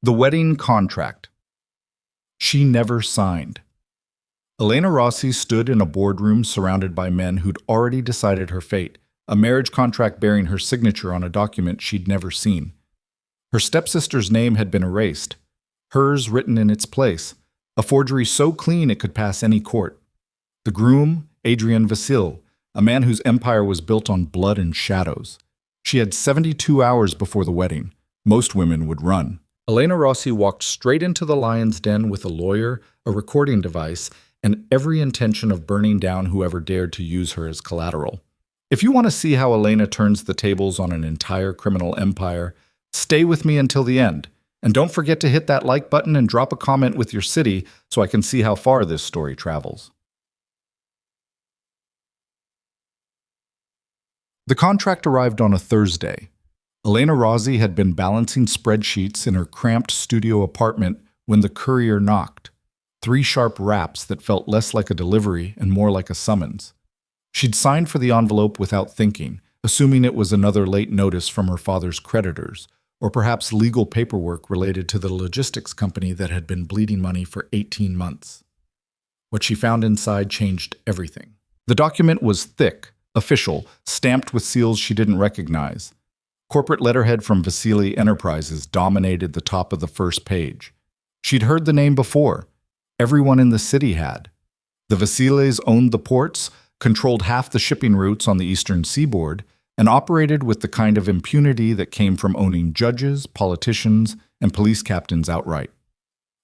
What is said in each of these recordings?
The wedding contract. She never signed. Elena Rossi stood in a boardroom surrounded by men who'd already decided her fate, a marriage contract bearing her signature on a document she'd never seen. Her stepsister's name had been erased, hers written in its place, a forgery so clean it could pass any court. The groom, Adrian Vasil, a man whose empire was built on blood and shadows. She had 72 hours before the wedding. Most women would run. Elena Rossi walked straight into the lion's den with a lawyer, a recording device, and every intention of burning down whoever dared to use her as collateral. If you want to see how Elena turns the tables on an entire criminal empire, stay with me until the end. And don't forget to hit that like button and drop a comment with your city so I can see how far this story travels. The contract arrived on a Thursday. Elena Rossi had been balancing spreadsheets in her cramped studio apartment when the courier knocked. 3 sharp raps that felt less like a delivery and more like a summons. She'd signed for the envelope without thinking, assuming it was another late notice from her father's creditors, or perhaps legal paperwork related to the logistics company that had been bleeding money for 18 months. What she found inside changed everything. The document was thick, official, stamped with seals she didn't recognize. Corporate letterhead from Vasily Enterprises dominated the top of the first page. She'd heard the name before. Everyone in the city had. The Vasiles owned the ports, controlled half the shipping routes on the eastern seaboard, and operated with the kind of impunity that came from owning judges, politicians, and police captains outright.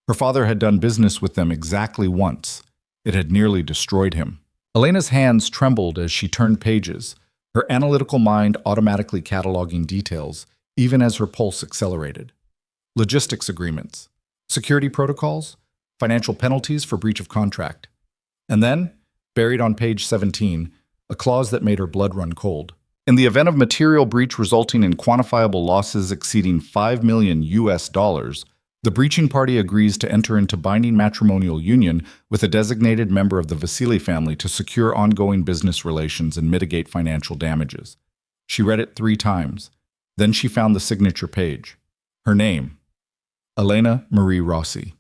Her father had done business with them exactly once. It had nearly destroyed him. Elena's hands trembled as she turned pages, her analytical mind automatically cataloging details, even as her pulse accelerated. Logistics agreements, security protocols, financial penalties for breach of contract. And then, buried on page 17, a clause that made her blood run cold. In the event of material breach resulting in quantifiable losses exceeding $5 million, the breaching party agrees to enter into binding matrimonial union with a designated member of the Vasily family to secure ongoing business relations and mitigate financial damages. She read it 3 times. Then she found the signature page. Her name, Elena Marie Rossi.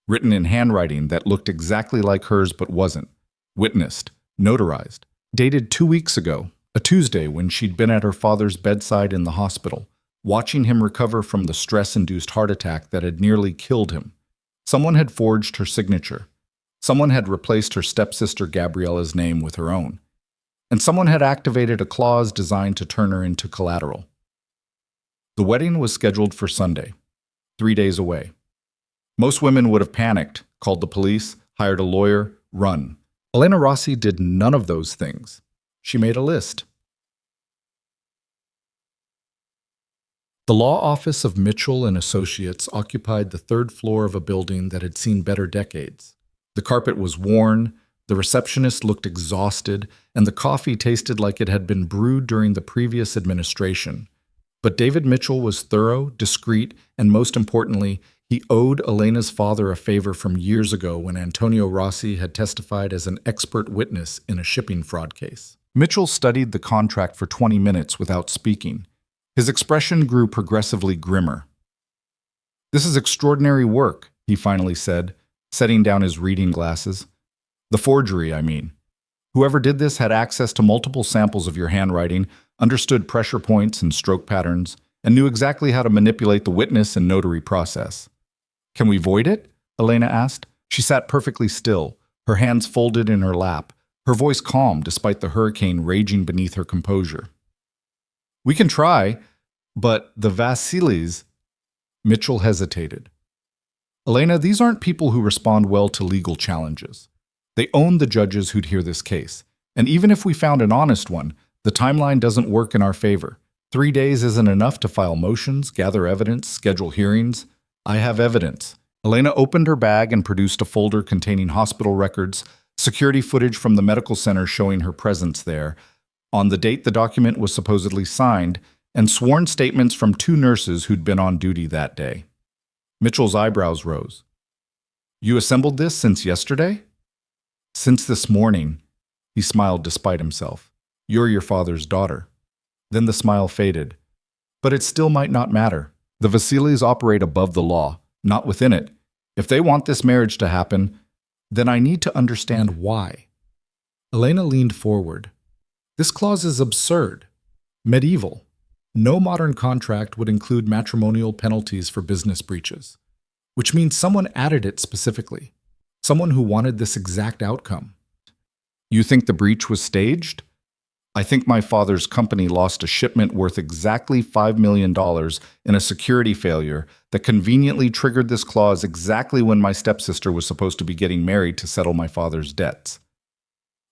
Written in handwriting that looked exactly like hers but wasn't. Witnessed, notarized. Dated 2 weeks ago, a Tuesday when she'd been at her father's bedside in the hospital, watching him recover from the stress-induced heart attack that had nearly killed him. Someone had forged her signature. Someone had replaced her stepsister Gabriella's name with her own. And someone had activated a clause designed to turn her into collateral. The wedding was scheduled for Sunday, 3 days away. Most women would have panicked, called the police, hired a lawyer, run. Elena Rossi did none of those things. She made a list. The law office of Mitchell and Associates occupied the 3rd floor of a building that had seen better decades. The carpet was worn, the receptionist looked exhausted, and the coffee tasted like it had been brewed during the previous administration. But David Mitchell was thorough, discreet, and most importantly, he owed Elena's father a favor from years ago when Antonio Rossi had testified as an expert witness in a shipping fraud case. Mitchell studied the contract for 20 minutes without speaking. His expression grew progressively grimmer. "This is extraordinary work," he finally said, setting down his reading glasses. "The forgery, I mean. Whoever did this had access to multiple samples of your handwriting, understood pressure points and stroke patterns, and knew exactly how to manipulate the witness and notary process." "Can we void it?" Elena asked. She sat perfectly still, her hands folded in her lap, her voice calm despite the hurricane raging beneath her composure. "We can try, but the Vasilis—" Mitchell hesitated. "Elena, these aren't people who respond well to legal challenges. They own the judges who'd hear this case. And even if we found an honest one, the timeline doesn't work in our favor. 3 days isn't enough to file motions, gather evidence, schedule hearings. I have evidence." Elena opened her bag and produced a folder containing hospital records, security footage from the medical center showing her presence there, on the date the document was supposedly signed, and sworn statements from 2 nurses who'd been on duty that day. Mitchell's eyebrows rose. "You assembled this since yesterday?" "Since this morning." He smiled despite himself. "You're your father's daughter." Then the smile faded. "But it still might not matter. The Vasilis operate above the law, not within it. If they want this marriage to happen, then I need to understand why. Elena leaned forward. This clause is absurd. Medieval. No modern contract would include matrimonial penalties for business breaches, which means someone added it specifically. Someone who wanted this exact outcome. You think the breach was staged? I think my father's company lost a shipment worth exactly $5 million in a security failure that conveniently triggered this clause exactly when my stepsister was supposed to be getting married to settle my father's debts.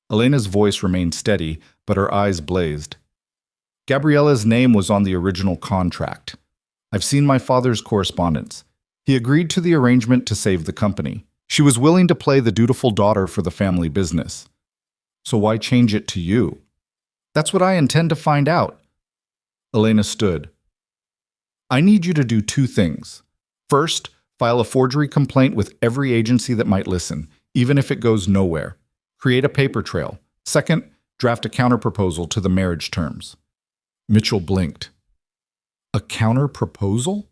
Elena's voice remained steady, but her eyes blazed. Gabriella's name was on the original contract. I've seen my father's correspondence. He agreed to the arrangement to save the company. She was willing to play the dutiful daughter for the family business. So why change it to you? That's what I intend to find out. Elena stood. I need you to do two things. First, file a forgery complaint with every agency that might listen, even if it goes nowhere. Create a paper trail. Second, draft a counterproposal to the marriage terms. Mitchell blinked. A counterproposal?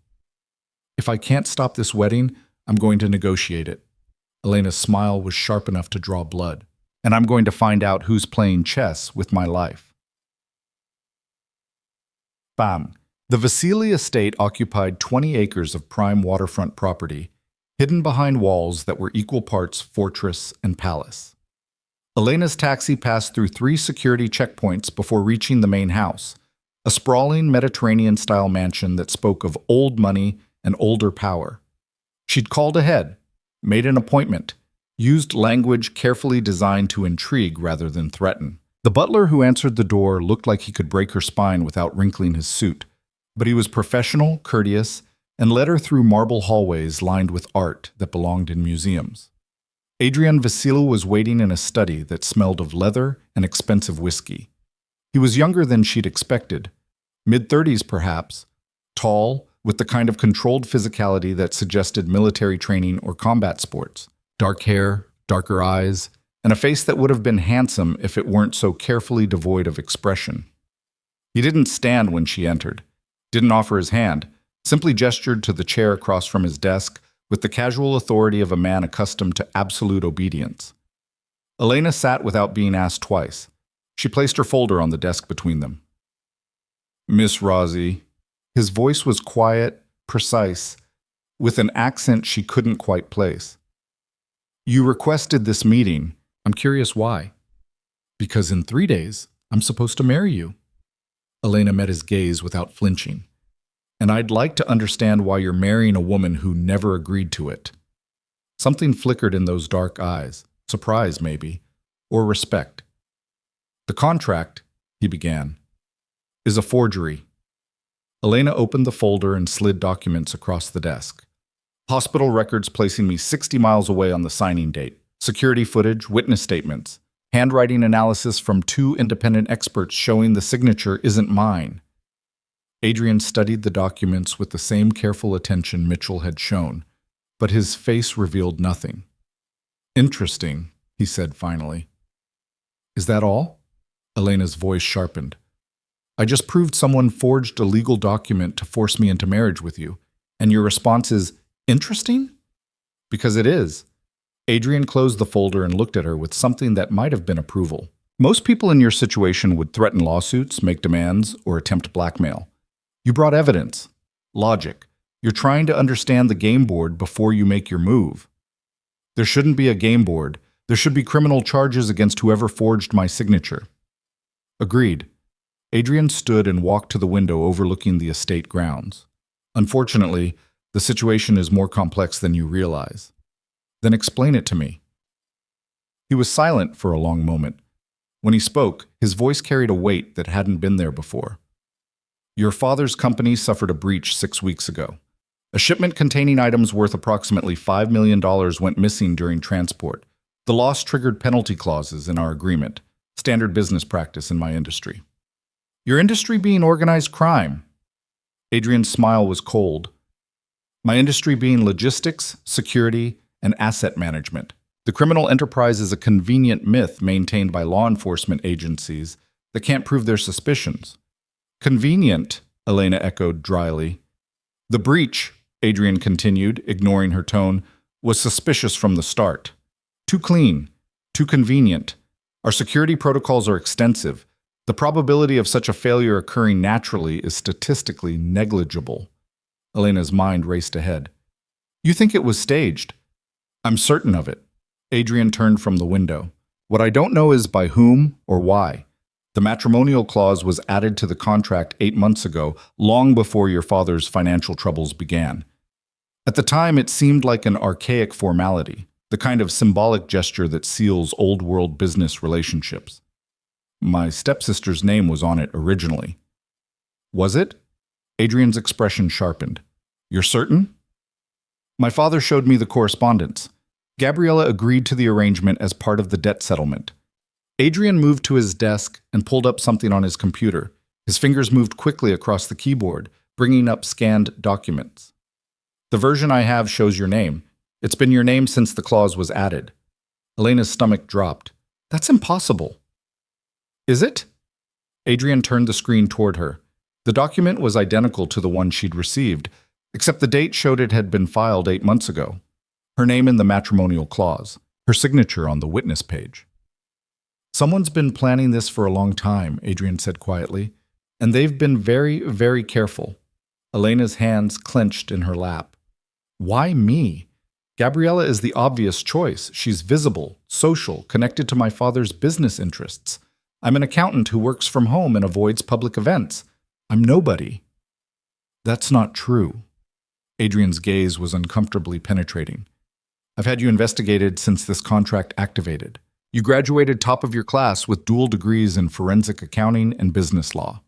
If I can't stop this wedding, I'm going to negotiate it. Elena's smile was sharp enough to draw blood. And I'm going to find out who's playing chess with my life. Bam. The Vasily estate occupied 20 acres of prime waterfront property, hidden behind walls that were equal parts fortress and palace. Elena's taxi passed through 3 security checkpoints before reaching the main house, a sprawling Mediterranean-style mansion that spoke of old money and older power. She'd called ahead, made an appointment, used language carefully designed to intrigue rather than threaten. The butler who answered the door looked like he could break her spine without wrinkling his suit, but he was professional, courteous, and led her through marble hallways lined with art that belonged in museums. Adrian Vasilou was waiting in a study that smelled of leather and expensive whiskey. He was younger than she'd expected, mid-30s perhaps, tall, with the kind of controlled physicality that suggested military training or combat sports. Dark hair, darker eyes, and a face that would have been handsome if it weren't so carefully devoid of expression. He didn't stand when she entered, didn't offer his hand, simply gestured to the chair across from his desk with the casual authority of a man accustomed to absolute obedience. Elena sat without being asked twice. She placed her folder on the desk between them. Miss Rosie. His voice was quiet, precise, with an accent she couldn't quite place. You requested this meeting. I'm curious why. Because in 3 days, I'm supposed to marry you. Elena met his gaze without flinching. And I'd like to understand why you're marrying a woman who never agreed to it. Something flickered in those dark eyes, surprise maybe, or respect. The contract, he began, is a forgery. Elena opened the folder and slid documents across the desk. Hospital records placing me 60 miles away on the signing date, security footage, witness statements, handwriting analysis from 2 independent experts showing the signature isn't mine. Adrian studied the documents with the same careful attention Mitchell had shown, but his face revealed nothing. Interesting, he said finally. Is that all? Elena's voice sharpened. I just proved someone forged a legal document to force me into marriage with you, and your response is, interesting? Because it is. Adrian closed the folder and looked at her with something that might have been approval. Most people in your situation would threaten lawsuits, make demands, or attempt blackmail. You brought evidence, logic. You're trying to understand the game board before you make your move. There shouldn't be a game board. There should be criminal charges against whoever forged my signature. Agreed. Adrian stood and walked to the window overlooking the estate grounds. Unfortunately, the situation is more complex than you realize. Then explain it to me. He was silent for a long moment. When he spoke, his voice carried a weight that hadn't been there before. Your father's company suffered a breach 6 weeks ago. A shipment containing items worth approximately $5 million went missing during transport. The loss triggered penalty clauses in our agreement, standard business practice in my industry. Your industry being organized crime. Adrian's smile was cold. My industry being logistics, security, and asset management. The criminal enterprise is a convenient myth maintained by law enforcement agencies that can't prove their suspicions. Convenient, Elena echoed dryly. The breach, Adrian continued, ignoring her tone, was suspicious from the start. Too clean, too convenient. Our security protocols are extensive. The probability of such a failure occurring naturally is statistically negligible. Elena's mind raced ahead. You think it was staged? I'm certain of it. Adrian turned from the window. What I don't know is by whom or why. The matrimonial clause was added to the contract 8 months ago, long before your father's financial troubles began. At the time, it seemed like an archaic formality, the kind of symbolic gesture that seals old-world business relationships. My stepsister's name was on it originally. Was it? Adrian's expression sharpened. You're certain? My father showed me the correspondence. Gabriella agreed to the arrangement as part of the debt settlement. Adrian moved to his desk and pulled up something on his computer. His fingers moved quickly across the keyboard, bringing up scanned documents. The version I have shows your name. It's been your name since the clause was added. Elena's stomach dropped. That's impossible. Is it? Adrian turned the screen toward her. The document was identical to the one she'd received, except the date showed it had been filed 8 months ago. Her name in the matrimonial clause, her signature on the witness page. Someone's been planning this for a long time, Adrian said quietly, and they've been very, very careful. Elena's hands clenched in her lap. Why me? Gabriella is the obvious choice. She's visible, social, connected to my father's business interests. I'm an accountant who works from home and avoids public events. I'm nobody. That's not true. Adrian's gaze was uncomfortably penetrating. I've had you investigated since this contract activated. You graduated top of your class with dual degrees in forensic accounting and business law.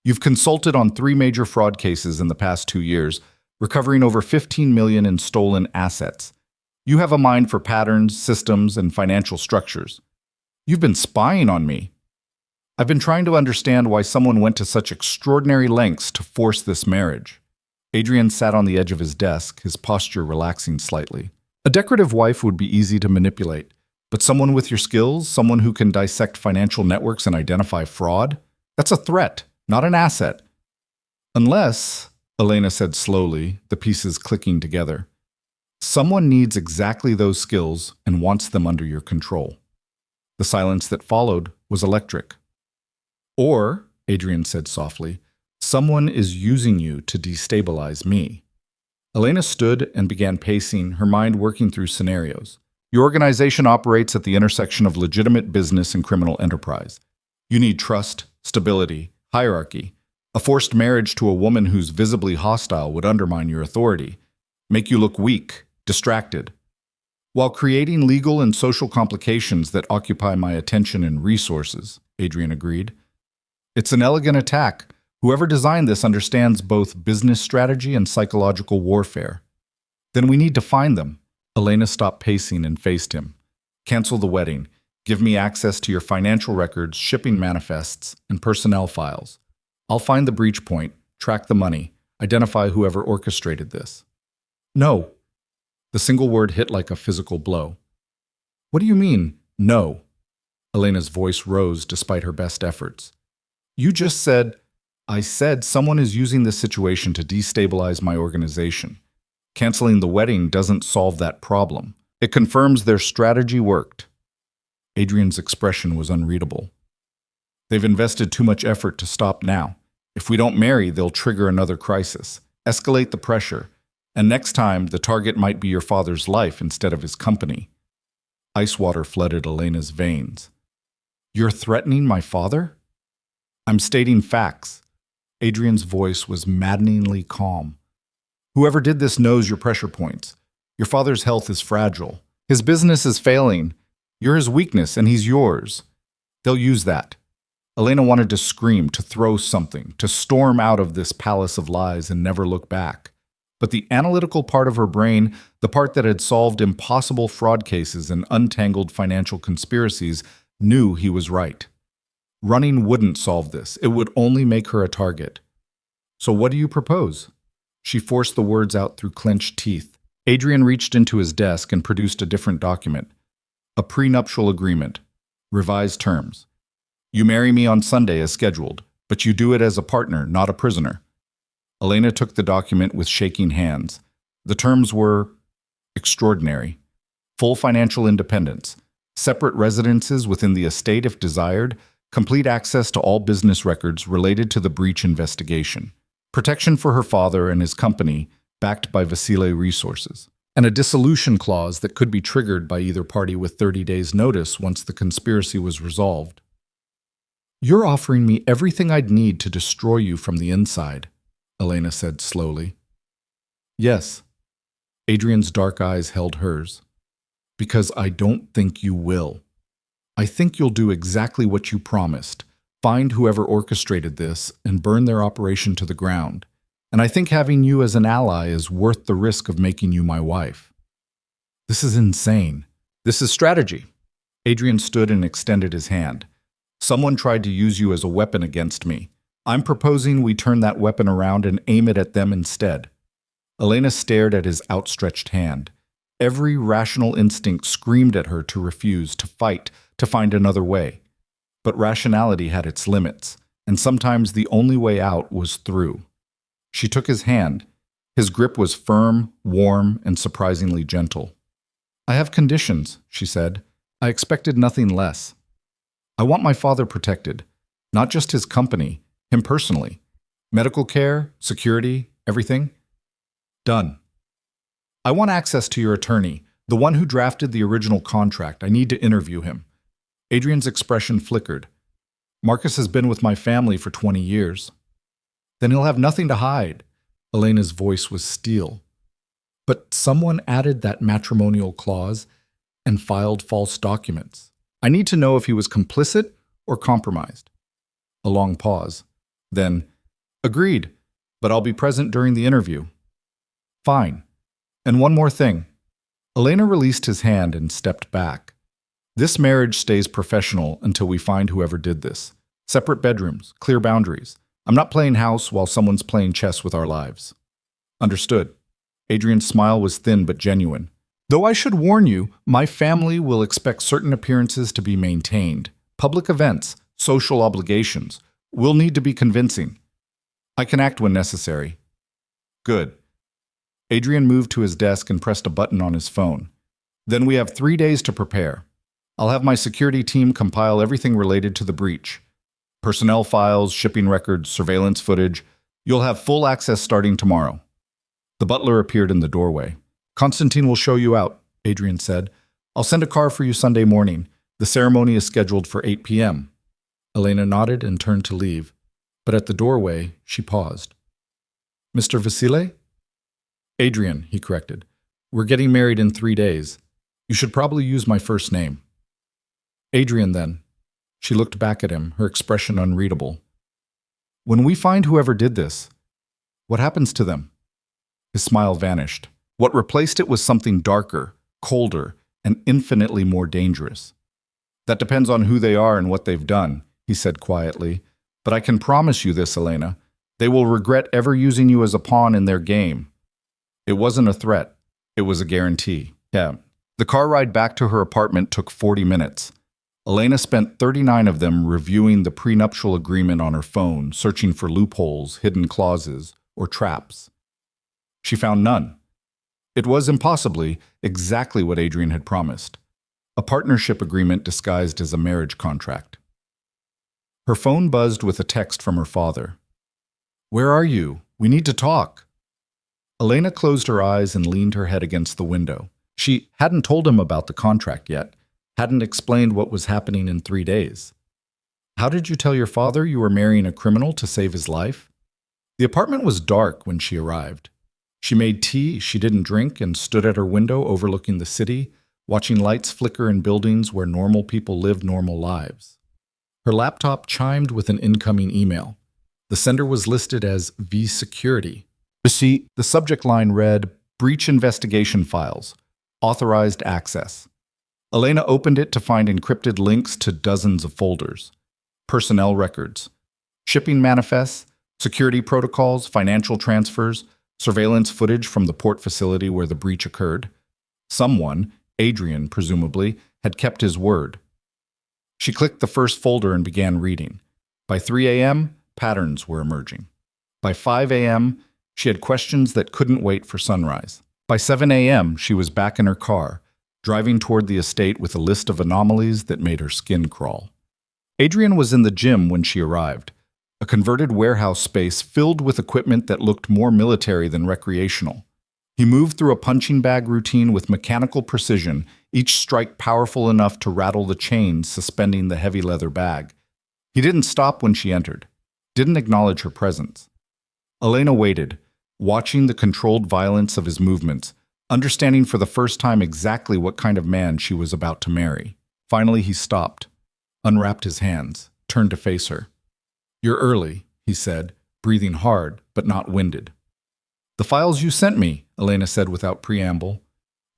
You've consulted on 3 major fraud cases in the past 2 years, recovering over $15 million in stolen assets. You have a mind for patterns, systems, and financial structures. You've been spying on me. I've been trying to understand why someone went to such extraordinary lengths to force this marriage. Adrian sat on the edge of his desk, his posture relaxing slightly. A decorative wife would be easy to manipulate, but someone with your skills, someone who can dissect financial networks and identify fraud, that's a threat, not an asset. Unless, Elena said slowly, the pieces clicking together, someone needs exactly those skills and wants them under your control. The silence that followed was electric. Or, Adrian said softly, someone is using you to destabilize me. Elena stood and began pacing, her mind working through scenarios. Your organization operates at the intersection of legitimate business and criminal enterprise. You need trust, stability, hierarchy. A forced marriage to a woman who's visibly hostile would undermine your authority, make you look weak, distracted, while creating legal and social complications that occupy my attention and resources, Adrian agreed. It's an elegant attack. Whoever designed this understands both business strategy and psychological warfare. Then we need to find them. Elena stopped pacing and faced him. Cancel the wedding. Give me access to your financial records, shipping manifests, and personnel files. I'll find the breach point, track the money, identify whoever orchestrated this. No. The single word hit like a physical blow. What do you mean, no? Elena's voice rose despite her best efforts. You just said, I said someone is using this situation to destabilize my organization. Canceling the wedding doesn't solve that problem. It confirms their strategy worked. Adrian's expression was unreadable. They've invested too much effort to stop now. If we don't marry, they'll trigger another crisis, escalate the pressure, and next time the target might be your father's life instead of his company. Ice water flooded Elena's veins. You're threatening my father? I'm stating facts. Adrian's voice was maddeningly calm. Whoever did this knows your pressure points. Your father's health is fragile. His business is failing. You're his weakness, and he's yours. They'll use that. Elena wanted to scream, to throw something, to storm out of this palace of lies and never look back. But the analytical part of her brain, the part that had solved impossible fraud cases and untangled financial conspiracies, knew he was right. Running wouldn't solve this. It would only make her a target. So what do you propose? She forced the words out through clenched teeth. Adrian reached into his desk and produced a different document. A prenuptial agreement. Revised terms. You marry me on Sunday as scheduled, but you do it as a partner, not a prisoner. Elena took the document with shaking hands. The terms were extraordinary. Full financial independence, separate residences within the estate if desired, complete access to all business records related to the breach investigation, protection for her father and his company, backed by Vasile Resources, and a dissolution clause that could be triggered by either party with 30 days' notice once the conspiracy was resolved. "You're offering me everything I'd need to destroy you from the inside," Elena said slowly. "Yes." Adrian's dark eyes held hers. "Because I don't think you will. I think you'll do exactly what you promised, find whoever orchestrated this and burn their operation to the ground. And I think having you as an ally is worth the risk of making you my wife." "This is insane." "This is strategy." Adrian stood and extended his hand. "Someone tried to use you as a weapon against me. I'm proposing we turn that weapon around and aim it at them instead." Elena stared at his outstretched hand. Every rational instinct screamed at her to refuse, to fight, to find another way. But rationality had its limits, and sometimes the only way out was through. She took his hand. His grip was firm, warm, and surprisingly gentle. "I have conditions," she said. "I expected nothing less. I want my father protected, not just his company, him personally. Medical care, security, everything. Done. I want access to your attorney, the one who drafted the original contract. I need to interview him." Adrian's expression flickered. "Marcus has been with my family for 20 years. Then he'll have nothing to hide." Elena's voice was steel. "But someone added that matrimonial clause and filed false documents. I need to know if he was complicit or compromised." A long pause. Then, "Agreed, but I'll be present during the interview." "Fine. And one more thing." Elena released his hand and stepped back. "This marriage stays professional until we find whoever did this. Separate bedrooms, clear boundaries. I'm not playing house while someone's playing chess with our lives." "Understood." Adrian's smile was thin but genuine. "Though I should warn you, my family will expect certain appearances to be maintained. Public events, social obligations. Will need to be convincing. I can act when necessary." "Good." Adrian moved to his desk and pressed a button on his phone. "Then we have 3 days to prepare. I'll have my security team compile everything related to the breach. Personnel files, shipping records, surveillance footage. You'll have full access starting tomorrow." The butler appeared in the doorway. "Constantine will show you out," Adrian said. "I'll send a car for you Sunday morning. The ceremony is scheduled for 8 p.m. Elena nodded and turned to leave, but at the doorway, she paused. "Mr. Vasile?" "Adrian," he corrected. "We're getting married in 3 days. You should probably use my first name." "Adrian, then." She looked back at him, her expression unreadable. "When we find whoever did this, what happens to them?" His smile vanished. What replaced it was something darker, colder, and infinitely more dangerous. "That depends on who they are and what they've done," he said quietly. "But I can promise you this, Elena. They will regret ever using you as a pawn in their game." It wasn't a threat. It was a guarantee. Yeah. The car ride back to her apartment took 40 minutes. Elena spent 39 of them reviewing the prenuptial agreement on her phone, searching for loopholes, hidden clauses, or traps. She found none. It was impossibly exactly what Adrian had promised. A partnership agreement disguised as a marriage contract. Her phone buzzed with a text from her father. "Where are you? We need to talk." Elena closed her eyes and leaned her head against the window. She hadn't told him about the contract yet, hadn't explained what was happening in 3 days. "How did you tell your father you were marrying a criminal to save his life?" The apartment was dark when she arrived. She made tea she didn't drink and stood at her window overlooking the city, watching lights flicker in buildings where normal people lived normal lives. Her laptop chimed with an incoming email. The sender was listed as V Security. The subject line read, "Breach Investigation Files. Authorized Access." Elena opened it to find encrypted links to dozens of folders. Personnel records, shipping manifests, security protocols, financial transfers, surveillance footage from the port facility where the breach occurred. Someone, Adrian presumably, had kept his word. She clicked the first folder and began reading. By 3 a.m., patterns were emerging. By 5 a.m., She had questions that couldn't wait for sunrise. By 7 a.m., she was back in her car, driving toward the estate with a list of anomalies that made her skin crawl. Adrian was in the gym when she arrived, a converted warehouse space filled with equipment that looked more military than recreational. He moved through a punching bag routine with mechanical precision, each strike powerful enough to rattle the chains suspending the heavy leather bag. He didn't stop when she entered, didn't acknowledge her presence. Elena waited, watching the controlled violence of his movements, understanding for the first time exactly what kind of man she was about to marry. Finally, he stopped, unwrapped his hands, turned to face her. "You're early," he said, breathing hard but not winded. "The files you sent me," Elena said without preamble.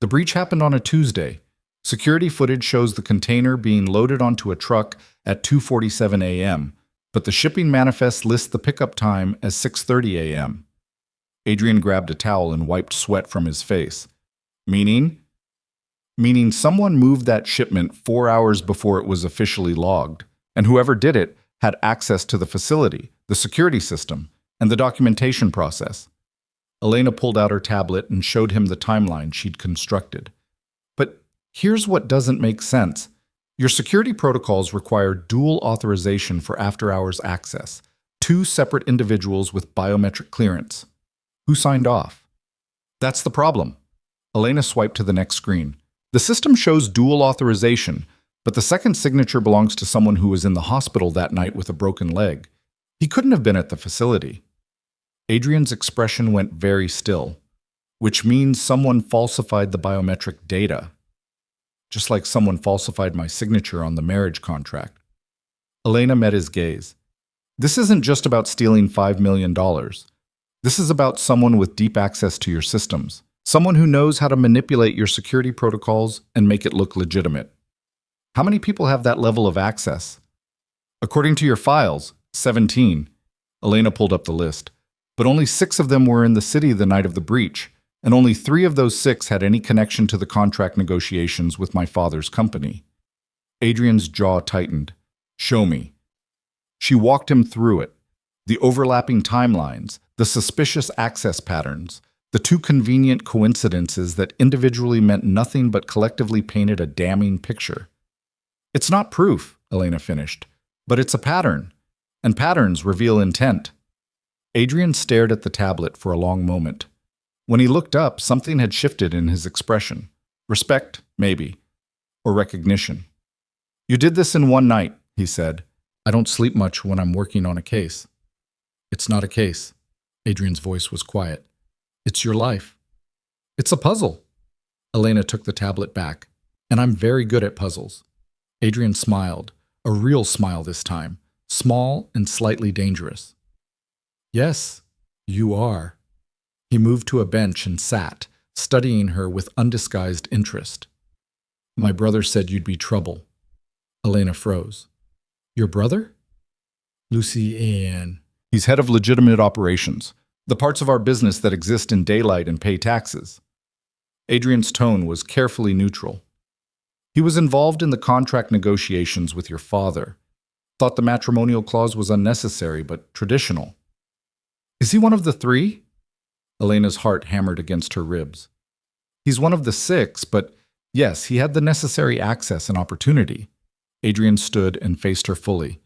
"The breach happened on a Tuesday. Security footage shows the container being loaded onto a truck at 2:47 a.m., but the shipping manifest lists the pickup time as 6:30 a.m. Adrian grabbed a towel and wiped sweat from his face. Meaning? Meaning someone moved that shipment 4 hours before it was officially logged, and whoever did it had access to the facility, the security system, and the documentation process. Elena pulled out her tablet and showed him the timeline she'd constructed. But here's what doesn't make sense. Your security protocols require dual authorization for after-hours access, 2 separate individuals with biometric clearance. Who signed off? That's the problem. Elena swiped to the next screen. The system shows dual authorization, but the second signature belongs to someone who was in the hospital that night with a broken leg. He couldn't have been at the facility. Adrian's expression went very still, which means someone falsified the biometric data, just like someone falsified my signature on the marriage contract. Elena met his gaze. This isn't just about stealing $5 million. This is about someone with deep access to your systems, someone who knows how to manipulate your security protocols and make it look legitimate. How many people have that level of access? According to your files, 17. Elena pulled up the list. But only 6 of them were in the city the night of the breach, and only 3 of those 6 had any connection to the contract negotiations with my father's company. Adrian's jaw tightened. "Show me." She walked him through it. The overlapping timelines, the suspicious access patterns, the 2 convenient coincidences that individually meant nothing but collectively painted a damning picture. "It's not proof," Elena finished, "but it's a pattern, and patterns reveal intent." Adrian stared at the tablet for a long moment. When he looked up, something had shifted in his expression. Respect, maybe, or recognition. "You did this in one night," he said. "I don't sleep much when I'm working on a case." "It's not a case." Adrian's voice was quiet. "It's your life." "It's a puzzle." Elena took the tablet back. "And I'm very good at puzzles." Adrian smiled, a real smile this time, small and slightly dangerous. "Yes, you are." He moved to a bench and sat, studying her with undisguised interest. "My brother said you'd be trouble." Elena froze. "Your brother?" "Lucien. He's head of legitimate operations, the parts of our business that exist in daylight and pay taxes." Adrian's tone was carefully neutral. "He was involved in the contract negotiations with your father. Thought the matrimonial clause was unnecessary but traditional." "Is he one of the 3? Elena's heart hammered against her ribs. "He's one of the 6, but yes, he had the necessary access and opportunity." Adrian stood and faced her fully.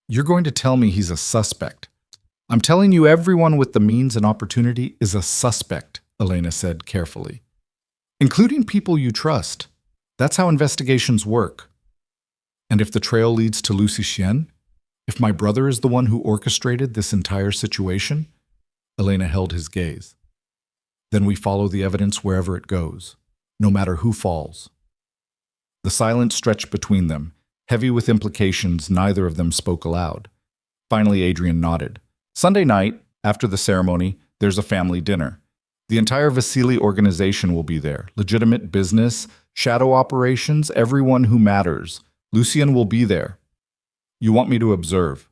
"You're going to tell me he's a suspect?" "I'm telling you everyone with the means and opportunity is a suspect," Elena said carefully. "Including people you trust. That's how investigations work." "And if the trail leads to Lucien? If my brother is the one who orchestrated this entire situation?" Elena held his gaze. "Then we follow the evidence wherever it goes, no matter who falls." The silence stretched between them, heavy with implications neither of them spoke aloud. Finally, Adrian nodded. "Sunday night, after the ceremony, there's a family dinner. The entire Vasily organization will be there. Legitimate business, shadow operations, everyone who matters. Lucien will be there. You want me to observe.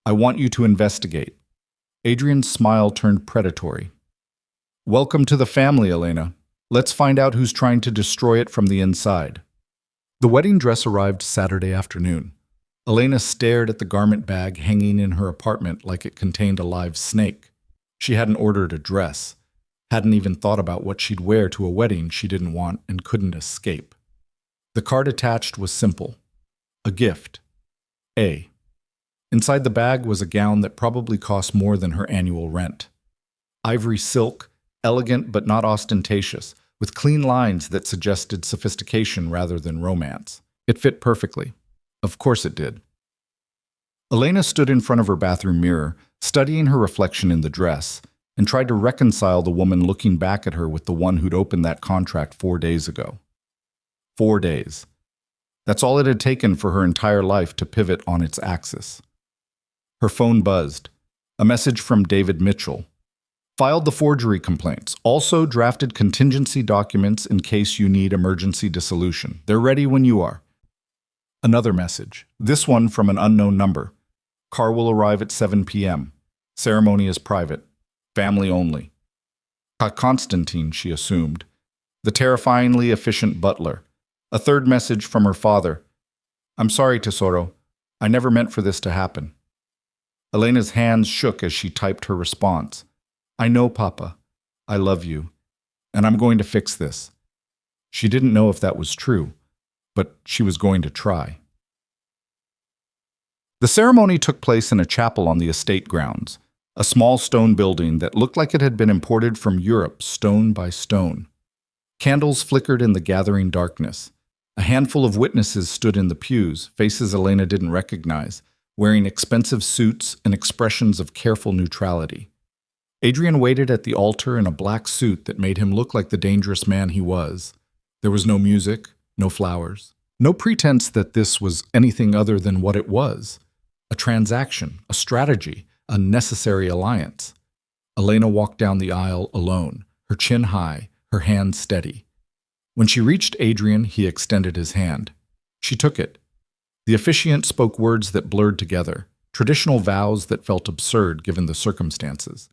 I want you to investigate." Adrian's smile turned predatory. "Welcome to the family, Elena. Let's find out who's trying to destroy it from the inside." The wedding dress arrived Saturday afternoon. Elena stared at the garment bag hanging in her apartment like it contained a live snake. She hadn't ordered a dress, hadn't even thought about what she'd wear to a wedding she didn't want and couldn't escape. The card attached was simple. A gift. A. Inside the bag was a gown that probably cost more than her annual rent. Ivory silk, elegant but not ostentatious, with clean lines that suggested sophistication rather than romance. It fit perfectly. Of course it did. Elena stood in front of her bathroom mirror, studying her reflection in the dress, and tried to reconcile the woman looking back at her with the one who'd opened that contract 4 days ago. 4 days. That's all it had taken for her entire life to pivot on its axis. Her phone buzzed. A message from David Mitchell. Filed the forgery complaints. Also drafted contingency documents in case you need emergency dissolution. They're ready when you are. Another message. This one from an unknown number. Car will arrive at 7 p.m. Ceremony is private. Family only. Constantine, she assumed. The terrifyingly efficient butler. A third message from her father. I'm sorry, Tesoro. I never meant for this to happen. Elena's hands shook as she typed her response. I know, Papa. I love you. And I'm going to fix this. She didn't know if that was true, but she was going to try. The ceremony took place in a chapel on the estate grounds, a small stone building that looked like it had been imported from Europe stone by stone. Candles flickered in the gathering darkness. A handful of witnesses stood in the pews, faces Elena didn't recognize, wearing expensive suits and expressions of careful neutrality. Adrian waited at the altar in a black suit that made him look like the dangerous man he was. There was no music, no flowers, no pretense that this was anything other than what it was. A transaction, a strategy, a necessary alliance. Elena walked down the aisle alone, her chin high, her hand steady. When she reached Adrian, he extended his hand. She took it. The officiant spoke words that blurred together, traditional vows that felt absurd given the circumstances.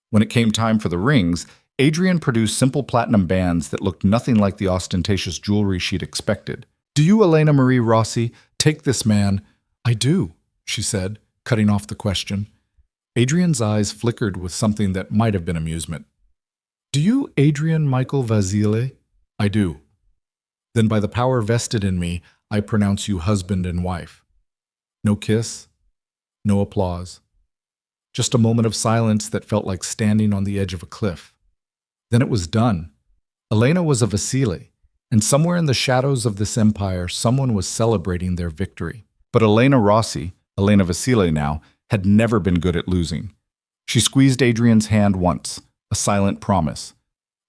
When it came time for the rings, Adrian produced simple platinum bands that looked nothing like the ostentatious jewelry she'd expected. Do you, Elena Marie Rossi, take this man? I do, she said, cutting off the question. Adrian's eyes flickered with something that might have been amusement. Do you, Adrian Michael Vasile? I do. Then by the power vested in me, I pronounce you husband and wife. No kiss, no applause. Just a moment of silence that felt like standing on the edge of a cliff. Then it was done. Elena was a Vasile, and somewhere in the shadows of this empire, someone was celebrating their victory. But Elena Rossi, Elena Vasile now, had never been good at losing. She squeezed Adrian's hand once, a silent promise.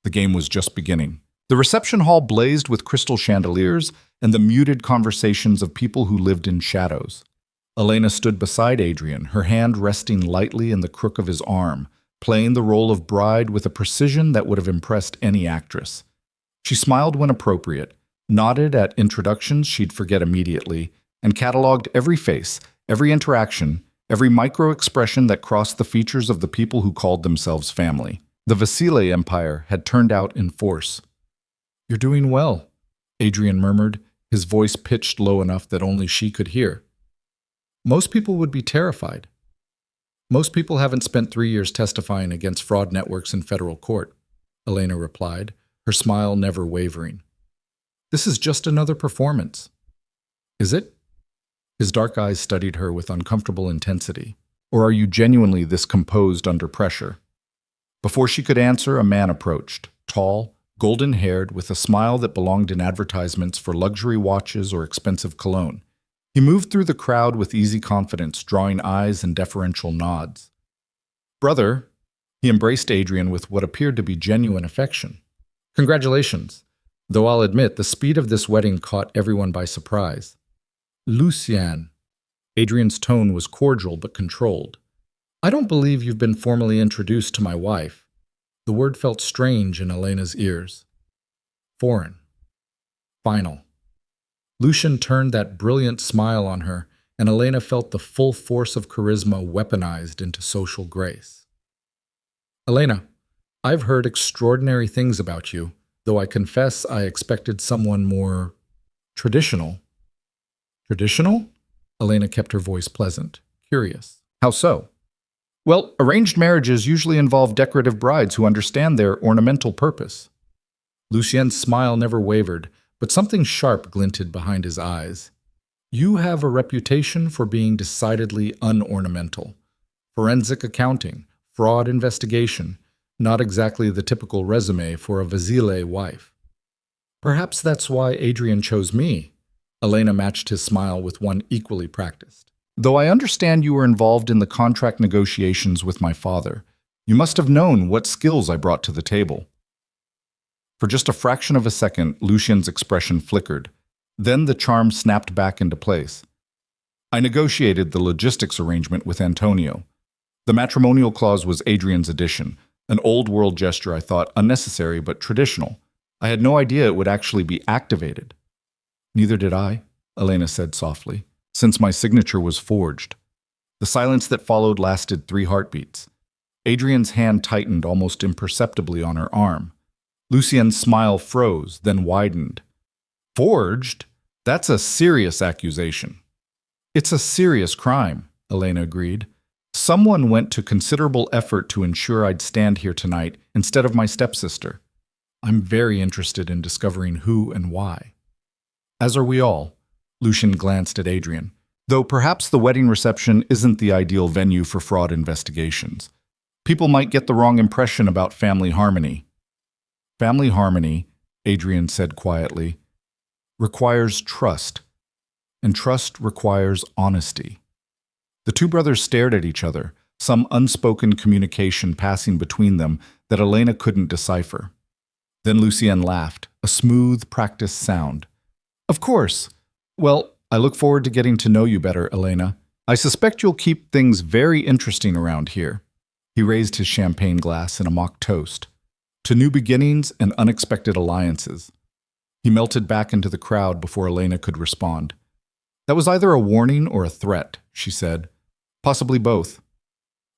The game was just beginning. The reception hall blazed with crystal chandeliers and the muted conversations of people who lived in shadows. Elena stood beside Adrian, her hand resting lightly in the crook of his arm, playing the role of bride with a precision that would have impressed any actress. She smiled when appropriate, nodded at introductions she'd forget immediately, and cataloged every face, every interaction, every micro-expression that crossed the features of the people who called themselves family. The Vasile Empire had turned out in force. You're doing well, Adrian murmured, his voice pitched low enough that only she could hear. Most people would be terrified. Most people haven't spent 3 years testifying against fraud networks in federal court, Elena replied, her smile never wavering. This is just another performance. Is it? His dark eyes studied her with uncomfortable intensity. Or are you genuinely this composed under pressure? Before she could answer, a man approached, tall, golden-haired, with a smile that belonged in advertisements for luxury watches or expensive cologne. He moved through the crowd with easy confidence, drawing eyes and deferential nods. Brother, he embraced Adrian with what appeared to be genuine affection. Congratulations, though I'll admit the speed of this wedding caught everyone by surprise. Lucien. Adrian's tone was cordial but controlled. I don't believe you've been formally introduced to my wife. The word felt strange in Elena's ears. Foreign. Final. Lucien turned that brilliant smile on her, and Elena felt the full force of charisma weaponized into social grace. Elena, I've heard extraordinary things about you, though I confess I expected someone more traditional. Traditional? Elena kept her voice pleasant, curious. How so? Well, arranged marriages usually involve decorative brides who understand their ornamental purpose. Lucien's smile never wavered, but something sharp glinted behind his eyes. You have a reputation for being decidedly unornamental. Forensic accounting, fraud investigation, not exactly the typical resume for a Vasile wife. Perhaps that's why Adrian chose me. Elena matched his smile with one equally practiced. Though I understand you were involved in the contract negotiations with my father, you must have known what skills I brought to the table. For just a fraction of a second, Lucien's expression flickered. Then the charm snapped back into place. I negotiated the logistics arrangement with Antonio. The matrimonial clause was Adrian's addition, an old-world gesture I thought unnecessary but traditional. I had no idea it would actually be activated. Neither did I, Elena said softly, since my signature was forged. The silence that followed lasted 3 heartbeats. Adrian's hand tightened almost imperceptibly on her arm. Lucien's smile froze, then widened. Forged? That's a serious accusation. It's a serious crime, Elena agreed. Someone went to considerable effort to ensure I'd stand here tonight instead of my stepsister. I'm very interested in discovering who and why. As are we all. Lucien glanced at Adrian. Though perhaps the wedding reception isn't the ideal venue for fraud investigations. People might get the wrong impression about family harmony. Family harmony, Adrian said quietly, requires trust, and trust requires honesty. The 2 brothers stared at each other, some unspoken communication passing between them that Elena couldn't decipher. Then Lucien laughed, a smooth, practiced sound. Of course. Well, I look forward to getting to know you better, Elena. I suspect you'll keep things very interesting around here. He raised his champagne glass in a mock toast. To new beginnings and unexpected alliances. He melted back into the crowd before Elena could respond. That was either a warning or a threat, she said. Possibly both.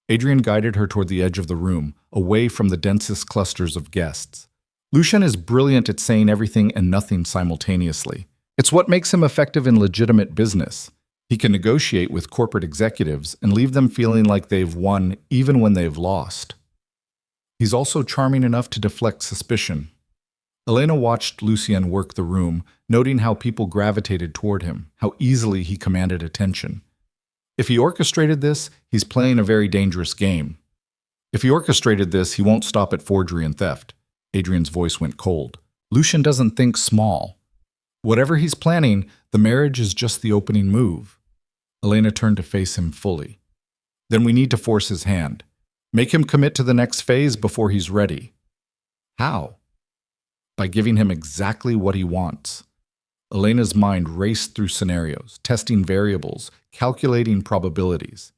Adrian guided her toward the edge of the room, away from the densest clusters of guests. Lucien is brilliant at saying everything and nothing simultaneously. It's what makes him effective in legitimate business. He can negotiate with corporate executives and leave them feeling like they've won even when they've lost. He's also charming enough to deflect suspicion. Elena watched Lucien work the room, noting how people gravitated toward him, how easily he commanded attention. If he orchestrated this, he's playing a very dangerous game. If he orchestrated this, he won't stop at forgery and theft. Adrian's voice went cold. Lucien doesn't think small. Whatever he's planning, the marriage is just the opening move. Elena turned to face him fully. Then we need to force his hand. Make him commit to the next phase before he's ready. How? By giving him exactly what he wants. Elena's mind raced through scenarios, testing variables, calculating probabilities.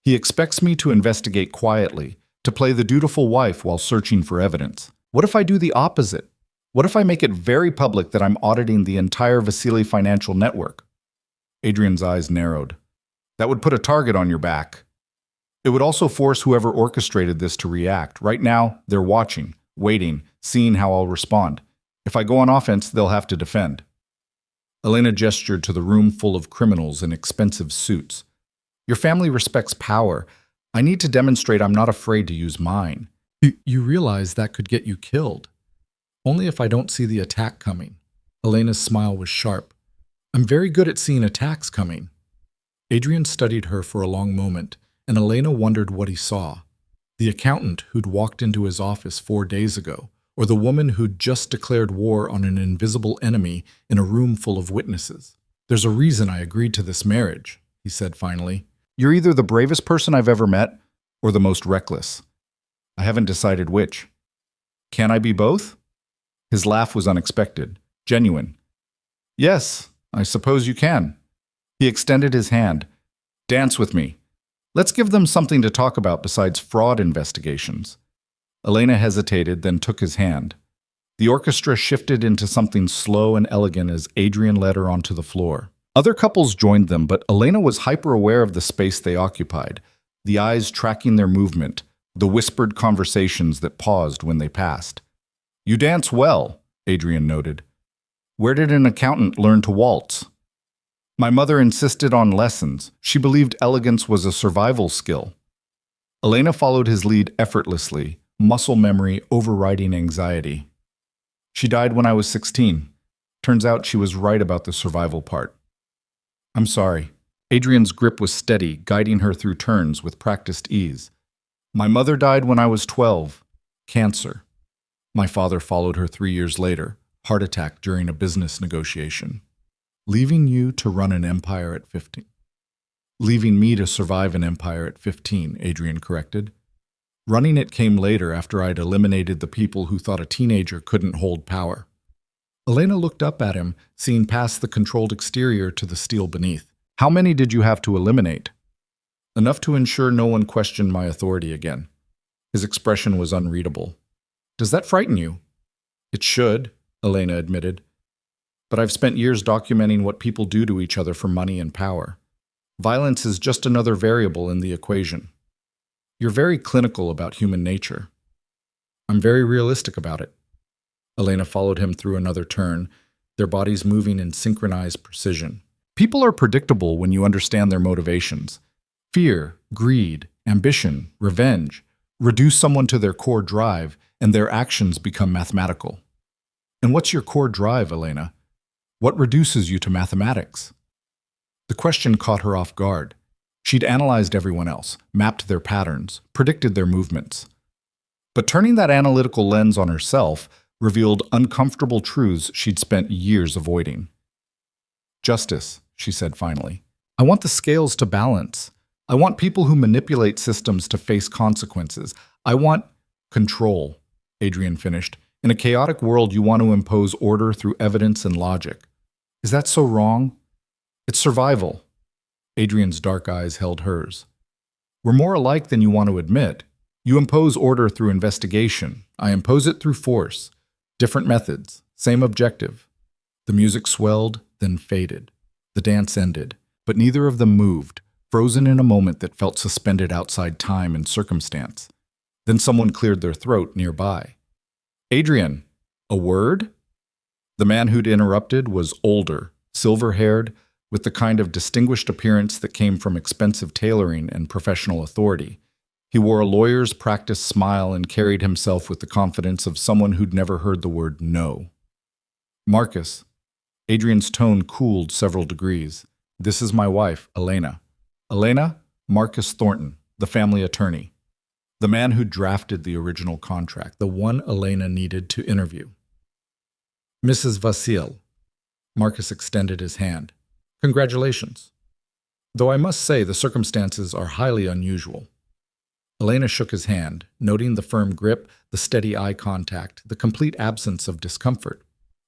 He expects me to investigate quietly, to play the dutiful wife while searching for evidence. What if I do the opposite? What if I make it very public that I'm auditing the entire Vasily financial network? Adrian's eyes narrowed. That would put a target on your back. It would also force whoever orchestrated this to react. Right now, they're watching, waiting, seeing how I'll respond. If I go on offense, they'll have to defend. Elena gestured to the room full of criminals in expensive suits. Your family respects power. I need to demonstrate I'm not afraid to use mine. You realize that could get you killed. Only if I don't see the attack coming. Elena's smile was sharp. I'm very good at seeing attacks coming. Adrian studied her for a long moment, and Elena wondered what he saw. The accountant who'd walked into his office 4 days ago, or the woman who'd just declared war on an invisible enemy in a room full of witnesses. There's a reason I agreed to this marriage, he said finally. You're either the bravest person I've ever met, or the most reckless. I haven't decided which. Can I be both? His laugh was unexpected, genuine. Yes, I suppose you can. He extended his hand. Dance with me. Let's give them something to talk about besides fraud investigations. Elena hesitated, then took his hand. The orchestra shifted into something slow and elegant as Adrian led her onto the floor. Other couples joined them, but Elena was hyper-aware of the space they occupied, the eyes tracking their movement, the whispered conversations that paused when they passed. You dance well, Adrian noted. Where did an accountant learn to waltz? My mother insisted on lessons. She believed elegance was a survival skill. Elena followed his lead effortlessly, muscle memory overriding anxiety. She died when I was 16. Turns out she was right about the survival part. I'm sorry. Adrian's grip was steady, guiding her through turns with practiced ease. My mother died when I was 12. Cancer. My father followed her 3 years later, heart attack during a business negotiation. Leaving you to run an empire at 15. Leaving me to survive an empire at 15, Adrian corrected. Running it came later after I'd eliminated the people who thought a teenager couldn't hold power. Elena looked up at him, seeing past the controlled exterior to the steel beneath. How many did you have to eliminate? Enough to ensure no one questioned my authority again. His expression was unreadable. Does that frighten you? It should, Elena admitted. But I've spent years documenting what people do to each other for money and power. Violence is just another variable in the equation. You're very clinical about human nature. I'm very realistic about it. Elena followed him through another turn, their bodies moving in synchronized precision. People are predictable when you understand their motivations. Fear, greed, ambition, revenge. Reduce someone to their core drive, and their actions become mathematical. And what's your core drive, Elena? What reduces you to mathematics? The question caught her off guard. She'd analyzed everyone else, mapped their patterns, predicted their movements. But turning that analytical lens on herself revealed uncomfortable truths she'd spent years avoiding. Justice, she said finally. I want the scales to balance. I want people who manipulate systems to face consequences. I want control, Adrian finished. In a chaotic world, you want to impose order through evidence and logic. Is that so wrong? It's survival. Adrian's dark eyes held hers. We're more alike than you want to admit. You impose order through investigation. I impose it through force. Different methods, same objective. The music swelled, then faded. The dance ended, but neither of them moved, frozen in a moment that felt suspended outside time and circumstance. Then someone cleared their throat nearby. Adrian, a word? The man who'd interrupted was older, silver-haired, with the kind of distinguished appearance that came from expensive tailoring and professional authority. He wore a lawyer's practiced smile and carried himself with the confidence of someone who'd never heard the word no. Marcus. Adrian's tone cooled several degrees. This is my wife, Elena. Elena, Marcus Thornton, the family attorney. The man who drafted the original contract, the one Elena needed to interview. Mrs. Vasil. Marcus extended his hand. Congratulations. Though I must say the circumstances are highly unusual. Elena shook his hand, noting the firm grip, the steady eye contact, the complete absence of discomfort.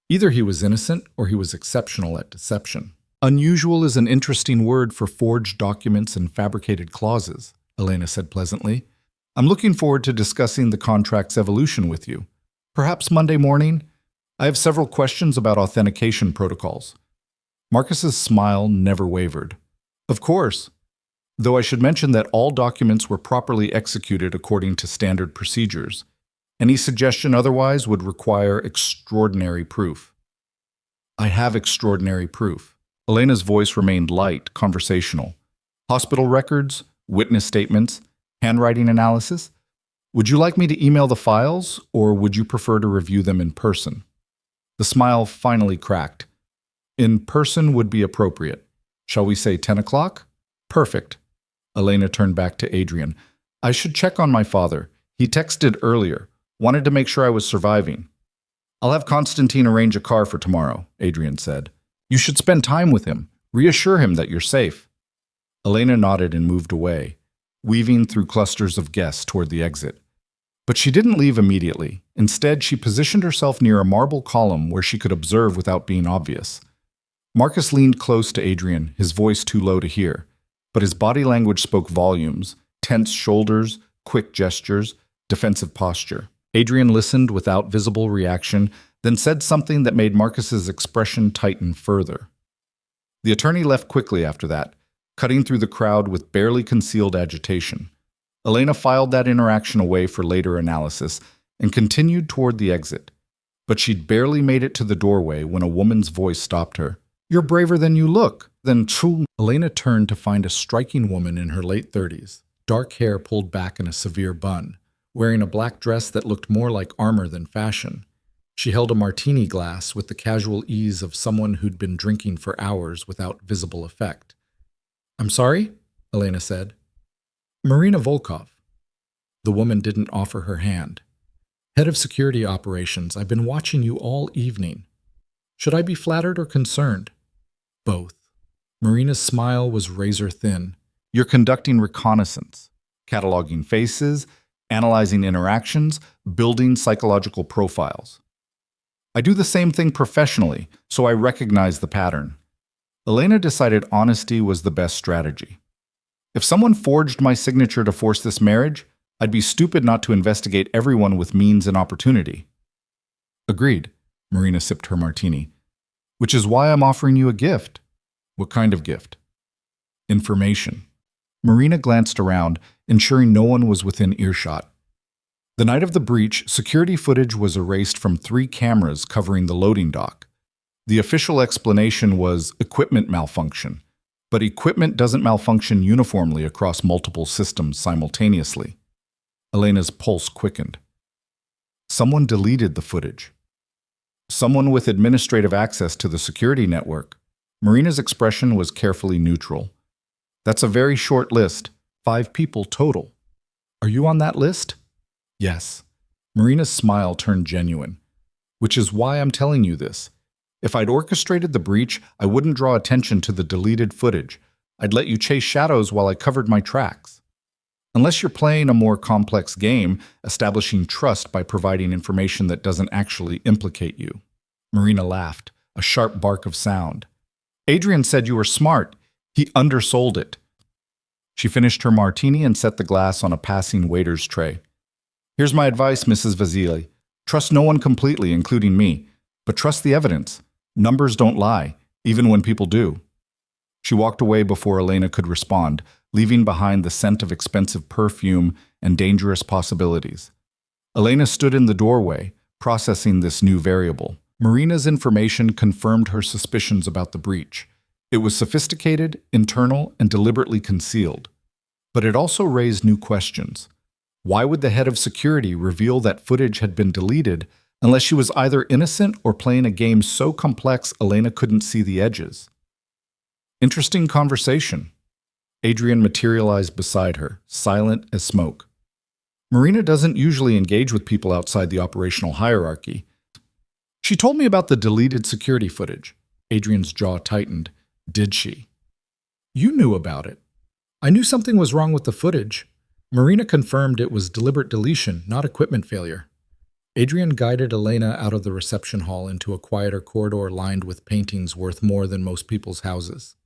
Either he was innocent or he was exceptional at deception. Unusual is an interesting word for forged documents and fabricated clauses, Elena said pleasantly. I'm looking forward to discussing the contract's evolution with you. Perhaps Monday morning? I have several questions about authentication protocols. Marcus's smile never wavered. Of course. Though I should mention that all documents were properly executed according to standard procedures. Any suggestion otherwise would require extraordinary proof. I have extraordinary proof. Elena's voice remained light, conversational. Hospital records, witness statements, handwriting analysis. Would you like me to email the files, or would you prefer to review them in person? The smile finally cracked. In person would be appropriate. Shall we say 10 o'clock? Perfect. Elena turned back to Adrian. I should check on my father. He texted earlier. Wanted to make sure I was surviving. I'll have Constantine arrange a car for tomorrow, Adrian said. You should spend time with him. Reassure him that you're safe. Elena nodded and moved away, weaving through clusters of guests toward the exit. But she didn't leave immediately. Instead, she positioned herself near a marble column where she could observe without being obvious. Marcus leaned close to Adrian, his voice too low to hear, but his body language spoke volumes, tense shoulders, quick gestures, defensive posture. Adrian listened without visible reaction, then said something that made Marcus's expression tighten further. The attorney left quickly after that, cutting through the crowd with barely concealed agitation. Elena filed that interaction away for later analysis and continued toward the exit. But she'd barely made it to the doorway when a woman's voice stopped her. You're braver than you look. Then, Elena turned to find a striking woman in her late 30s, dark hair pulled back in a severe bun, wearing a black dress that looked more like armor than fashion. She held a martini glass with the casual ease of someone who'd been drinking for hours without visible effect. "I'm sorry?" Elena said. "Marina Volkov." The woman didn't offer her hand. "Head of Security Operations, I've been watching you all evening. Should I be flattered or concerned?" "Both." Marina's smile was razor thin. "You're conducting reconnaissance, cataloging faces, analyzing interactions, building psychological profiles. I do the same thing professionally, so I recognize the pattern." Elena decided honesty was the best strategy. "If someone forged my signature to force this marriage, I'd be stupid not to investigate everyone with means and opportunity." "Agreed." Marina sipped her martini. "Which is why I'm offering you a gift." "What kind of gift?" "Information." Marina glanced around, ensuring no one was within earshot. The night of the breach, security footage was erased from 3 cameras covering the loading dock. The official explanation was equipment malfunction, but equipment doesn't malfunction uniformly across multiple systems simultaneously. Elena's pulse quickened. Someone deleted the footage. Someone with administrative access to the security network. Marina's expression was carefully neutral. "That's a very short list, 5 people total." "Are you on that list?" "Yes." Marina's smile turned genuine. "Which is why I'm telling you this. If I'd orchestrated the breach, I wouldn't draw attention to the deleted footage. I'd let you chase shadows while I covered my tracks. Unless you're playing a more complex game, establishing trust by providing information that doesn't actually implicate you." Marina laughed, a sharp bark of sound. "Adrian said you were smart. He undersold it." She finished her martini and set the glass on a passing waiter's tray. "Here's my advice, Mrs. Vasily. Trust no one completely, including me, but trust the evidence. Numbers don't lie, even when people do." She walked away before Elena could respond, leaving behind the scent of expensive perfume and dangerous possibilities. Elena stood in the doorway, processing this new variable. Marina's information confirmed her suspicions about the breach. It was sophisticated, internal, and deliberately concealed. But it also raised new questions. Why would the head of security reveal that footage had been deleted unless she was either innocent or playing a game so complex Elena couldn't see the edges? Interesting conversation. Adrian materialized beside her, silent as smoke. Marina doesn't usually engage with people outside the operational hierarchy. She told me about the deleted security footage. Adrian's jaw tightened. Did she? You knew about it. I knew something was wrong with the footage. Marina confirmed it was deliberate deletion, not equipment failure. Adrian guided Elena out of the reception hall into a quieter corridor lined with paintings worth more than most people's houses.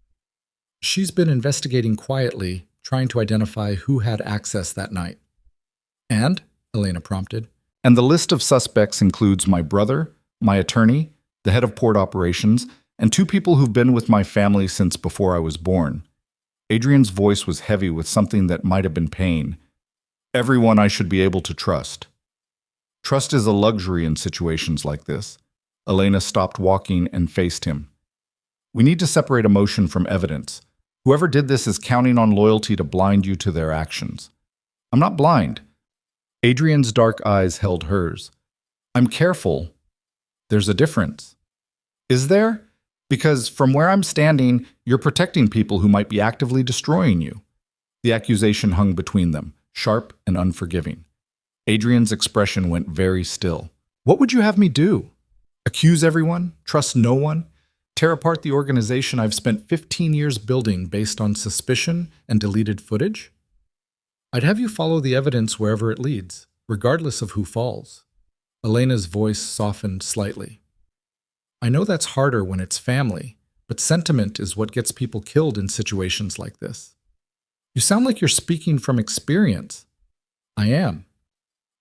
She's been investigating quietly, trying to identify who had access that night. And? Elena prompted. And the list of suspects includes my brother, my attorney, the head of port operations, and 2 people who've been with my family since before I was born. Adrian's voice was heavy with something that might have been pain. Everyone I should be able to trust. Trust is a luxury in situations like this. Elena stopped walking and faced him. We need to separate emotion from evidence. Whoever did this is counting on loyalty to blind you to their actions. I'm not blind. Adrian's dark eyes held hers. I'm careful. There's a difference. Is there? Because from where I'm standing, you're protecting people who might be actively destroying you. The accusation hung between them, sharp and unforgiving. Adrian's expression went very still. What would you have me do? Accuse everyone? Trust no one? Tear apart the organization I've spent 15 years building based on suspicion and deleted footage? I'd have you follow the evidence wherever it leads, regardless of who falls. Elena's voice softened slightly. I know that's harder when it's family, but sentiment is what gets people killed in situations like this. You sound like you're speaking from experience. I am.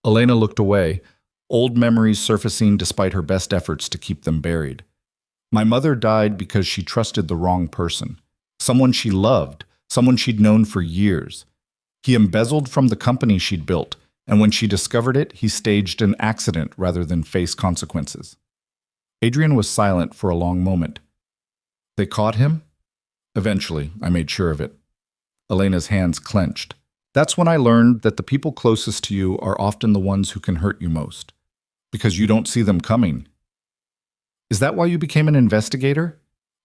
Elena looked away, old memories surfacing despite her best efforts to keep them buried. My mother died because she trusted the wrong person, someone she loved, someone she'd known for years. He embezzled from the company she'd built, and when she discovered it, he staged an accident rather than face consequences. Adrian was silent for a long moment. They caught him? Eventually, I made sure of it. Elena's hands clenched. That's when I learned that the people closest to you are often the ones who can hurt you most, because you don't see them coming. Is that why you became an investigator?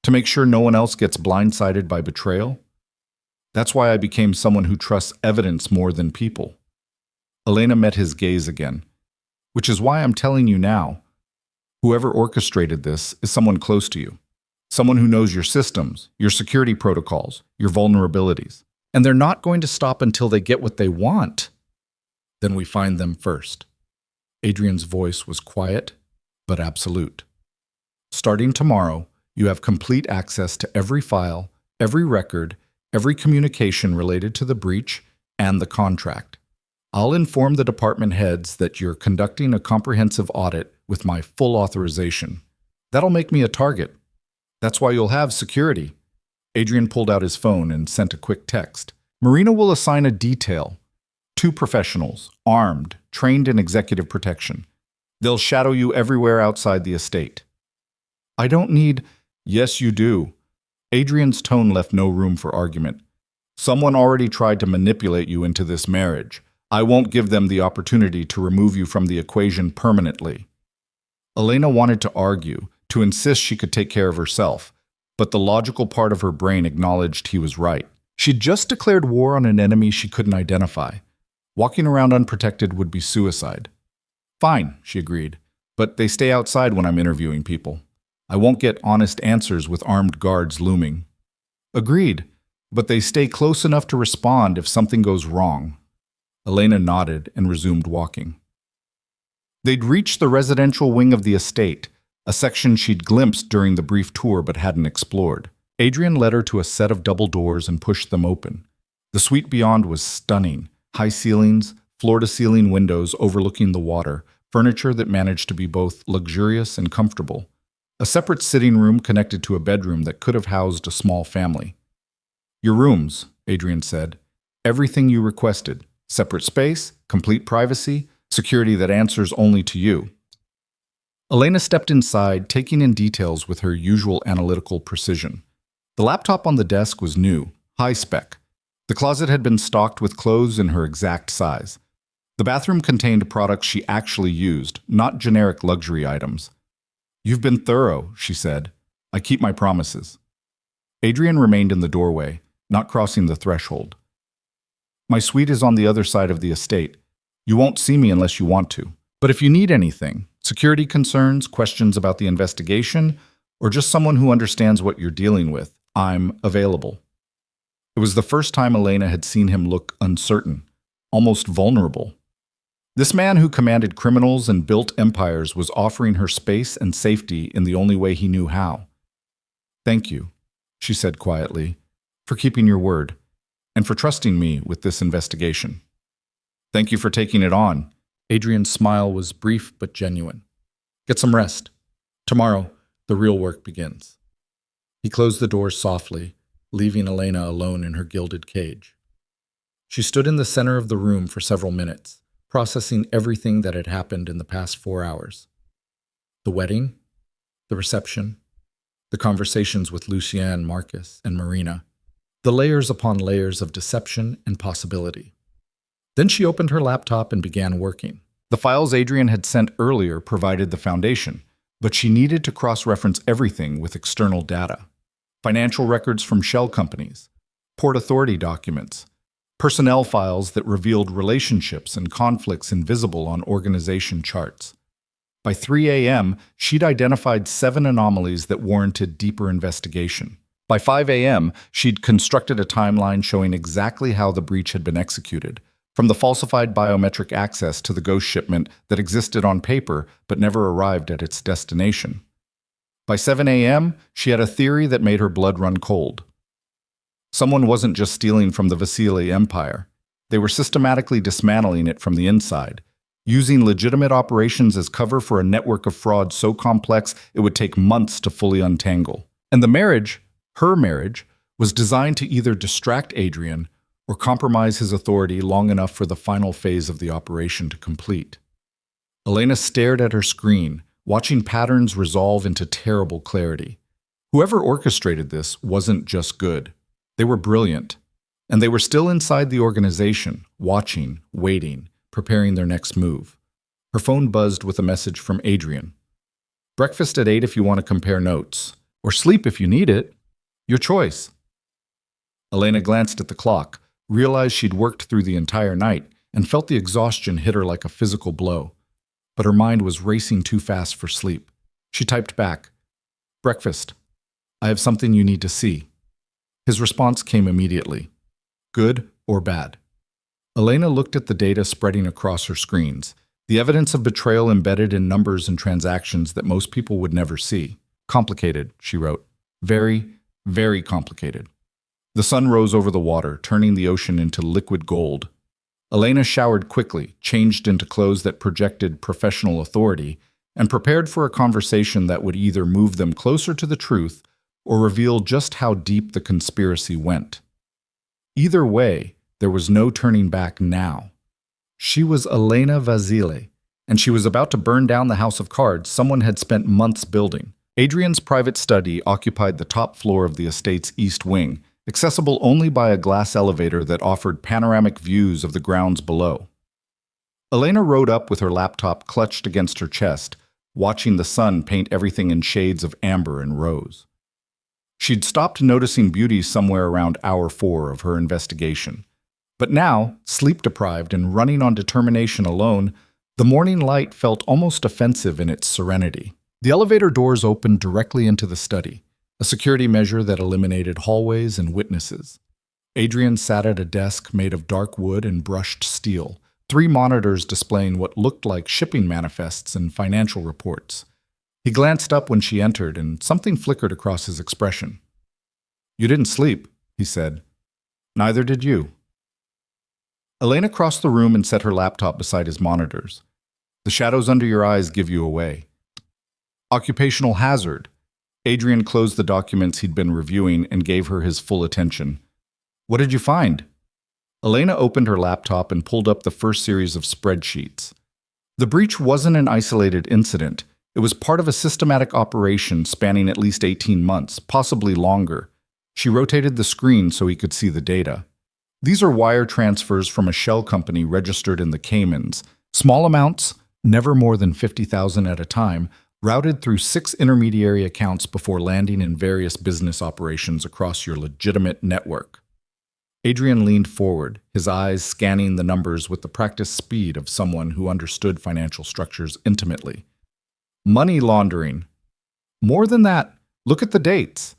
To make sure no one else gets blindsided by betrayal? That's why I became someone who trusts evidence more than people. Elena met his gaze again, which is why I'm telling you now. Whoever orchestrated this is someone close to you. Someone who knows your systems, your security protocols, your vulnerabilities. And they're not going to stop until they get what they want. Then we find them first. Adrian's voice was quiet, but absolute. Starting tomorrow, you have complete access to every file, every record, every communication related to the breach and the contract. I'll inform the department heads that you're conducting a comprehensive audit with my full authorization. That'll make me a target. That's why you'll have security. Adrian pulled out his phone and sent a quick text. Marina will assign a detail. 2 professionals, armed, trained in executive protection. They'll shadow you everywhere outside the estate. I don't need... Yes, you do. Adrian's tone left no room for argument. Someone already tried to manipulate you into this marriage. I won't give them the opportunity to remove you from the equation permanently. Elena wanted to argue, to insist she could take care of herself, but the logical part of her brain acknowledged he was right. She'd just declared war on an enemy she couldn't identify. Walking around unprotected would be suicide. Fine, she agreed, but they stay outside when I'm interviewing people. I won't get honest answers with armed guards looming. Agreed, but they stay close enough to respond if something goes wrong. Elena nodded and resumed walking. They'd reached the residential wing of the estate, a section she'd glimpsed during the brief tour but hadn't explored. Adrian led her to a set of double doors and pushed them open. The suite beyond was stunning. High ceilings, floor-to-ceiling windows overlooking the water, furniture that managed to be both luxurious and comfortable. A separate sitting room connected to a bedroom that could have housed a small family. Your rooms, Adrian said. Everything you requested. Separate space, complete privacy, security that answers only to you. Elena stepped inside, taking in details with her usual analytical precision. The laptop on the desk was new, high-spec. The closet had been stocked with clothes in her exact size. The bathroom contained products she actually used, not generic luxury items. You've been thorough, she said. I keep my promises. Adrian remained in the doorway, not crossing the threshold. My suite is on the other side of the estate. You won't see me unless you want to. But if you need anything, security concerns, questions about the investigation, or just someone who understands what you're dealing with, I'm available. It was the first time Elena had seen him look uncertain, almost vulnerable. This man who commanded criminals and built empires was offering her space and safety in the only way he knew how. Thank you, she said quietly, for keeping your word, and for trusting me with this investigation. Thank you for taking it on. Adrian's smile was brief but genuine. Get some rest. Tomorrow, the real work begins. He closed the doors softly, leaving Elena alone in her gilded cage. She stood in the center of the room for several minutes, processing everything that had happened in the past 4 hours. The wedding, the reception, the conversations with Lucien, Marcus, and Marina, the layers upon layers of deception and possibility. Then she opened her laptop and began working. The files Adrian had sent earlier provided the foundation, but she needed to cross-reference everything with external data. Financial records from shell companies, port authority documents, personnel files that revealed relationships and conflicts invisible on organization charts. By 3 a.m., she'd identified 7 anomalies that warranted deeper investigation. By 5 a.m., she'd constructed a timeline showing exactly how the breach had been executed, from the falsified biometric access to the ghost shipment that existed on paper but never arrived at its destination. By 7 a.m., she had a theory that made her blood run cold. Someone wasn't just stealing from the Vasily Empire. They were systematically dismantling it from the inside, using legitimate operations as cover for a network of fraud so complex it would take months to fully untangle. And the marriage, her marriage, was designed to either distract Adrian or compromise his authority long enough for the final phase of the operation to complete. Elena stared at her screen, watching patterns resolve into terrible clarity. Whoever orchestrated this wasn't just good. They were brilliant. And they were still inside the organization, watching, waiting, preparing their next move. Her phone buzzed with a message from Adrian. Breakfast at 8 if you want to compare notes. Or sleep if you need it. Your choice. Elena glanced at the clock, realized she'd worked through the entire night, and felt the exhaustion hit her like a physical blow. But her mind was racing too fast for sleep. She typed back, "Breakfast. I have something you need to see." His response came immediately. Good or bad? Elena looked at the data spreading across her screens, the evidence of betrayal embedded in numbers and transactions that most people would never see. Complicated, she wrote. Very, very complicated. The sun rose over the water, turning the ocean into liquid gold. Elena showered quickly, changed into clothes that projected professional authority, and prepared for a conversation that would either move them closer to the truth or reveal just how deep the conspiracy went. Either way, there was no turning back now. She was Elena Vasile, and she was about to burn down the house of cards someone had spent months building. Adrian's private study occupied the top floor of the estate's east wing, accessible only by a glass elevator that offered panoramic views of the grounds below. Elena rode up with her laptop clutched against her chest, watching the sun paint everything in shades of amber and rose. She'd stopped noticing beauty somewhere around hour 4 of her investigation. But now, sleep-deprived and running on determination alone, the morning light felt almost offensive in its serenity. The elevator doors opened directly into the study, a security measure that eliminated hallways and witnesses. Adrian sat at a desk made of dark wood and brushed steel, 3 monitors displaying what looked like shipping manifests and financial reports. He glanced up when she entered, and something flickered across his expression. "You didn't sleep," he said. "Neither did you." Elena crossed the room and set her laptop beside his monitors. "The shadows under your eyes give you away." Occupational hazard. Adrian closed the documents he'd been reviewing and gave her his full attention. "What did you find?" Elena opened her laptop and pulled up the first series of spreadsheets. The breach wasn't an isolated incident. It was part of a systematic operation spanning at least 18 months, possibly longer. She rotated the screen so he could see the data. These are wire transfers from a shell company registered in the Caymans. Small amounts, never more than $50,000 at a time, routed through 6 intermediary accounts before landing in various business operations across your legitimate network. Adrian leaned forward, his eyes scanning the numbers with the practiced speed of someone who understood financial structures intimately. Money laundering. More than that, look at the dates.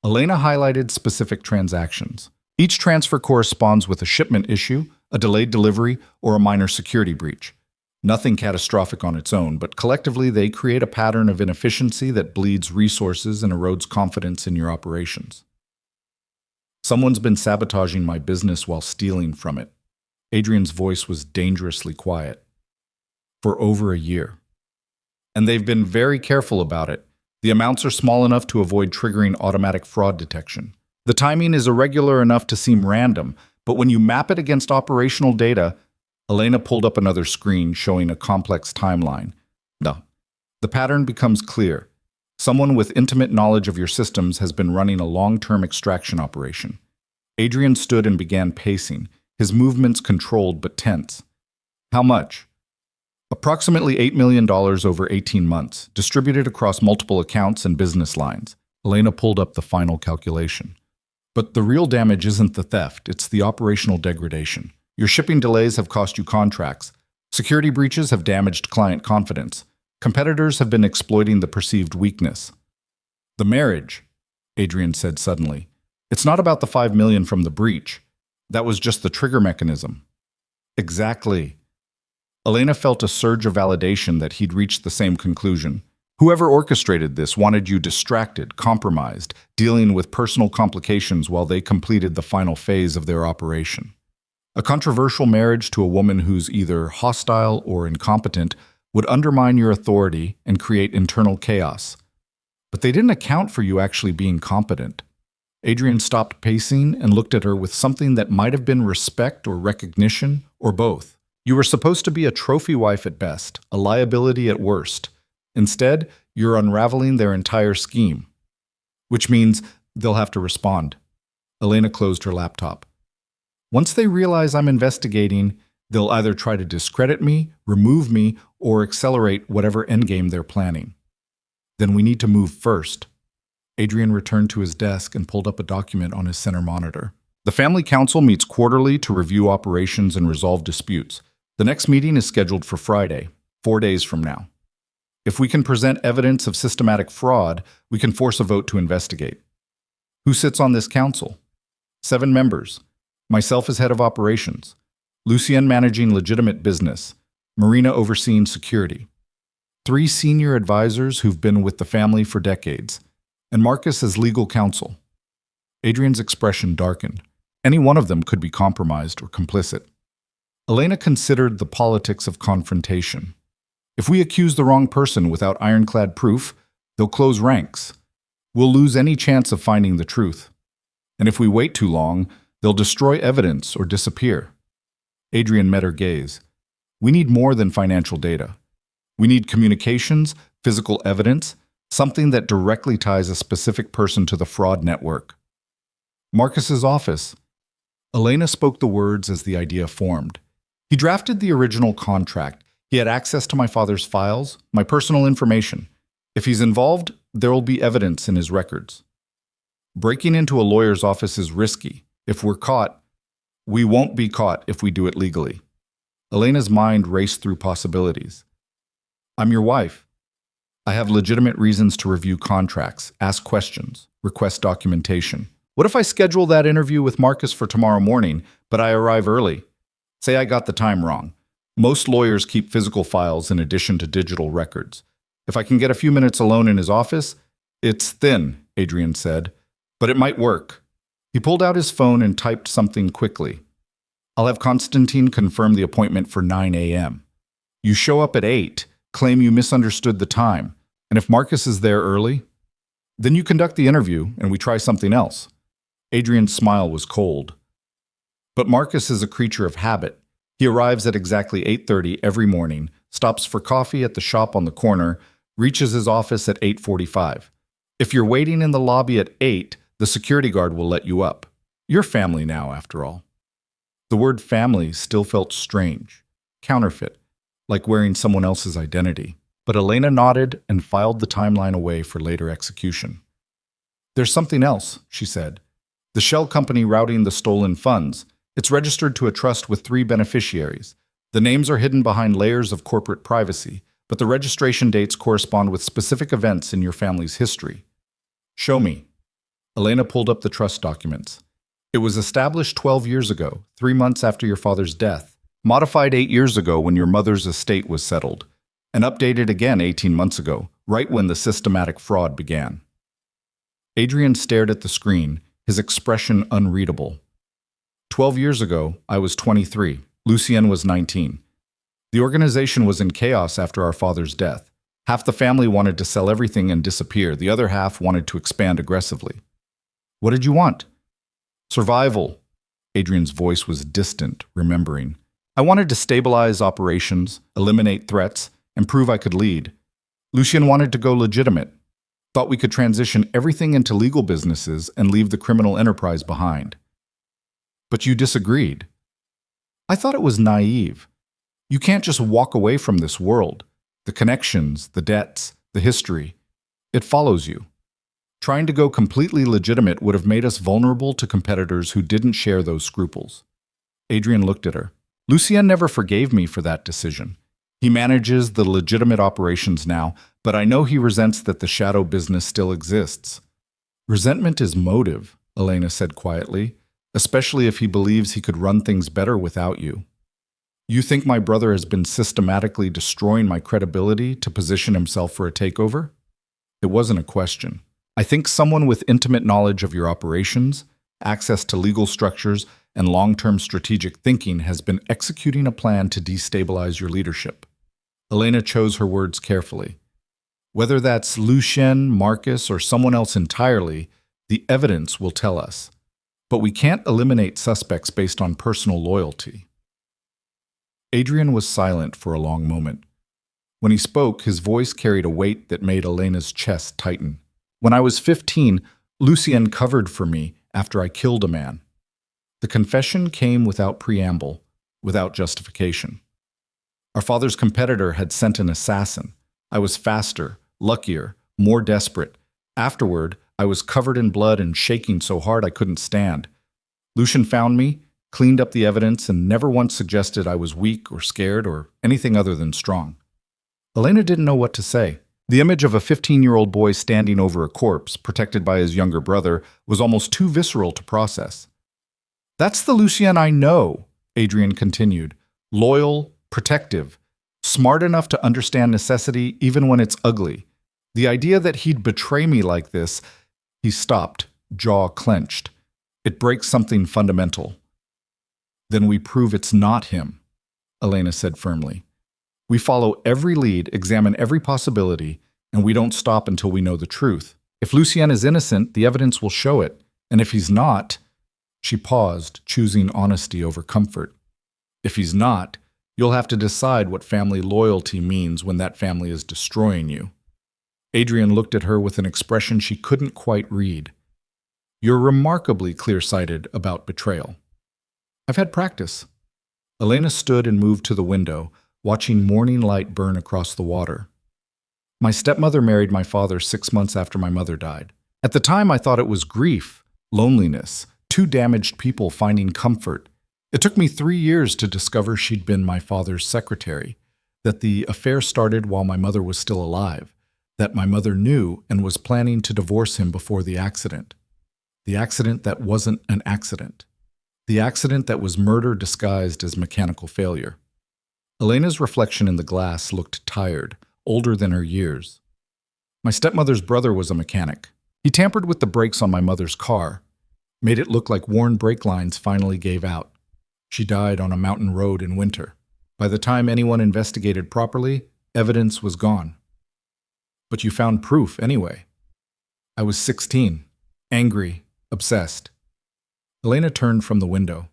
Elena highlighted specific transactions. Each transfer corresponds with a shipment issue, a delayed delivery, or a minor security breach. Nothing catastrophic on its own, but collectively they create a pattern of inefficiency that bleeds resources and erodes confidence in your operations. Someone's been sabotaging my business while stealing from it. Adrian's voice was dangerously quiet. For over a year. And they've been very careful about it. The amounts are small enough to avoid triggering automatic fraud detection. The timing is irregular enough to seem random, but when you map it against operational data, Elena pulled up another screen showing a complex timeline. No. The pattern becomes clear. Someone with intimate knowledge of your systems has been running a long-term extraction operation. Adrian stood and began pacing, his movements controlled but tense. How much? Approximately $8 million over 18 months, distributed across multiple accounts and business lines. Elena pulled up the final calculation. But the real damage isn't the theft, it's the operational degradation. Your shipping delays have cost you contracts. Security breaches have damaged client confidence. Competitors have been exploiting the perceived weakness. The marriage, Adrian said suddenly. It's not about the $5 million from the breach. That was just the trigger mechanism. Exactly. Elena felt a surge of validation that he'd reached the same conclusion. Whoever orchestrated this wanted you distracted, compromised, dealing with personal complications while they completed the final phase of their operation. A controversial marriage to a woman who's either hostile or incompetent would undermine your authority and create internal chaos. But they didn't account for you actually being competent. Adrian stopped pacing and looked at her with something that might have been respect or recognition, or both. You were supposed to be a trophy wife at best, a liability at worst. Instead, you're unraveling their entire scheme. Which means they'll have to respond. Elena closed her laptop. Once they realize I'm investigating, they'll either try to discredit me, remove me, or accelerate whatever endgame they're planning. Then we need to move first. Adrian returned to his desk and pulled up a document on his center monitor. The Family Council meets quarterly to review operations and resolve disputes. The next meeting is scheduled for Friday, 4 days from now. If we can present evidence of systematic fraud, we can force a vote to investigate. Who sits on this council? 7 members. Myself as head of operations. Lucien managing legitimate business. Marina overseeing security. 3 senior advisors who've been with the family for decades. And Marcus as legal counsel. Adrian's expression darkened. Any one of them could be compromised or complicit. Elena considered the politics of confrontation. If we accuse the wrong person without ironclad proof, they'll close ranks. We'll lose any chance of finding the truth. And if we wait too long, they'll destroy evidence or disappear. Adrian met her gaze. We need more than financial data. We need communications, physical evidence, something that directly ties a specific person to the fraud network. Marcus's office. Elena spoke the words as the idea formed. He drafted the original contract. He had access to my father's files, my personal information. If he's involved, there will be evidence in his records. Breaking into a lawyer's office is risky. If we're caught, we won't be caught if we do it legally. Elena's mind raced through possibilities. I'm your wife. I have legitimate reasons to review contracts, ask questions, request documentation. What if I schedule that interview with Marcus for tomorrow morning, but I arrive early? Say I got the time wrong. Most lawyers keep physical files in addition to digital records. If I can get a few minutes alone in his office, it's thin, Adrian said, but it might work. He pulled out his phone and typed something quickly. I'll have Constantine confirm the appointment for 9 a.m. You show up at 8, claim you misunderstood the time, and if Marcus is there early, then you conduct the interview and we try something else. Adrian's smile was cold. But Marcus is a creature of habit. He arrives at exactly 8:30 every morning, stops for coffee at the shop on the corner, reaches his office at 8:45. If you're waiting in the lobby at 8, the security guard will let you up. You're family now, after all. The word family still felt strange, counterfeit, like wearing someone else's identity. But Elena nodded and filed the timeline away for later execution. There's something else, she said. The shell company routing the stolen funds. It's registered to a trust with 3 beneficiaries. The names are hidden behind layers of corporate privacy, but the registration dates correspond with specific events in your family's history. Show me. Elena pulled up the trust documents. It was established 12 years ago, 3 months after your father's death, modified 8 years ago when your mother's estate was settled, and updated again 18 months ago, right when the systematic fraud began. Adrian stared at the screen, his expression unreadable. 12 years ago, I was 23. Lucien was 19. The organization was in chaos after our father's death. Half the family wanted to sell everything and disappear. The other half wanted to expand aggressively. What did you want? Survival. Adrian's voice was distant, remembering. I wanted to stabilize operations, eliminate threats, and prove I could lead. Lucien wanted to go legitimate. Thought we could transition everything into legal businesses and leave the criminal enterprise behind. But you disagreed. I thought it was naive. You can't just walk away from this world. The connections, the debts, the history. It follows you. Trying to go completely legitimate would have made us vulnerable to competitors who didn't share those scruples. Adrian looked at her. Lucien never forgave me for that decision. He manages the legitimate operations now, but I know he resents that the shadow business still exists. Resentment is motive, Elena said quietly, especially if he believes he could run things better without you. You think my brother has been systematically destroying my credibility to position himself for a takeover? It wasn't a question. I think someone with intimate knowledge of your operations, access to legal structures, and long-term strategic thinking has been executing a plan to destabilize your leadership. Elena chose her words carefully. Whether that's Lucien, Marcus, or someone else entirely, the evidence will tell us. But we can't eliminate suspects based on personal loyalty. Adrian was silent for a long moment. When he spoke, his voice carried a weight that made Elena's chest tighten. When I was 15, Lucien covered for me after I killed a man. The confession came without preamble, without justification. Our father's competitor had sent an assassin. I was faster, luckier, more desperate. Afterward, I was covered in blood and shaking so hard I couldn't stand. Lucian found me, cleaned up the evidence, and never once suggested I was weak or scared or anything other than strong. Elena didn't know what to say. The image of a 15-year-old boy standing over a corpse, protected by his younger brother, was almost too visceral to process. "That's the Lucien I know," Adrian continued. "Loyal, protective, smart enough to understand necessity even when it's ugly. The idea that he'd betray me like this—" He stopped, jaw clenched. "It breaks something fundamental." "Then we prove it's not him," Elena said firmly. "We follow every lead, examine every possibility, and we don't stop until we know the truth. If Lucien is innocent, the evidence will show it. And if he's not—" She paused, choosing honesty over comfort. "If he's not, you'll have to decide what family loyalty means when that family is destroying you." Adrian looked at her with an expression she couldn't quite read. "You're remarkably clear-sighted about betrayal." "I've had practice." Elena stood and moved to the window, watching morning light burn across the water. "My stepmother married my father 6 months after my mother died. At the time, I thought it was grief, loneliness, two damaged people finding comfort. It took me 3 years to discover she'd been my father's secretary, that the affair started while my mother was still alive, that my mother knew and was planning to divorce him before the accident. The accident that wasn't an accident. The accident that was murder disguised as mechanical failure." Elena's reflection in the glass looked tired, older than her years. "My stepmother's brother was a mechanic. He tampered with the brakes on my mother's car, made it look like worn brake lines finally gave out. She died on a mountain road in winter. By the time anyone investigated properly, evidence was gone." "But you found proof anyway." "I was 16, angry, obsessed." Elena turned from the window.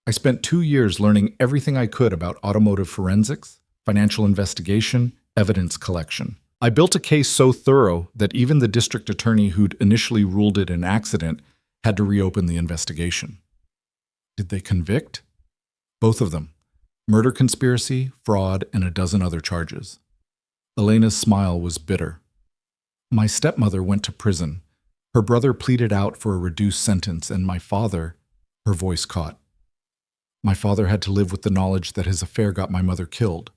"I spent 2 years learning everything I could about automotive forensics, financial investigation, evidence collection. I built a case so thorough that even the district attorney who'd initially ruled it an accident had to reopen the investigation." "Did they convict?" "Both of them. Murder conspiracy, fraud, and a dozen other charges." Elena's smile was bitter. "My stepmother went to prison. Her brother pleaded out for a reduced sentence, and my father—" Her voice caught. "My father had to live with the knowledge that his affair got my mother killed,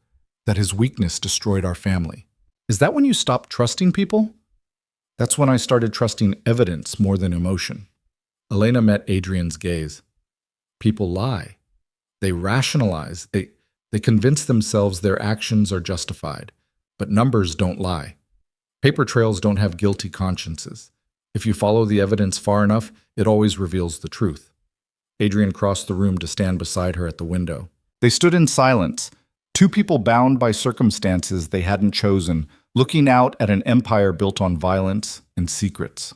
that his weakness destroyed our family." "Is that when you stopped trusting people?" "That's when I started trusting evidence more than emotion." Elena met Adrian's gaze. "People lie. They rationalize. They convince themselves their actions are justified. But numbers don't lie. Paper trails don't have guilty consciences. If you follow the evidence far enough, it always reveals the truth." Adrian crossed the room to stand beside her at the window. They stood in silence, two people bound by circumstances they hadn't chosen, looking out at an empire built on violence and secrets.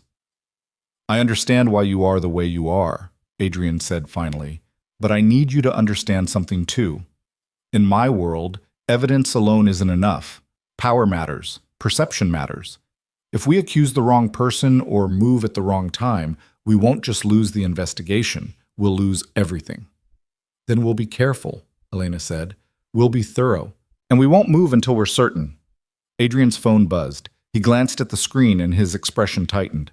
"I understand why you are the way you are," Adrian said finally, "but I need you to understand something too. In my world, evidence alone isn't enough. Power matters. Perception matters. If we accuse the wrong person or move at the wrong time, we won't just lose the investigation, we'll lose everything." "Then we'll be careful," Elena said. "We'll be thorough. And we won't move until we're certain." Adrian's phone buzzed. He glanced at the screen and his expression tightened.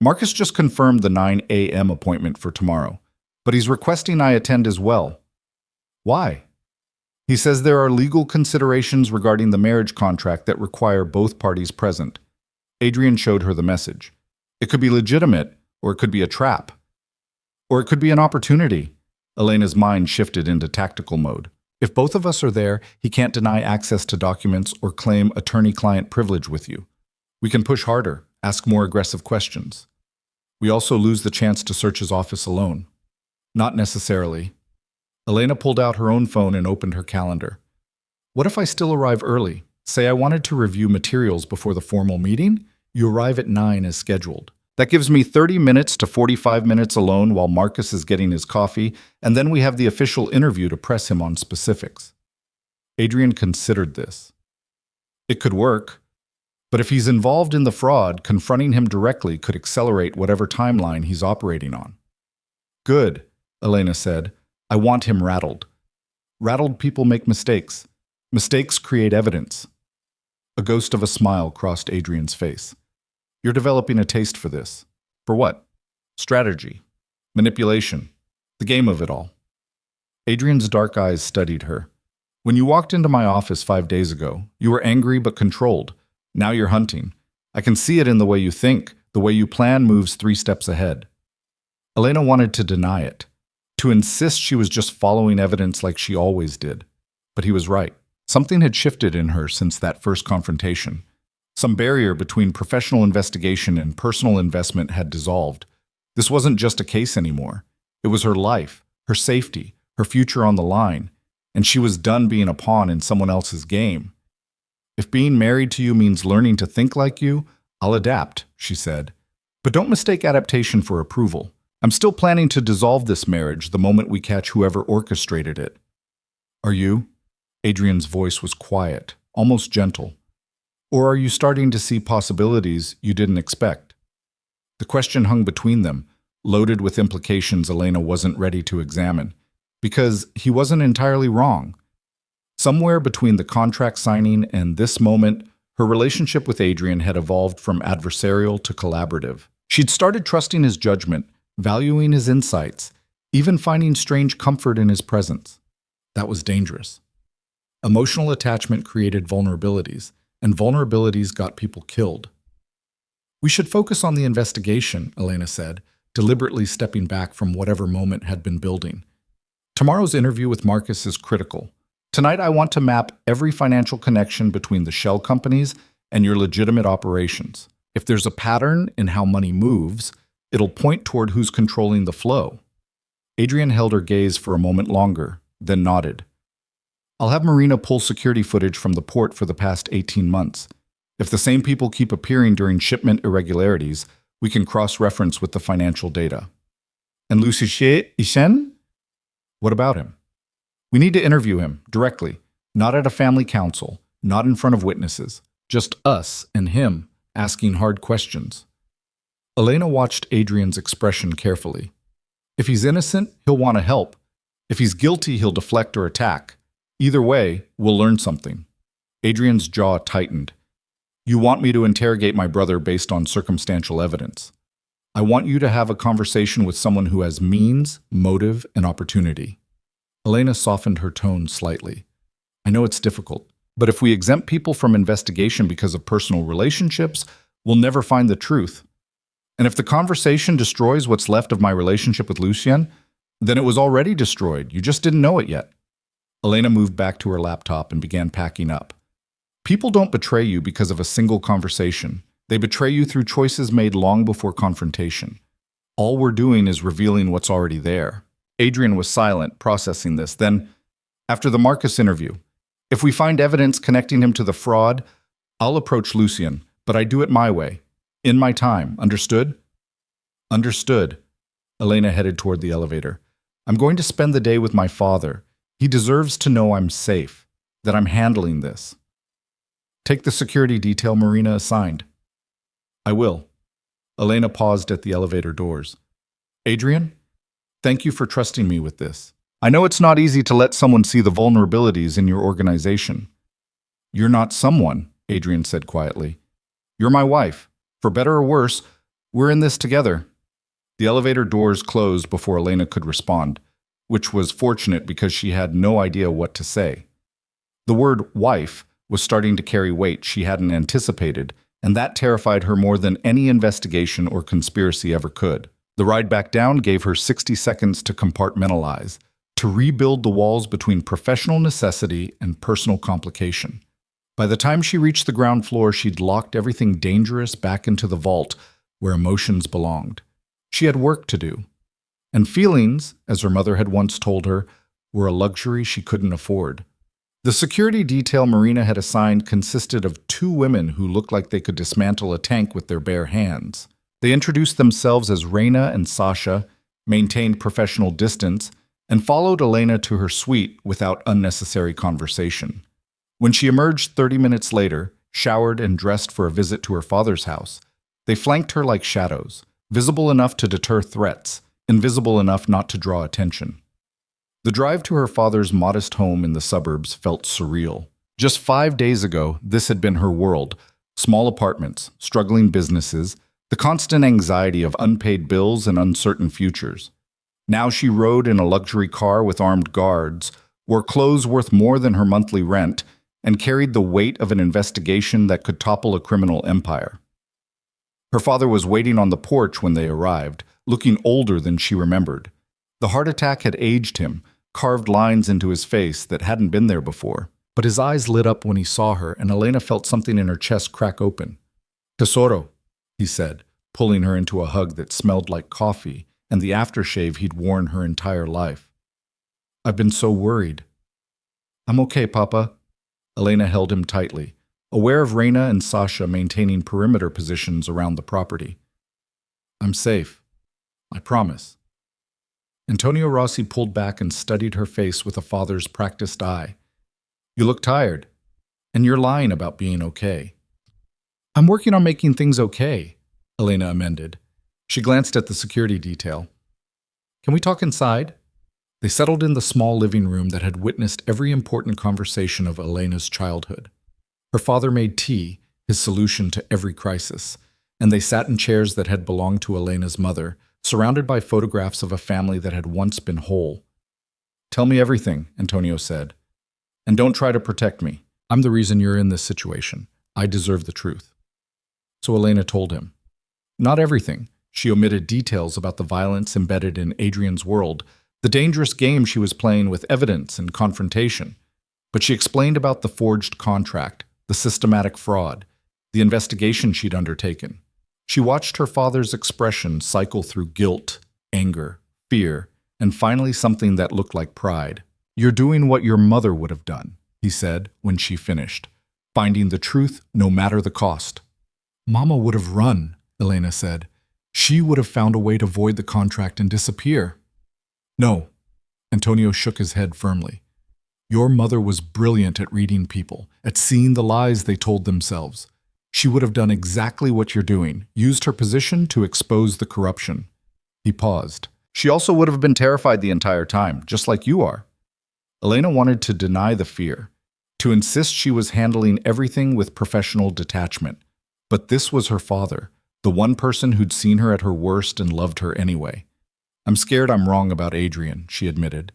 "Marcus just confirmed the 9 a.m. appointment for tomorrow, but he's requesting I attend as well." "Why?" "He says there are legal considerations regarding the marriage contract that require both parties present." Adrian showed her the message. "It could be legitimate, or it could be a trap. Or it could be an opportunity." Elena's mind shifted into tactical mode. "If both of us are there, he can't deny access to documents or claim attorney-client privilege with you. We can push harder, ask more aggressive questions. We also lose the chance to search his office alone." "Not necessarily." Elena pulled out her own phone and opened her calendar. "What if I still arrive early? Say I wanted to review materials before the formal meeting? You arrive at 9 as scheduled. That gives me 30 minutes to 45 minutes alone while Marcus is getting his coffee, and then we have the official interview to press him on specifics." Adrian considered this. It could work, but if he's involved in the fraud, confronting him directly could accelerate whatever timeline he's operating on. "Good," Elena said. I want him rattled. Rattled people make mistakes. Mistakes create evidence. A ghost of a smile crossed Adrian's face. You're developing a taste for this. For what? Strategy. Manipulation. The game of it all. Adrian's dark eyes studied her. When you walked into my office 5 days ago, you were angry but controlled. Now you're hunting. I can see it in the way you think, the way you plan moves 3 steps ahead. Elena wanted to deny it, to insist she was just following evidence like she always did. But he was right. Something had shifted in her since that first confrontation. Some barrier between professional investigation and personal investment had dissolved. This wasn't just a case anymore. It was her life, her safety, her future on the line, and she was done being a pawn in someone else's game. If being married to you means learning to think like you, I'll adapt, she said. But don't mistake adaptation for approval. I'm still planning to dissolve this marriage the moment we catch whoever orchestrated it. Are you? Adrian's voice was quiet, almost gentle. Or are you starting to see possibilities you didn't expect? The question hung between them, loaded with implications Elena wasn't ready to examine, because he wasn't entirely wrong. Somewhere between the contract signing and this moment, her relationship with Adrian had evolved from adversarial to collaborative. She'd started trusting his judgment, valuing his insights, even finding strange comfort in his presence. That was dangerous. Emotional attachment created vulnerabilities, and vulnerabilities got people killed. We should focus on the investigation, Elena said, deliberately stepping back from whatever moment had been building. Tomorrow's interview with Marcus is critical. Tonight I want to map every financial connection between the shell companies and your legitimate operations. If there's a pattern in how money moves, it'll point toward who's controlling the flow. Adrian held her gaze for a moment longer, then nodded. I'll have Marina pull security footage from the port for the past 18 months. If the same people keep appearing during shipment irregularities, we can cross-reference with the financial data. And Lucie Isen? What about him? We need to interview him, directly, not at a family council, not in front of witnesses, just us and him asking hard questions. Elena watched Adrian's expression carefully. If he's innocent, he'll want to help. If he's guilty, he'll deflect or attack. Either way, we'll learn something. Adrian's jaw tightened. You want me to interrogate my brother based on circumstantial evidence. I want you to have a conversation with someone who has means, motive, and opportunity. Elena softened her tone slightly. I know it's difficult, but if we exempt people from investigation because of personal relationships, we'll never find the truth. And if the conversation destroys what's left of my relationship with Lucien, then it was already destroyed. You just didn't know it yet. Elena moved back to her laptop and began packing up. People don't betray you because of a single conversation. They betray you through choices made long before confrontation. All we're doing is revealing what's already there. Adrian was silent, processing this. Then, after the Marcus interview, if we find evidence connecting him to the fraud, I'll approach Lucien, but I do it my way, in my time. Understood? Understood. Elena headed toward the elevator. I'm going to spend the day with my father. He deserves to know I'm safe, that I'm handling this. Take the security detail Marina assigned. I will. Elena paused at the elevator doors. Adrian, thank you for trusting me with this. I know it's not easy to let someone see the vulnerabilities in your organization. You're not someone, Adrian said quietly. You're my wife. For better or worse, we're in this together. The elevator doors closed before Elena could respond, which was fortunate because she had no idea what to say. The word wife was starting to carry weight she hadn't anticipated, and that terrified her more than any investigation or conspiracy ever could. The ride back down gave her 60 seconds to compartmentalize, to rebuild the walls between professional necessity and personal complication. By the time she reached the ground floor, she'd locked everything dangerous back into the vault where emotions belonged. She had work to do. And feelings, as her mother had once told her, were a luxury she couldn't afford. The security detail Marina had assigned consisted of 2 women who looked like they could dismantle a tank with their bare hands. They introduced themselves as Reina and Sasha, maintained professional distance, and followed Elena to her suite without unnecessary conversation. When she emerged 30 minutes later, showered and dressed for a visit to her father's house, they flanked her like shadows, visible enough to deter threats, invisible enough not to draw attention. The drive to her father's modest home in the suburbs felt surreal. Just 5 days ago, this had been her world: small apartments, struggling businesses, the constant anxiety of unpaid bills and uncertain futures. Now she rode in a luxury car with armed guards, wore clothes worth more than her monthly rent, and carried the weight of an investigation that could topple a criminal empire. Her father was waiting on the porch when they arrived, looking older than she remembered. The heart attack had aged him, carved lines into his face that hadn't been there before. But his eyes lit up when he saw her, and Elena felt something in her chest crack open. "Tesoro," he said, pulling her into a hug that smelled like coffee and the aftershave he'd worn her entire life. "I've been so worried." "I'm okay, Papa." Elena held him tightly, aware of Reina and Sasha maintaining perimeter positions around the property. "I'm safe. I promise." Antonio Rossi pulled back and studied her face with a father's practiced eye. "You look tired, and you're lying about being okay." "I'm working on making things okay," Elena amended. She glanced at the security detail. "Can we talk inside?" They settled in the small living room that had witnessed every important conversation of Elena's childhood. Her father made tea, his solution to every crisis, and they sat in chairs that had belonged to Elena's mother, surrounded by photographs of a family that had once been whole. "Tell me everything," Antonio said. "And don't try to protect me. I'm the reason you're in this situation. I deserve the truth." So Elena told him. Not everything. She omitted details about the violence embedded in Adrian's world, the dangerous game she was playing with evidence and confrontation. But she explained about the forged contract, the systematic fraud, the investigation she'd undertaken. She watched her father's expression cycle through guilt, anger, fear, and finally something that looked like pride. "You're doing what your mother would have done," he said when she finished, "finding the truth no matter the cost." "Mama would have run," Elena said. "She would have found a way to void the contract and disappear." "No," Antonio shook his head firmly. "Your mother was brilliant at reading people, at seeing the lies they told themselves. She would have done exactly what you're doing, used her position to expose the corruption." He paused. "She also would have been terrified the entire time, just like you are." Elena wanted to deny the fear, to insist she was handling everything with professional detachment. But this was her father, the one person who'd seen her at her worst and loved her anyway. "I'm scared I'm wrong about Adrian," she admitted.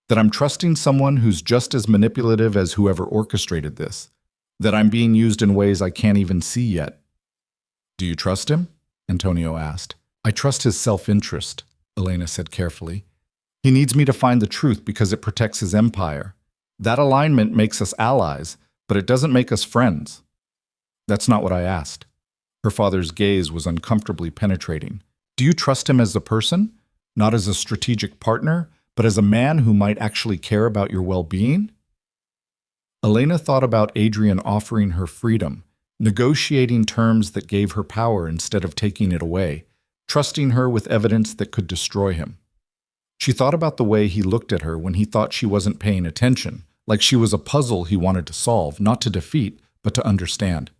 "That I'm trusting someone who's just as manipulative as whoever orchestrated this. That I'm being used in ways I can't even see yet." "Do you trust him?" Antonio asked. "I trust his self-interest," Elena said carefully. "He needs me to find the truth because it protects his empire. That alignment makes us allies, but it doesn't make us friends." "That's not what I asked." Her father's gaze was uncomfortably penetrating. "Do you trust him as a person? Not as a strategic partner, but as a man who might actually care about your well-being?" Elena thought about Adrian offering her freedom, negotiating terms that gave her power instead of taking it away, trusting her with evidence that could destroy him. She thought about the way he looked at her when he thought she wasn't paying attention, like she was a puzzle he wanted to solve, not to defeat, but to understand.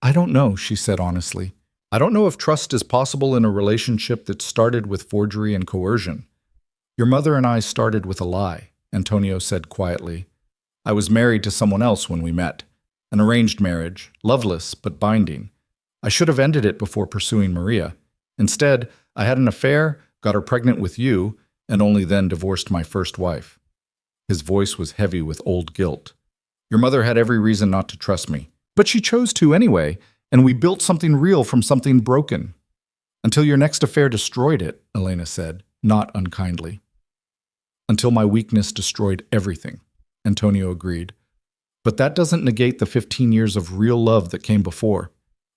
"I don't know," she said honestly. "I don't know if trust is possible in a relationship that started with forgery and coercion. Your mother and I started with a lie," Antonio said quietly. "I was married to someone else when we met. An arranged marriage, loveless but binding. I should have ended it before pursuing Maria. Instead, I had an affair, got her pregnant with you, and only then divorced my first wife." His voice was heavy with old guilt. "Your mother had every reason not to trust me. But she chose to anyway, and we built something real from something broken." "Until your next affair destroyed it," Elena said, not unkindly. "Until my weakness destroyed everything," Antonio agreed. "But that doesn't negate the 15 years of real love that came before.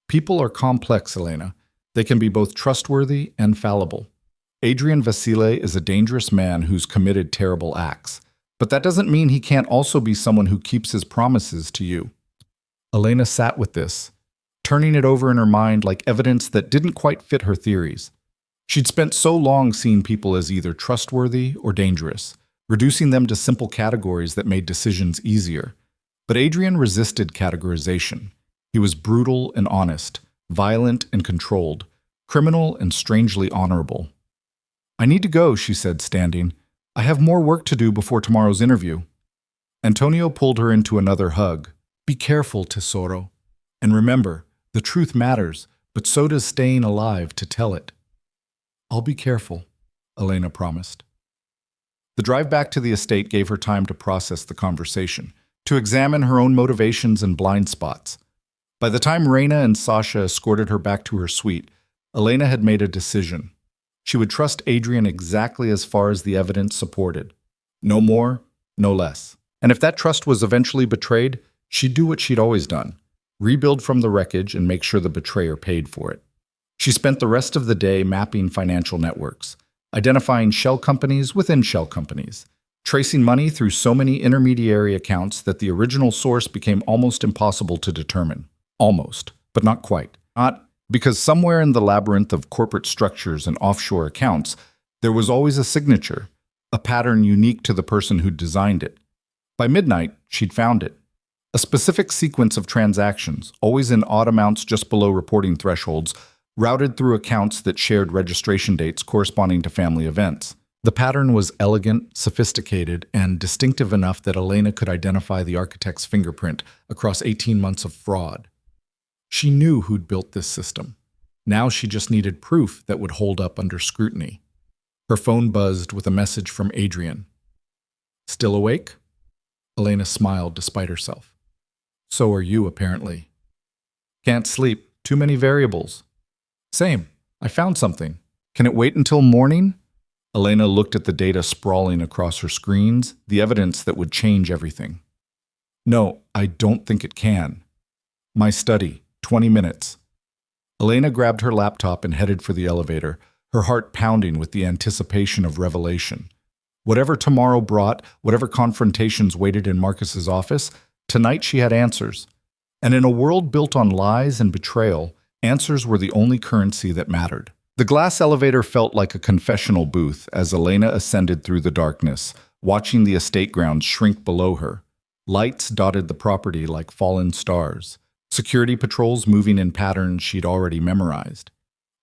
People are complex, Elena. They can be both trustworthy and fallible. Adrian Vasile is a dangerous man who's committed terrible acts. But that doesn't mean he can't also be someone who keeps his promises to you." Elena sat with this, turning it over in her mind like evidence that didn't quite fit her theories. She'd spent so long seeing people as either trustworthy or dangerous, reducing them to simple categories that made decisions easier. But Adrian resisted categorization. He was brutal and honest, violent and controlled, criminal and strangely honorable. I need to go, she said, standing. I have more work to do before tomorrow's interview. Antonio pulled her into another hug. Be careful, Tesoro. And remember, the truth matters, but so does staying alive to tell it. I'll be careful, Elena promised. The drive back to the estate gave her time to process the conversation, to examine her own motivations and blind spots. By the time Reina and Sasha escorted her back to her suite, Elena had made a decision. She would trust Adrian exactly as far as the evidence supported. No more, no less. And if that trust was eventually betrayed, she'd do what she'd always done, rebuild from the wreckage and make sure the betrayer paid for it. She spent the rest of the day mapping financial networks, identifying shell companies within shell companies, tracing money through so many intermediary accounts that the original source became almost impossible to determine. Almost, but not quite. Not because somewhere in the labyrinth of corporate structures and offshore accounts, there was always a signature, a pattern unique to the person who designed it. By midnight, she'd found it. A specific sequence of transactions, always in odd amounts just below reporting thresholds, routed through accounts that shared registration dates corresponding to family events. The pattern was elegant, sophisticated, and distinctive enough that Elena could identify the architect's fingerprint across 18 months of fraud. She knew who'd built this system. Now she just needed proof that would hold up under scrutiny. Her phone buzzed with a message from Adrian. Still awake? Elena smiled despite herself. So are you, apparently. Can't sleep. Too many variables. Same. I found something. Can it wait until morning? Elena looked at the data sprawling across her screens, the evidence that would change everything. No, I don't think it can. My study, 20 minutes. Elena grabbed her laptop and headed for the elevator, her heart pounding with the anticipation of revelation. Whatever tomorrow brought, whatever confrontations waited in Marcus's office, tonight she had answers. And in a world built on lies and betrayal, answers were the only currency that mattered. The glass elevator felt like a confessional booth as Elena ascended through the darkness, watching the estate grounds shrink below her. Lights dotted the property like fallen stars, security patrols moving in patterns she'd already memorized.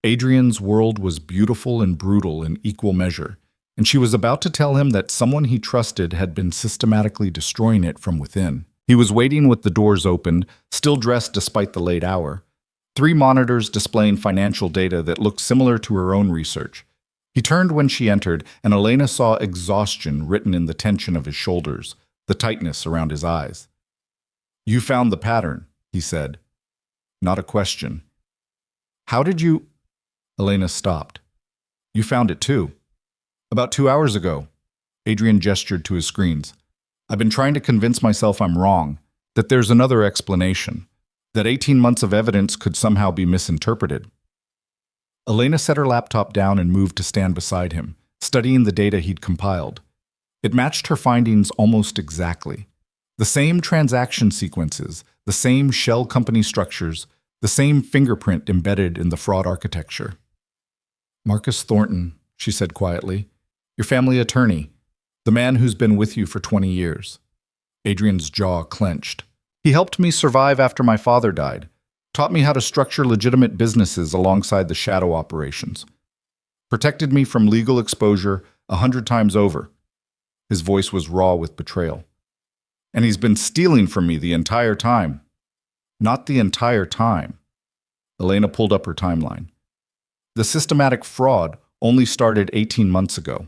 Adrian's world was beautiful and brutal in equal measure, and she was about to tell him that someone he trusted had been systematically destroying it from within. He was waiting with the doors opened, still dressed despite the late hour. 3 monitors displaying financial data that looked similar to her own research. He turned when she entered, and Elena saw exhaustion written in the tension of his shoulders, the tightness around his eyes. You found the pattern, he said. Not a question. How did you... Elena stopped. You found it too. About 2 hours ago. Adrian gestured to his screens. I've been trying to convince myself I'm wrong, that there's another explanation, that 18 months of evidence could somehow be misinterpreted. Elena set her laptop down and moved to stand beside him, studying the data he'd compiled. It matched her findings almost exactly. The same transaction sequences, the same shell company structures, the same fingerprint embedded in the fraud architecture. Marcus Thornton, she said quietly, your family attorney, the man who's been with you for 20 years. Adrian's jaw clenched. He helped me survive after my father died, taught me how to structure legitimate businesses alongside the shadow operations, protected me from legal exposure 100 times over. His voice was raw with betrayal. And he's been stealing from me the entire time. Not the entire time. Elena pulled up her timeline. The systematic fraud only started 18 months ago.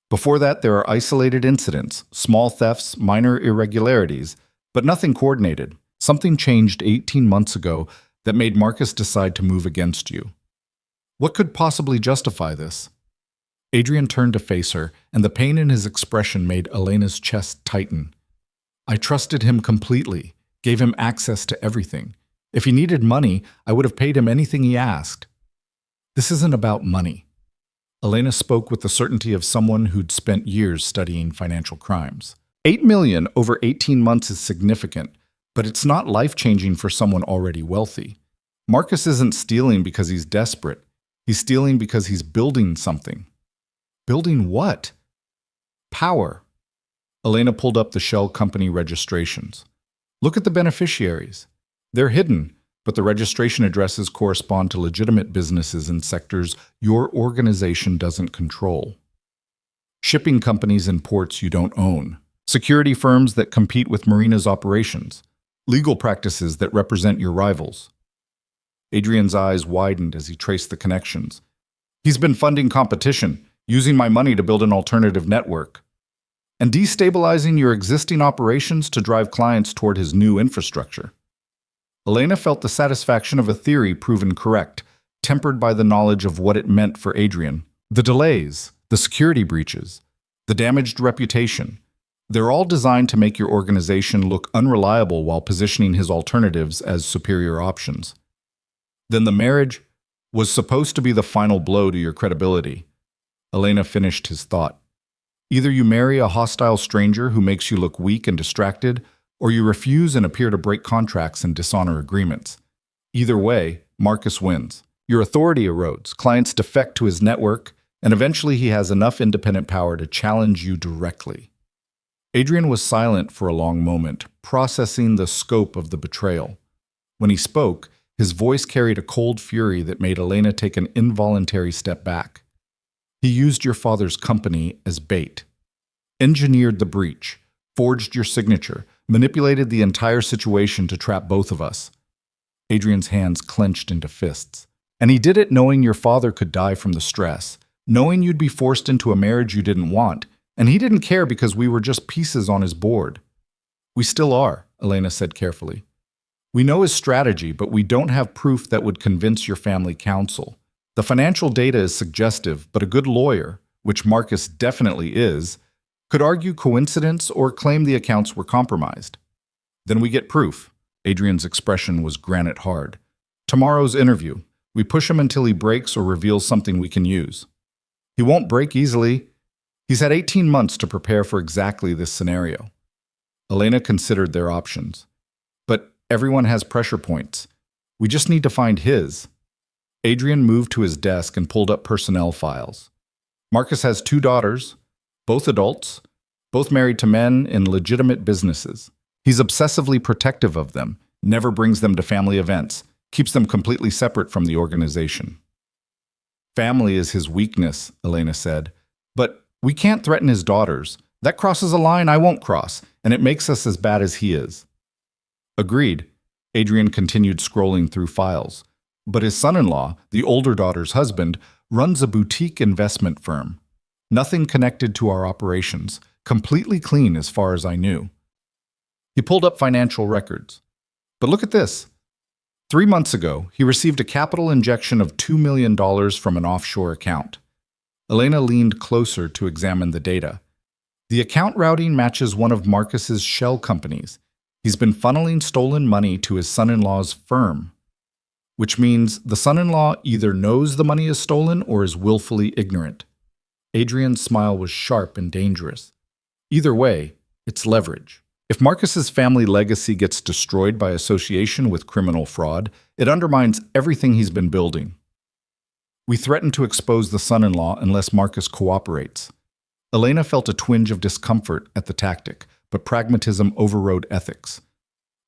Before that, there are isolated incidents, small thefts, minor irregularities, but nothing coordinated. Something changed 18 months ago that made Marcus decide to move against you. What could possibly justify this? Adrian turned to face her, and the pain in his expression made Elena's chest tighten. I trusted him completely, gave him access to everything. If he needed money, I would have paid him anything he asked. This isn't about money. Elena spoke with the certainty of someone who'd spent years studying financial crimes. 8 million over 18 months is significant, but it's not life-changing for someone already wealthy. Marcus isn't stealing because he's desperate. He's stealing because he's building something. Building what? Power. Elena pulled up the shell company registrations. Look at the beneficiaries. They're hidden, but the registration addresses correspond to legitimate businesses in sectors your organization doesn't control. Shipping companies in ports you don't own, security firms that compete with Marina's operations, legal practices that represent your rivals. Adrian's eyes widened as he traced the connections. He's been funding competition, using my money to build an alternative network, and destabilizing your existing operations to drive clients toward his new infrastructure. Elena felt the satisfaction of a theory proven correct, tempered by the knowledge of what it meant for Adrian. The delays, the security breaches, the damaged reputation, they're all designed to make your organization look unreliable while positioning his alternatives as superior options. Then the marriage was supposed to be the final blow to your credibility. Elena finished his thought. Either you marry a hostile stranger who makes you look weak and distracted, or you refuse and appear to break contracts and dishonor agreements. Either way, Marcus wins. Your authority erodes, clients defect to his network, and eventually he has enough independent power to challenge you directly. Adrian was silent for a long moment, processing the scope of the betrayal. When he spoke, his voice carried a cold fury that made Elena take an involuntary step back. He used your father's company as bait, engineered the breach, forged your signature, manipulated the entire situation to trap both of us. Adrian's hands clenched into fists. And he did it knowing your father could die from the stress, knowing you'd be forced into a marriage you didn't want, and he didn't care because we were just pieces on his board. We still are, Elena said carefully. We know his strategy, but we don't have proof that would convince your family council. The financial data is suggestive, but a good lawyer, which Marcus definitely is, could argue coincidence or claim the accounts were compromised. Then we get proof. Adrian's expression was granite hard. Tomorrow's interview. We push him until he breaks or reveals something we can use. He won't break easily. He's had 18 months to prepare for exactly this scenario. Elena considered their options. But everyone has pressure points. We just need to find his. Adrian moved to his desk and pulled up personnel files. Marcus has 2 daughters, both adults, both married to men in legitimate businesses. He's obsessively protective of them, never brings them to family events, keeps them completely separate from the organization. Family is his weakness, Elena said. But we can't threaten his daughters. That crosses a line I won't cross, and it makes us as bad as he is. Agreed. Adrian continued scrolling through files. But his son-in-law, the older daughter's husband, runs a boutique investment firm. Nothing connected to our operations, completely clean as far as I knew. He pulled up financial records. But look at this. 3 months ago, he received a capital injection of $2 million from an offshore account. Elena leaned closer to examine the data. The account routing matches one of Marcus's shell companies. He's been funneling stolen money to his son-in-law's firm, which means the son-in-law either knows the money is stolen or is willfully ignorant. Adrian's smile was sharp and dangerous. Either way, it's leverage. If Marcus's family legacy gets destroyed by association with criminal fraud, it undermines everything he's been building. We threaten to expose the son-in-law unless Marcus cooperates. Elena felt a twinge of discomfort at the tactic, but pragmatism overrode ethics.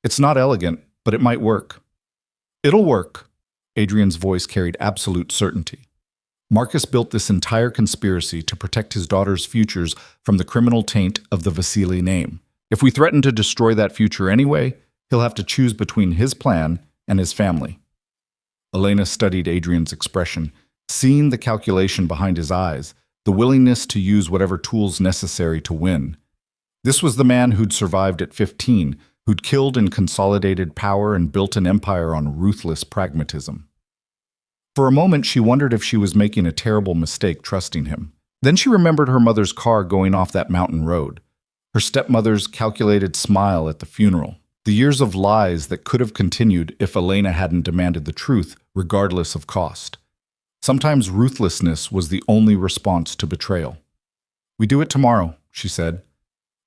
It's not elegant, but it might work. It'll work. Adrian's voice carried absolute certainty. Marcus built this entire conspiracy to protect his daughter's futures from the criminal taint of the Vasily name. If we threaten to destroy that future anyway, he'll have to choose between his plan and his family. Elena studied Adrian's expression, seeing the calculation behind his eyes, the willingness to use whatever tools necessary to win. This was the man who'd survived at 15, who'd killed and consolidated power and built an empire on ruthless pragmatism. For a moment, she wondered if she was making a terrible mistake trusting him. Then she remembered her mother's car going off that mountain road, her stepmother's calculated smile at the funeral, the years of lies that could have continued if Elena hadn't demanded the truth, regardless of cost. Sometimes ruthlessness was the only response to betrayal. "We do it tomorrow," she said.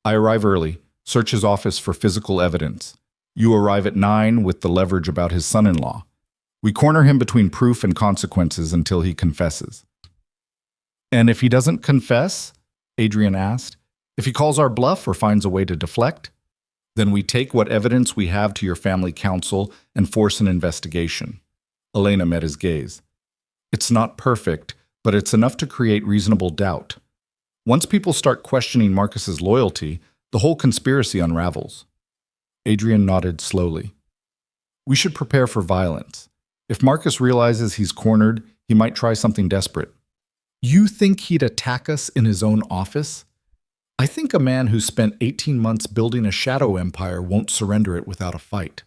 "I arrive early, search his office for physical evidence. You arrive at 9 with the leverage about his son-in-law. We corner him between proof and consequences until he confesses." "And if he doesn't confess?" Adrian asked. "If he calls our bluff or finds a way to deflect?" Then we take what evidence we have to your family council and force an investigation. Elena met his gaze. It's not perfect, but it's enough to create reasonable doubt. Once people start questioning Marcus's loyalty, the whole conspiracy unravels. Adrian nodded slowly. We should prepare for violence. If Marcus realizes he's cornered, he might try something desperate. You think he'd attack us in his own office? I think a man who spent 18 months building a shadow empire won't surrender it without a fight.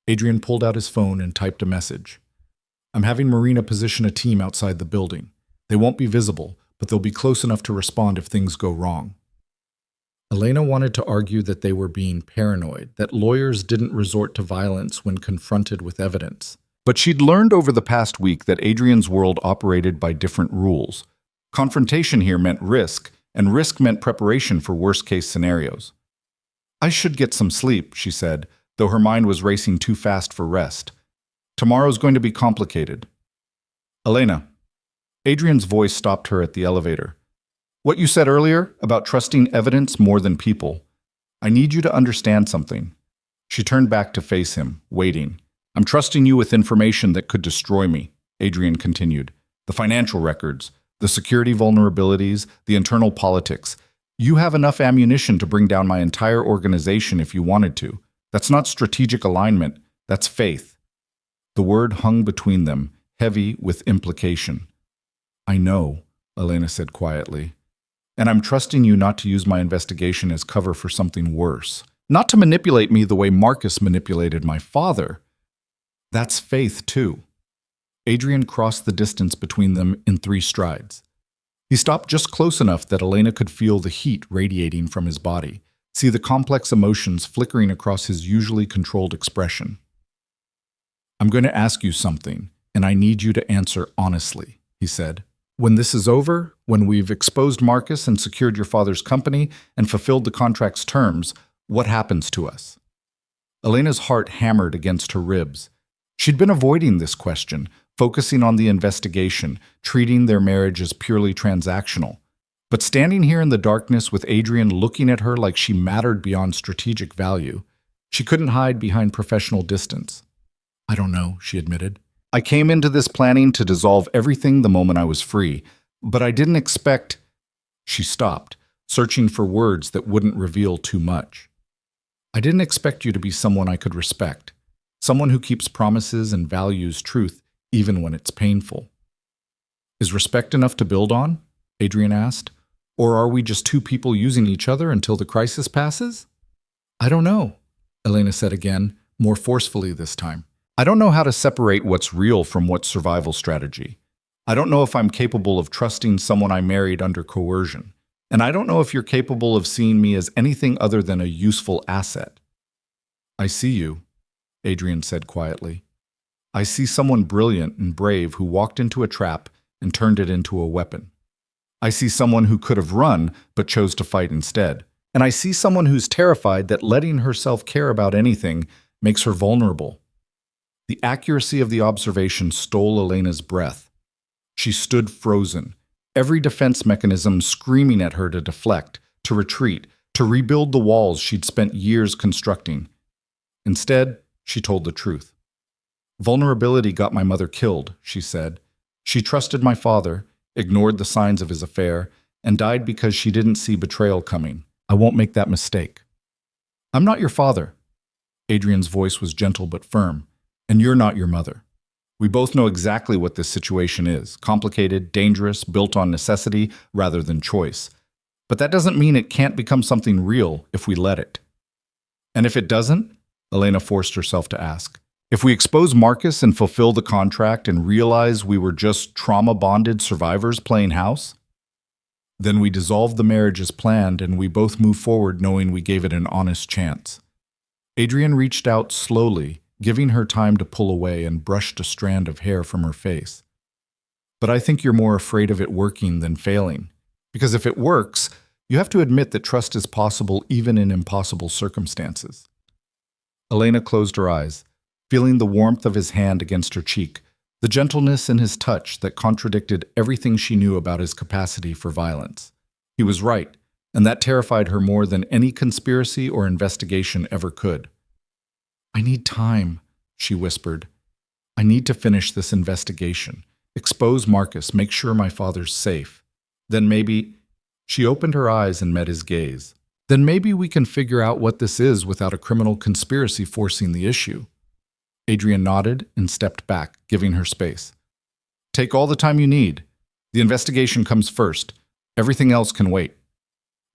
Adrian pulled out his phone and typed a message. I'm having Marina position a team outside the building. They won't be visible, but they'll be close enough to respond if things go wrong. Elena wanted to argue that they were being paranoid, that lawyers didn't resort to violence when confronted with evidence. But she'd learned over the past week that Adrian's world operated by different rules. Confrontation here meant risk, and risk meant preparation for worst-case scenarios. I should get some sleep, she said, though her mind was racing too fast for rest. Tomorrow's going to be complicated. Elena. Adrian's voice stopped her at the elevator. What you said earlier about trusting evidence more than people. I need you to understand something. She turned back to face him, waiting. I'm trusting you with information that could destroy me, Adrian continued. The financial records, the security vulnerabilities, the internal politics. You have enough ammunition to bring down my entire organization if you wanted to. That's not strategic alignment, that's faith. The word hung between them, heavy with implication. I know, Elena said quietly. And I'm trusting you not to use my investigation as cover for something worse. Not to manipulate me the way Marcus manipulated my father. That's faith, too. Adrian crossed the distance between them in 3 strides. He stopped just close enough that Elena could feel the heat radiating from his body, see the complex emotions flickering across his usually controlled expression. I'm going to ask you something, and I need you to answer honestly, he said. When this is over, when we've exposed Marcus and secured your father's company and fulfilled the contract's terms, what happens to us? Elena's heart hammered against her ribs. She'd been avoiding this question, focusing on the investigation, treating their marriage as purely transactional. But standing here in the darkness with Adrian looking at her like she mattered beyond strategic value, she couldn't hide behind professional distance. I don't know, she admitted. I came into this planning to dissolve everything the moment I was free, but I didn't expect... She stopped, searching for words that wouldn't reveal too much. I didn't expect you to be someone I could respect, someone who keeps promises and values truth even when it's painful. Is respect enough to build on? Adrian asked. Or are we just 2 people using each other until the crisis passes? I don't know, Elena said again, more forcefully this time. I don't know how to separate what's real from what's survival strategy. I don't know if I'm capable of trusting someone I married under coercion. And I don't know if you're capable of seeing me as anything other than a useful asset. I see you, Adrian said quietly. I see someone brilliant and brave who walked into a trap and turned it into a weapon. I see someone who could have run but chose to fight instead. And I see someone who's terrified that letting herself care about anything makes her vulnerable. The accuracy of the observation stole Elena's breath. She stood frozen, every defense mechanism screaming at her to deflect, to retreat, to rebuild the walls she'd spent years constructing. Instead, she told the truth. Vulnerability got my mother killed, she said. She trusted my father, ignored the signs of his affair, and died because she didn't see betrayal coming. I won't make that mistake. I'm not your father. Adrian's voice was gentle but firm. And you're not your mother. We both know exactly what this situation is. Complicated, dangerous, built on necessity rather than choice. But that doesn't mean it can't become something real if we let it. And if it doesn't? Elena forced herself to ask. If we expose Marcus and fulfill the contract and realize we were just trauma-bonded survivors playing house? Then we dissolve the marriage as planned and we both move forward knowing we gave it an honest chance. Adrian reached out slowly, giving her time to pull away and brushed a strand of hair from her face. But I think you're more afraid of it working than failing. Because if it works, you have to admit that trust is possible even in impossible circumstances. Elena closed her eyes, feeling the warmth of his hand against her cheek, the gentleness in his touch that contradicted everything she knew about his capacity for violence. He was right. and that terrified her more than any conspiracy or investigation ever could. "I need time," she whispered. "I need to finish this investigation. Expose Marcus, make sure my father's safe. Then maybe—" She opened her eyes and met his gaze. "Then maybe we can figure out what this is without a criminal conspiracy forcing the issue." Adrian nodded and stepped back, giving her space. "Take all the time you need. The investigation comes first. Everything else can wait."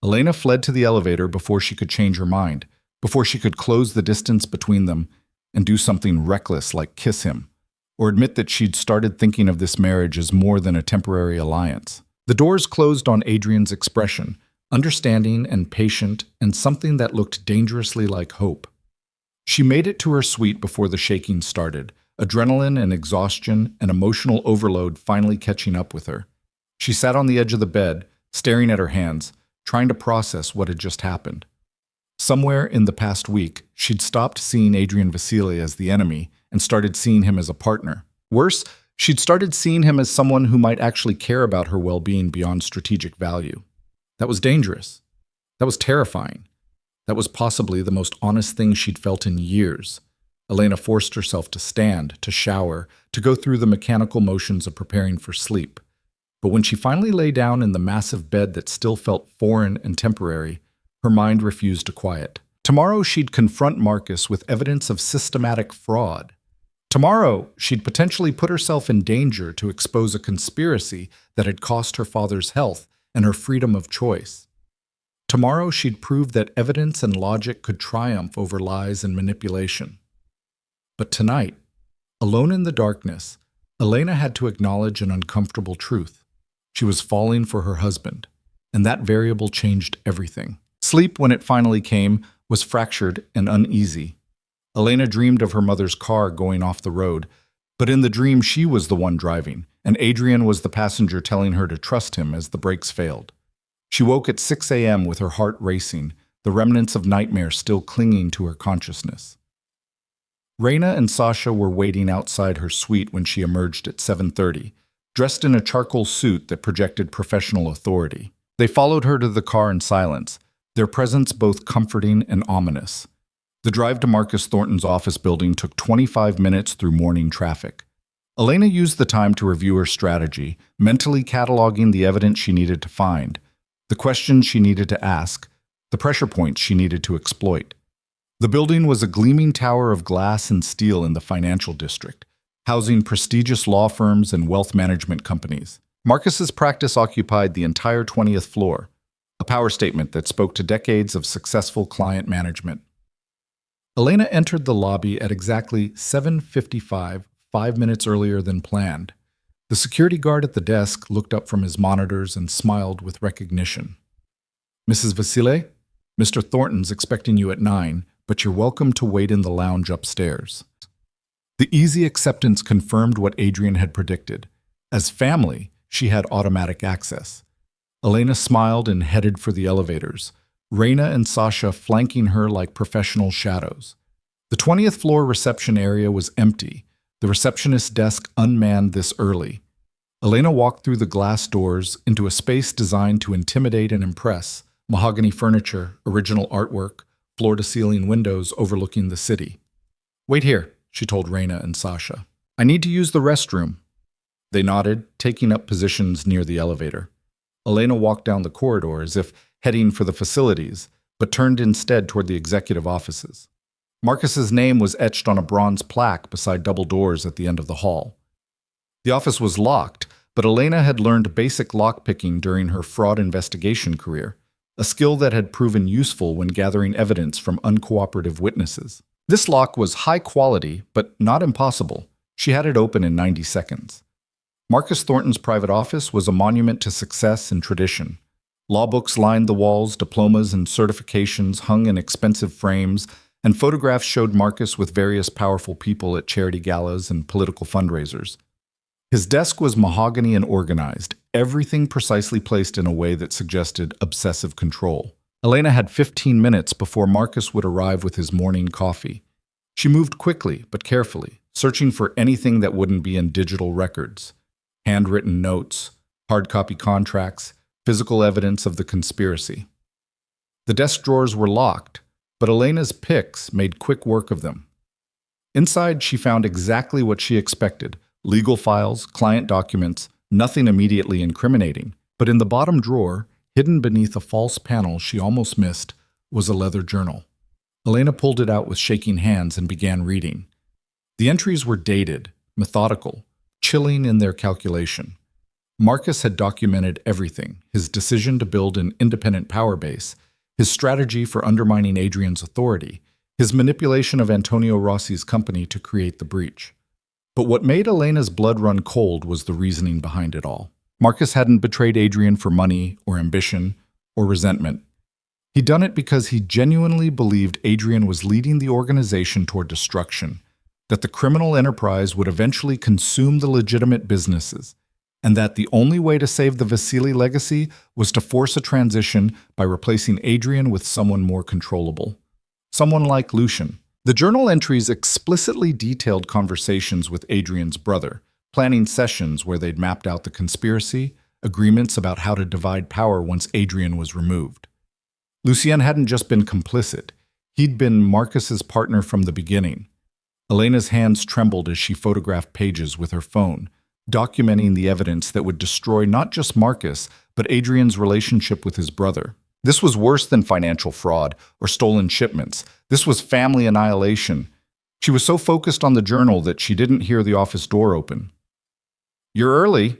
Elena fled to the elevator before she could change her mind, before she could close the distance between them and do something reckless like kiss him, or admit that she'd started thinking of this marriage as more than a temporary alliance. The doors closed on Adrian's expression, understanding and patient, and something that looked dangerously like hope. She made it to her suite before the shaking started, adrenaline and exhaustion and emotional overload finally catching up with her. She sat on the edge of the bed, staring at her hands, trying to process what had just happened. Somewhere in the past week, she'd stopped seeing Adrian Vasile as the enemy and started seeing him as a partner. Worse, she'd started seeing him as someone who might actually care about her well-being beyond strategic value. That was dangerous. That was terrifying. That was possibly the most honest thing she'd felt in years. Elena forced herself to stand, to shower, to go through the mechanical motions of preparing for sleep. But when she finally lay down in the massive bed that still felt foreign and temporary, her mind refused to quiet. Tomorrow she'd confront Marcus with evidence of systematic fraud. Tomorrow she'd potentially put herself in danger to expose a conspiracy that had cost her father's health and her freedom of choice. Tomorrow she'd prove that evidence and logic could triumph over lies and manipulation. But tonight, alone in the darkness, Elena had to acknowledge an uncomfortable truth. She was falling for her husband, and that variable changed everything. Sleep, when it finally came, was fractured and uneasy. Elena dreamed of her mother's car going off the road, but in the dream she was the one driving, and Adrian was the passenger telling her to trust him as the brakes failed. She woke at 6 a.m. with her heart racing, the remnants of nightmare still clinging to her consciousness. Reina and Sasha were waiting outside her suite when she emerged at 7:30, dressed in a charcoal suit that projected professional authority. They followed her to the car in silence, their presence both comforting and ominous. The drive to Marcus Thornton's office building took 25 minutes through morning traffic. Elena used the time to review her strategy, mentally cataloging the evidence she needed to find, the questions she needed to ask, the pressure points she needed to exploit. The building was a gleaming tower of glass and steel in the financial district, housing prestigious law firms and wealth management companies. Marcus's practice occupied the entire 20th floor, a power statement that spoke to decades of successful client management. Elena entered the lobby at exactly 7:55, 5 minutes earlier than planned. The security guard at the desk looked up from his monitors and smiled with recognition. "Mrs. Vasile, Mr. Thornton's expecting you at 9, but you're welcome to wait in the lounge upstairs." The easy acceptance confirmed what Adrian had predicted. As family, she had automatic access. Elena smiled and headed for the elevators, Reina and Sasha flanking her like professional shadows. The 20th floor reception area was empty, the receptionist's desk unmanned this early. Elena walked through the glass doors into a space designed to intimidate and impress, mahogany furniture, original artwork, floor-to-ceiling windows overlooking the city. "Wait here," she told Reina and Sasha. "I need to use the restroom." They nodded, taking up positions near the elevator. Elena walked down the corridor as if heading for the facilities, but turned instead toward the executive offices. Marcus's name was etched on a bronze plaque beside double doors at the end of the hall. The office was locked, but Elena had learned basic lockpicking during her fraud investigation career, a skill that had proven useful when gathering evidence from uncooperative witnesses. This lock was high quality, but not impossible. She had it open in 90 seconds. Marcus Thornton's private office was a monument to success and tradition. Law books lined the walls, diplomas and certifications hung in expensive frames, and photographs showed Marcus with various powerful people at charity galas and political fundraisers. His desk was mahogany and organized, everything precisely placed in a way that suggested obsessive control. Elena had 15 minutes before Marcus would arrive with his morning coffee. She moved quickly but carefully, searching for anything that wouldn't be in digital records. Handwritten notes, hard copy contracts, physical evidence of the conspiracy. The desk drawers were locked, but Elena's picks made quick work of them. Inside, she found exactly what she expected: legal files, client documents, nothing immediately incriminating. But in the bottom drawer, hidden beneath a false panel she almost missed, was a leather journal. Elena pulled it out with shaking hands and began reading. The entries were dated, methodical, chilling in their calculation. Marcus had documented everything: his decision to build an independent power base, his strategy for undermining Adrian's authority, his manipulation of Antonio Rossi's company to create the breach. But what made Elena's blood run cold was the reasoning behind it all. Marcus hadn't betrayed Adrian for money or ambition or resentment. He'd done it because he genuinely believed Adrian was leading the organization toward destruction, that the criminal enterprise would eventually consume the legitimate businesses, and that the only way to save the Vasily legacy was to force a transition by replacing Adrian with someone more controllable. Someone like Lucian. The journal entries explicitly detailed conversations with Adrian's brother, planning sessions where they'd mapped out the conspiracy, agreements about how to divide power once Adrian was removed. Lucien hadn't just been complicit, he'd been Marcus's partner from the beginning. Elena's hands trembled as she photographed pages with her phone, documenting the evidence that would destroy not just Marcus, but Adrian's relationship with his brother. This was worse than financial fraud or stolen shipments. This was family annihilation. She was so focused on the journal that she didn't hear the office door open. "You're early."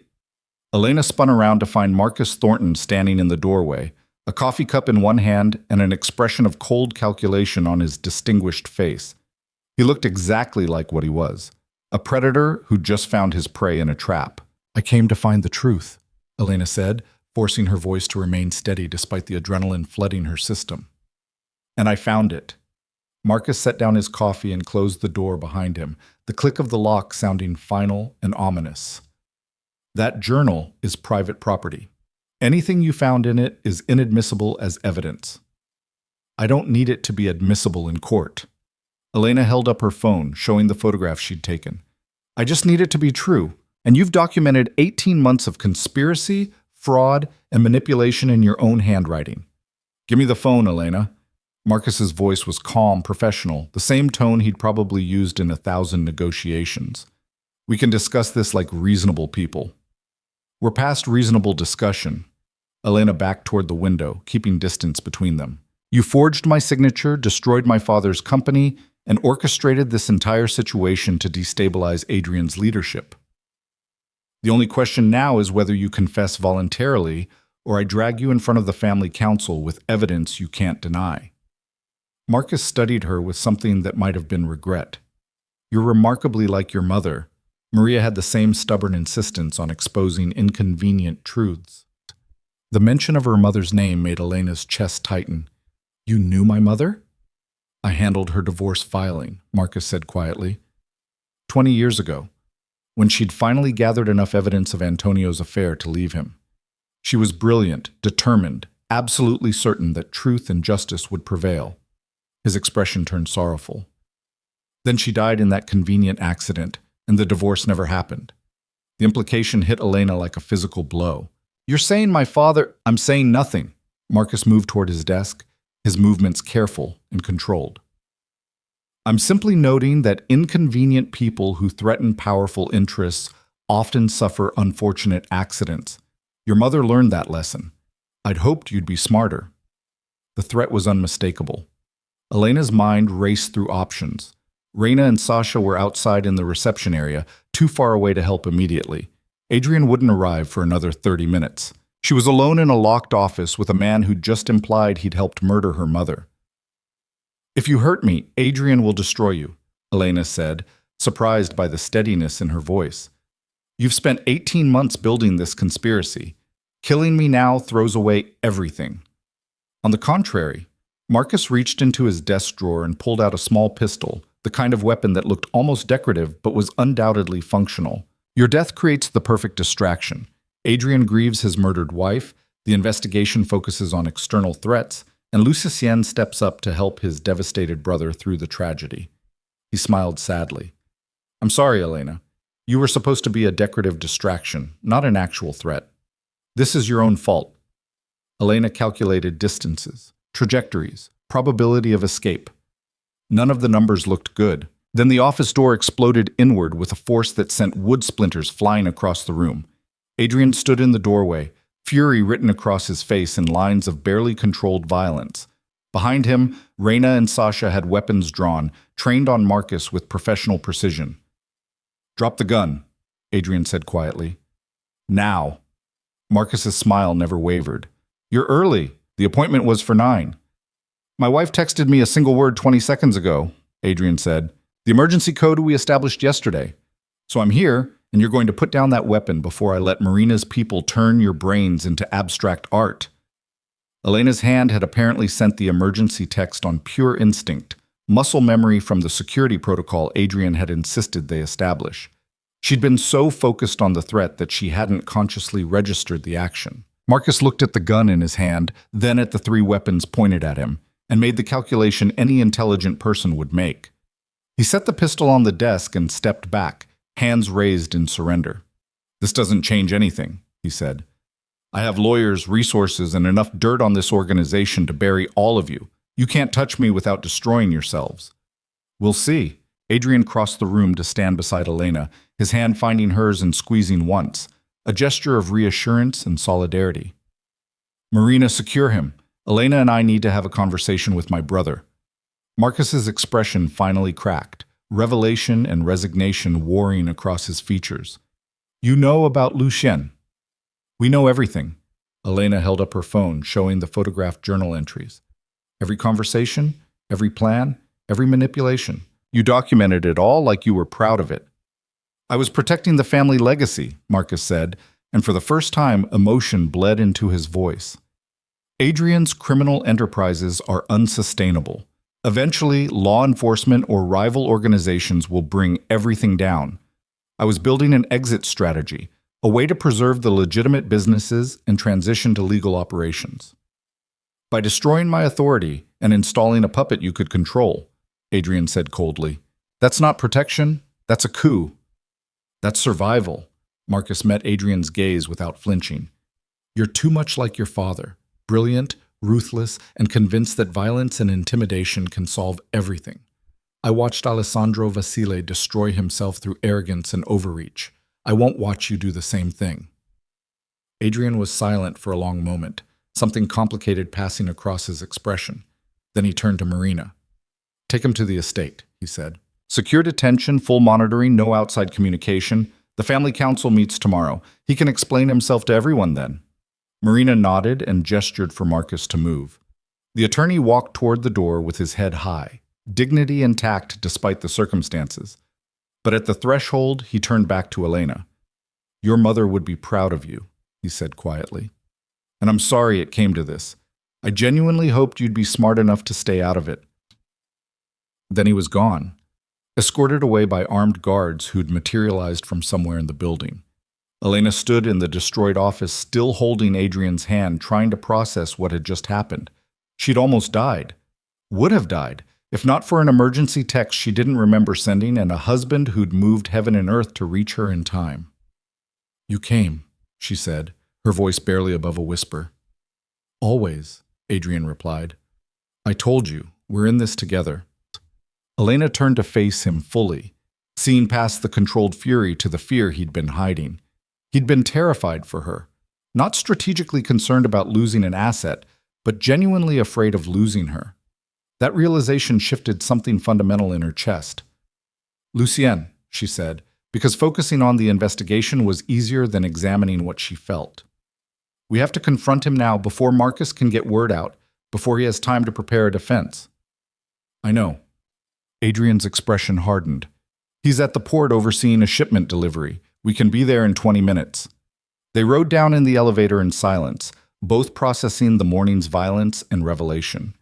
Elena spun around to find Marcus Thornton standing in the doorway, a coffee cup in one hand and an expression of cold calculation on his distinguished face. He looked exactly like what he was, a predator who just found his prey in a trap. "I came to find the truth," Elena said, forcing her voice to remain steady despite the adrenaline flooding her system. "And I found it." Marcus set down his coffee and closed the door behind him, the click of the lock sounding final and ominous. "That journal is private property. Anything you found in it is inadmissible as evidence. I don't need it to be admissible in court." Elena held up her phone, showing the photograph she'd taken. "I just need it to be true, and you've documented 18 months of conspiracy, fraud, and manipulation in your own handwriting." "Give me the phone, Elena." Marcus's voice was calm, professional, the same tone he'd probably used in 1,000 negotiations. "We can discuss this like reasonable people." "We're past reasonable discussion." Elena backed toward the window, keeping distance between them. "You forged my signature, destroyed my father's company, and orchestrated this entire situation to destabilize Adrian's leadership. The only question now is whether you confess voluntarily or I drag you in front of the family council with evidence you can't deny." Marcus studied her with something that might have been regret. "You're remarkably like your mother." Maria had the same stubborn insistence on exposing inconvenient truths. The mention of her mother's name made Elena's chest tighten. "You knew my mother?" "I handled her divorce filing," Marcus said quietly. 20 years ago, when she'd finally gathered enough evidence of Antonio's affair to leave him. She was brilliant, determined, absolutely certain that truth and justice would prevail. His expression turned sorrowful. "Then she died in that convenient accident, and the divorce never happened." The implication hit Elena like a physical blow. "You're saying my father—" "I'm saying nothing." Marcus moved toward his desk, his movements careful and controlled. "I'm simply noting that inconvenient people who threaten powerful interests often suffer unfortunate accidents. Your mother learned that lesson. I'd hoped you'd be smarter." The threat was unmistakable. Elena's mind raced through options. Reina and Sasha were outside in the reception area, too far away to help immediately. Adrian wouldn't arrive for another 30 minutes. She was alone in a locked office with a man who'd just implied he'd helped murder her mother. "If you hurt me, Adrian will destroy you," Elena said, surprised by the steadiness in her voice. "You've spent 18 months building this conspiracy. Killing me now throws away everything." On the contrary, Marcus reached into his desk drawer and pulled out a small pistol, the kind of weapon that looked almost decorative but was undoubtedly functional. "Your death creates the perfect distraction. Adrian grieves his murdered wife, the investigation focuses on external threats, and Lucien steps up to help his devastated brother through the tragedy." He smiled sadly. "I'm sorry, Elena. You were supposed to be a decorative distraction, not an actual threat. This is your own fault." Elena calculated distances. trajectories, probability of escape. None of the numbers looked good. Then the office door exploded inward with a force that sent wood splinters flying across the room. Adrian stood in the doorway, fury written across his face in lines of barely controlled violence. Behind him, Reina and Sasha had weapons drawn, trained on Marcus with professional precision. "Drop the gun," Adrian said quietly. "Now." Marcus's smile never wavered. "You're early. The appointment was for 9. "My wife texted me a single word 20 seconds ago," Adrian said. "The emergency code we established yesterday. So I'm here, and you're going to put down that weapon before I let Marina's people turn your brains into abstract art." Elena's hand had apparently sent the emergency text on pure instinct, muscle memory from the security protocol Adrian had insisted they establish. She'd been so focused on the threat that she hadn't consciously registered the action. Marcus looked at the gun in his hand, then at the 3 weapons pointed at him, and made the calculation any intelligent person would make. He set the pistol on the desk and stepped back, hands raised in surrender. "This doesn't change anything," he said. "I have lawyers, resources, and enough dirt on this organization to bury all of you. You can't touch me without destroying yourselves." "We'll see." Adrian crossed the room to stand beside Elena, his hand finding hers and squeezing once, a gesture of reassurance and solidarity. "Marina, secure him. Elena and I need to have a conversation with my brother." Marcus's expression finally cracked, revelation and resignation warring across his features. "You know about Lucien?" "We know everything." Elena held up her phone, showing the photographed journal entries. "Every conversation, every plan, every manipulation. You documented it all like you were proud of it." "I was protecting the family legacy," Marcus said, and for the first time emotion bled into his voice. "Adrian's criminal enterprises are unsustainable. Eventually, law enforcement or rival organizations will bring everything down. I was building an exit strategy, a way to preserve the legitimate businesses and transition to legal operations. By destroying my authority and installing a puppet you could control," Adrian said coldly. "That's not protection, that's a coup. That's survival." Marcus met Adrian's gaze without flinching. "You're too much like your father, brilliant, ruthless, and convinced that violence and intimidation can solve everything. I watched Alessandro Vasile destroy himself through arrogance and overreach. I won't watch you do the same thing." Adrian was silent for a long moment, something complicated passing across his expression. Then he turned to Marina. "Take him to the estate," he said. "Secure detention, full monitoring, no outside communication. The family council meets tomorrow. He can explain himself to everyone then." Marina nodded and gestured for Marcus to move. The attorney walked toward the door with his head high, dignity intact despite the circumstances. But at the threshold, he turned back to Elena. "Your mother would be proud of you," he said quietly. "And I'm sorry it came to this. I genuinely hoped you'd be smart enough to stay out of it." Then he was gone, escorted away by armed guards who'd materialized from somewhere in the building. Elena stood in the destroyed office, still holding Adrian's hand, trying to process what had just happened. She'd almost died. Would have died, if not for an emergency text she didn't remember sending and a husband who'd moved heaven and earth to reach her in time. "You came," she said, her voice barely above a whisper. "Always," Adrian replied. "I told you, we're in this together." Elena turned to face him fully, seeing past the controlled fury to the fear he'd been hiding. He'd been terrified for her, not strategically concerned about losing an asset, but genuinely afraid of losing her. That realization shifted something fundamental in her chest. "Lucien," she said, because focusing on the investigation was easier than examining what she felt. "We have to confront him now before Marcus can get word out, before he has time to prepare a defense." "I know." Adrian's expression hardened. "He's at the port overseeing a shipment delivery. We can be there in 20 minutes." They rode down in the elevator in silence, both processing the morning's violence and revelation.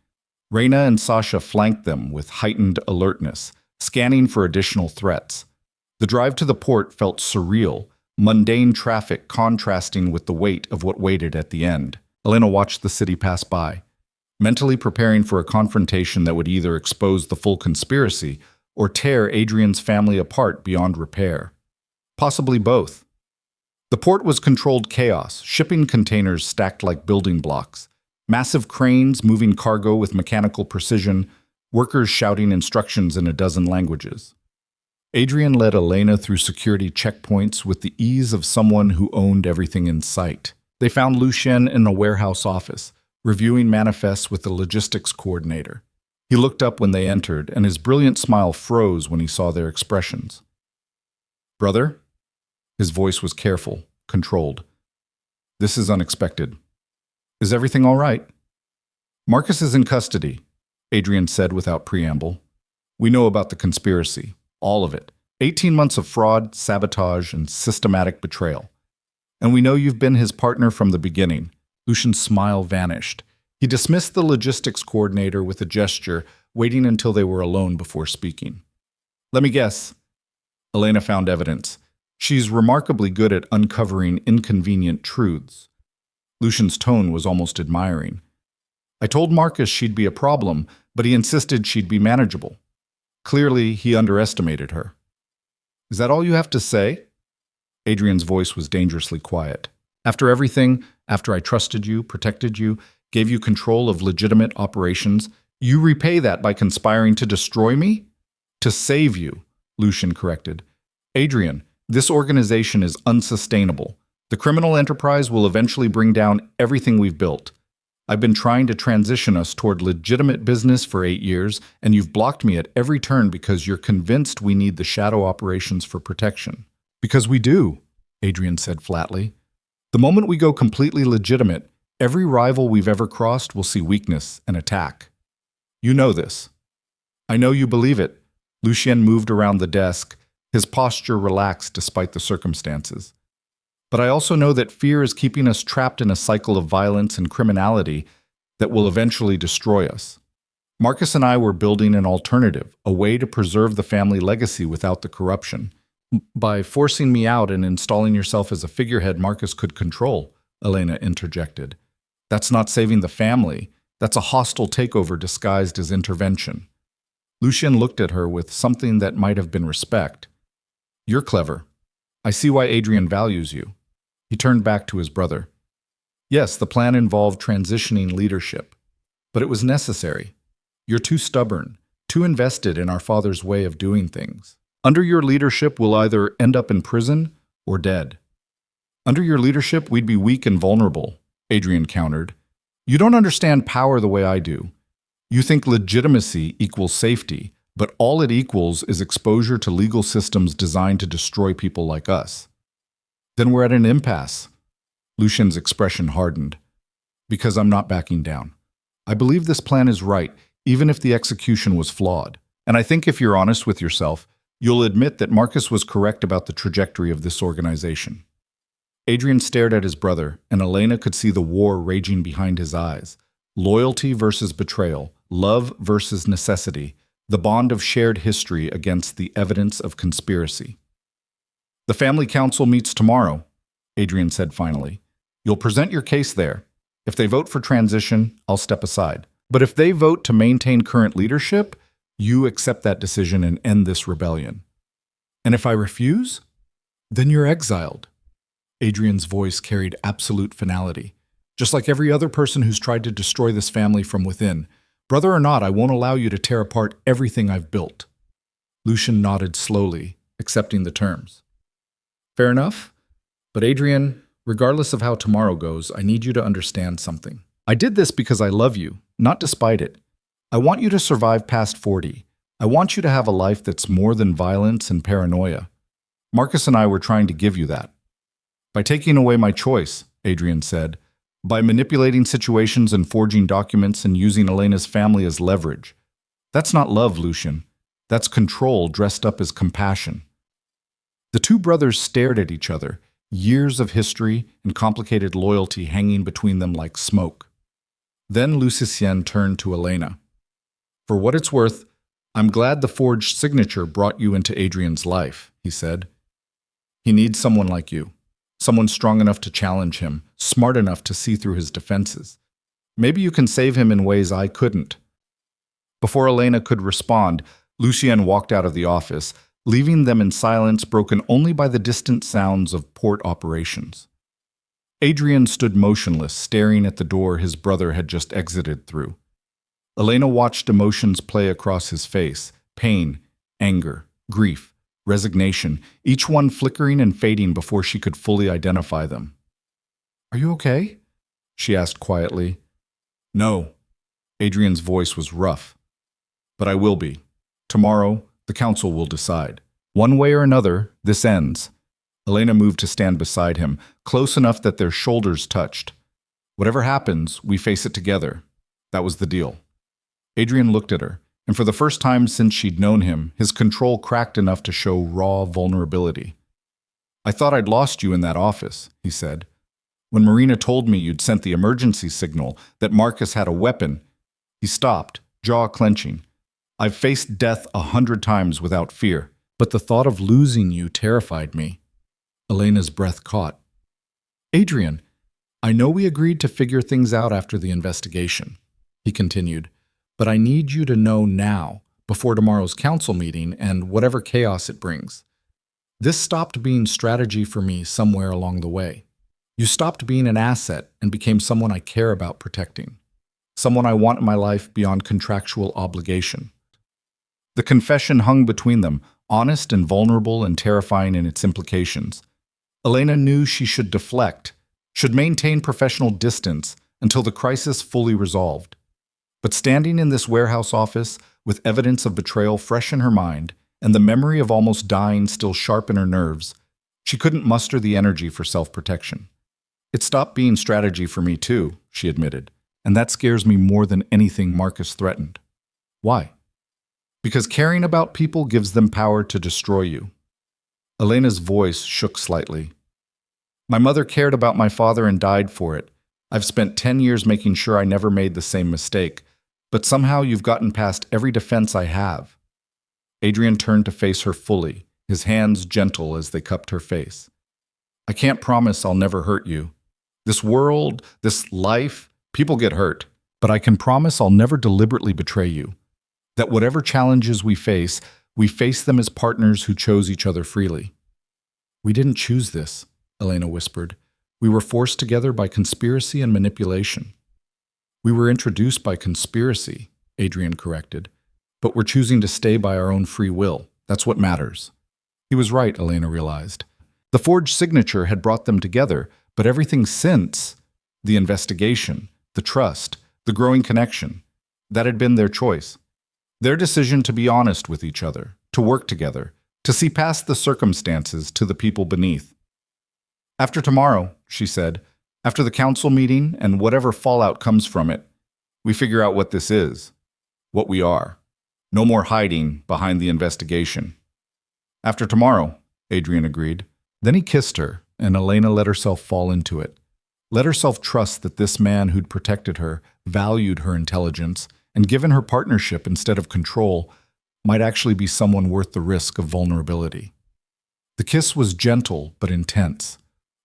Reina and Sasha flanked them with heightened alertness, scanning for additional threats. The drive to the port felt surreal, mundane traffic contrasting with the weight of what waited at the end. Elena watched the city pass by, mentally preparing for a confrontation that would either expose the full conspiracy or tear Adrian's family apart beyond repair. Possibly both. The port was controlled chaos, shipping containers stacked like building blocks. Massive cranes moving cargo with mechanical precision, workers shouting instructions in a dozen languages. Adrian led Elena through security checkpoints with the ease of someone who owned everything in sight. They found Lucien in a warehouse office, reviewing manifests with the logistics coordinator. He looked up when they entered, and his brilliant smile froze when he saw their expressions. "Brother?" His voice was careful, controlled. "This is unexpected. Is everything all right?" "Marcus is in custody," Adrian said without preamble. "We know about the conspiracy. All of it. 18 months of fraud, sabotage, and systematic betrayal. And we know you've been his partner from the beginning." Lucian's smile vanished. He dismissed the logistics coordinator with a gesture, waiting until they were alone before speaking. "Let me guess." Elena found evidence. "She's remarkably good at uncovering inconvenient truths." Lucian's tone was almost admiring. "I told Marcus she'd be a problem, but he insisted she'd be manageable. Clearly, he underestimated her." "Is that all you have to say?" Adrian's voice was dangerously quiet. "After everything, after I trusted you, protected you, gave you control of legitimate operations, you repay that by conspiring to destroy me?" "To save you," Lucian corrected. "Adrian, this organization is unsustainable. The criminal enterprise will eventually bring down everything we've built. I've been trying to transition us toward legitimate business for 8 years, and you've blocked me at every turn because you're convinced we need the shadow operations for protection." "Because we do," Adrian said flatly. "The moment we go completely legitimate, every rival we've ever crossed will see weakness and attack. You know this." "I know you believe it." Lucien moved around the desk, his posture relaxed despite the circumstances. "But I also know that fear is keeping us trapped in a cycle of violence and criminality that will eventually destroy us. Marcus and I were building an alternative, a way to preserve the family legacy without the corruption. By forcing me out and installing yourself as a figurehead Marcus could control," Elena interjected. "That's not saving the family. That's a hostile takeover disguised as intervention." Lucien looked at her with something that might have been respect. "You're clever. I see why Adrian values you." He turned back to his brother. "Yes, the plan involved transitioning leadership. But it was necessary. You're too stubborn, too invested in our father's way of doing things. Under your leadership, we'll either end up in prison or dead." "Under your leadership, we'd be weak and vulnerable," Adrian countered. "You don't understand power the way I do. You think legitimacy equals safety, but all it equals is exposure to legal systems designed to destroy people like us." "Then we're at an impasse." Lucian's expression hardened. "Because I'm not backing down. I believe this plan is right, even if the execution was flawed. And I think if you're honest with yourself, you'll admit that Marcus was correct about the trajectory of this organization." Adrian stared at his brother, and Elena could see the war raging behind his eyes. Loyalty versus betrayal, love versus necessity, the bond of shared history against the evidence of conspiracy. "The family council meets tomorrow," Adrian said finally. "You'll present your case there. If they vote for transition, I'll step aside. But if they vote to maintain current leadership, you accept that decision and end this rebellion. And if I refuse, then you're exiled." Adrian's voice carried absolute finality. "Just like every other person who's tried to destroy this family from within. Brother or not, I won't allow you to tear apart everything I've built." Lucien nodded slowly, accepting the terms. "Fair enough. But Adrian, regardless of how tomorrow goes, I need you to understand something. I did this because I love you, not despite it. I want you to survive past 40. I want you to have a life that's more than violence and paranoia. Marcus and I were trying to give you that. By taking away my choice," Adrian said, "by manipulating situations and forging documents and using Elena's family as leverage. That's not love, Lucien. That's control dressed up as compassion." The two brothers stared at each other, years of history and complicated loyalty hanging between them like smoke. Then Lucien turned to Elena. "For what it's worth, I'm glad the forged signature brought you into Adrian's life," he said. "He needs someone like you. Someone strong enough to challenge him, smart enough to see through his defenses. Maybe you can save him in ways I couldn't." Before Elena could respond, Lucien walked out of the office, leaving them in silence broken only by the distant sounds of port operations. Adrian stood motionless, staring at the door his brother had just exited through. Elena watched emotions play across his face: pain, anger, grief, resignation, each one flickering and fading before she could fully identify them. "Are you okay?" she asked quietly. "No." Adrian's voice was rough. "But I will be. Tomorrow, the council will decide. One way or another, this ends." Elena moved to stand beside him, close enough that their shoulders touched. "Whatever happens, we face it together." That was the deal. Adrian looked at her, and for the first time since she'd known him, his control cracked enough to show raw vulnerability. "I thought I'd lost you in that office," he said. "When Marina told me you'd sent the emergency signal, that Marcus had a weapon." He stopped, jaw clenching. "I've faced death 100 times without fear, but the thought of losing you terrified me." Elena's breath caught. "Adrian, I know we agreed to figure things out after the investigation," he continued, "but I need you to know now, before tomorrow's council meeting and whatever chaos it brings. This stopped being strategy for me somewhere along the way. You stopped being an asset and became someone I care about protecting, someone I want in my life beyond contractual obligation." The confession hung between them, honest and vulnerable and terrifying in its implications. Elena knew she should deflect, should maintain professional distance until the crisis fully resolved. But standing in this warehouse office, with evidence of betrayal fresh in her mind, and the memory of almost dying still sharp in her nerves, she couldn't muster the energy for self-protection. "It stopped being strategy for me too," she admitted, "and that scares me more than anything Marcus threatened." "Why?" "Because caring about people gives them power to destroy you." Elena's voice shook slightly. "My mother cared about my father and died for it. I've spent 10 years making sure I never made the same mistake, but somehow you've gotten past every defense I have." Adrian turned to face her fully, his hands gentle as they cupped her face. "I can't promise I'll never hurt you. This world, this life, people get hurt, but I can promise I'll never deliberately betray you. That whatever challenges we face them as partners who chose each other freely." "We didn't choose this," Elena whispered. "We were forced together by conspiracy and manipulation." "We were introduced by conspiracy," Adrian corrected. "But we're choosing to stay by our own free will. That's what matters." He was right, Elena realized. The forged signature had brought them together, but everything since, the investigation, the trust, the growing connection, that had been their choice. Their decision to be honest with each other, to work together, to see past the circumstances to the people beneath. "After tomorrow," she said, "after the council meeting and whatever fallout comes from it, we figure out what this is, what we are. No more hiding behind the investigation." "After tomorrow," Adrian agreed. Then he kissed her, and Elena let herself fall into it. Let herself trust that this man who'd protected her, valued her intelligence, and given her partnership instead of control, might actually be someone worth the risk of vulnerability. The kiss was gentle but intense,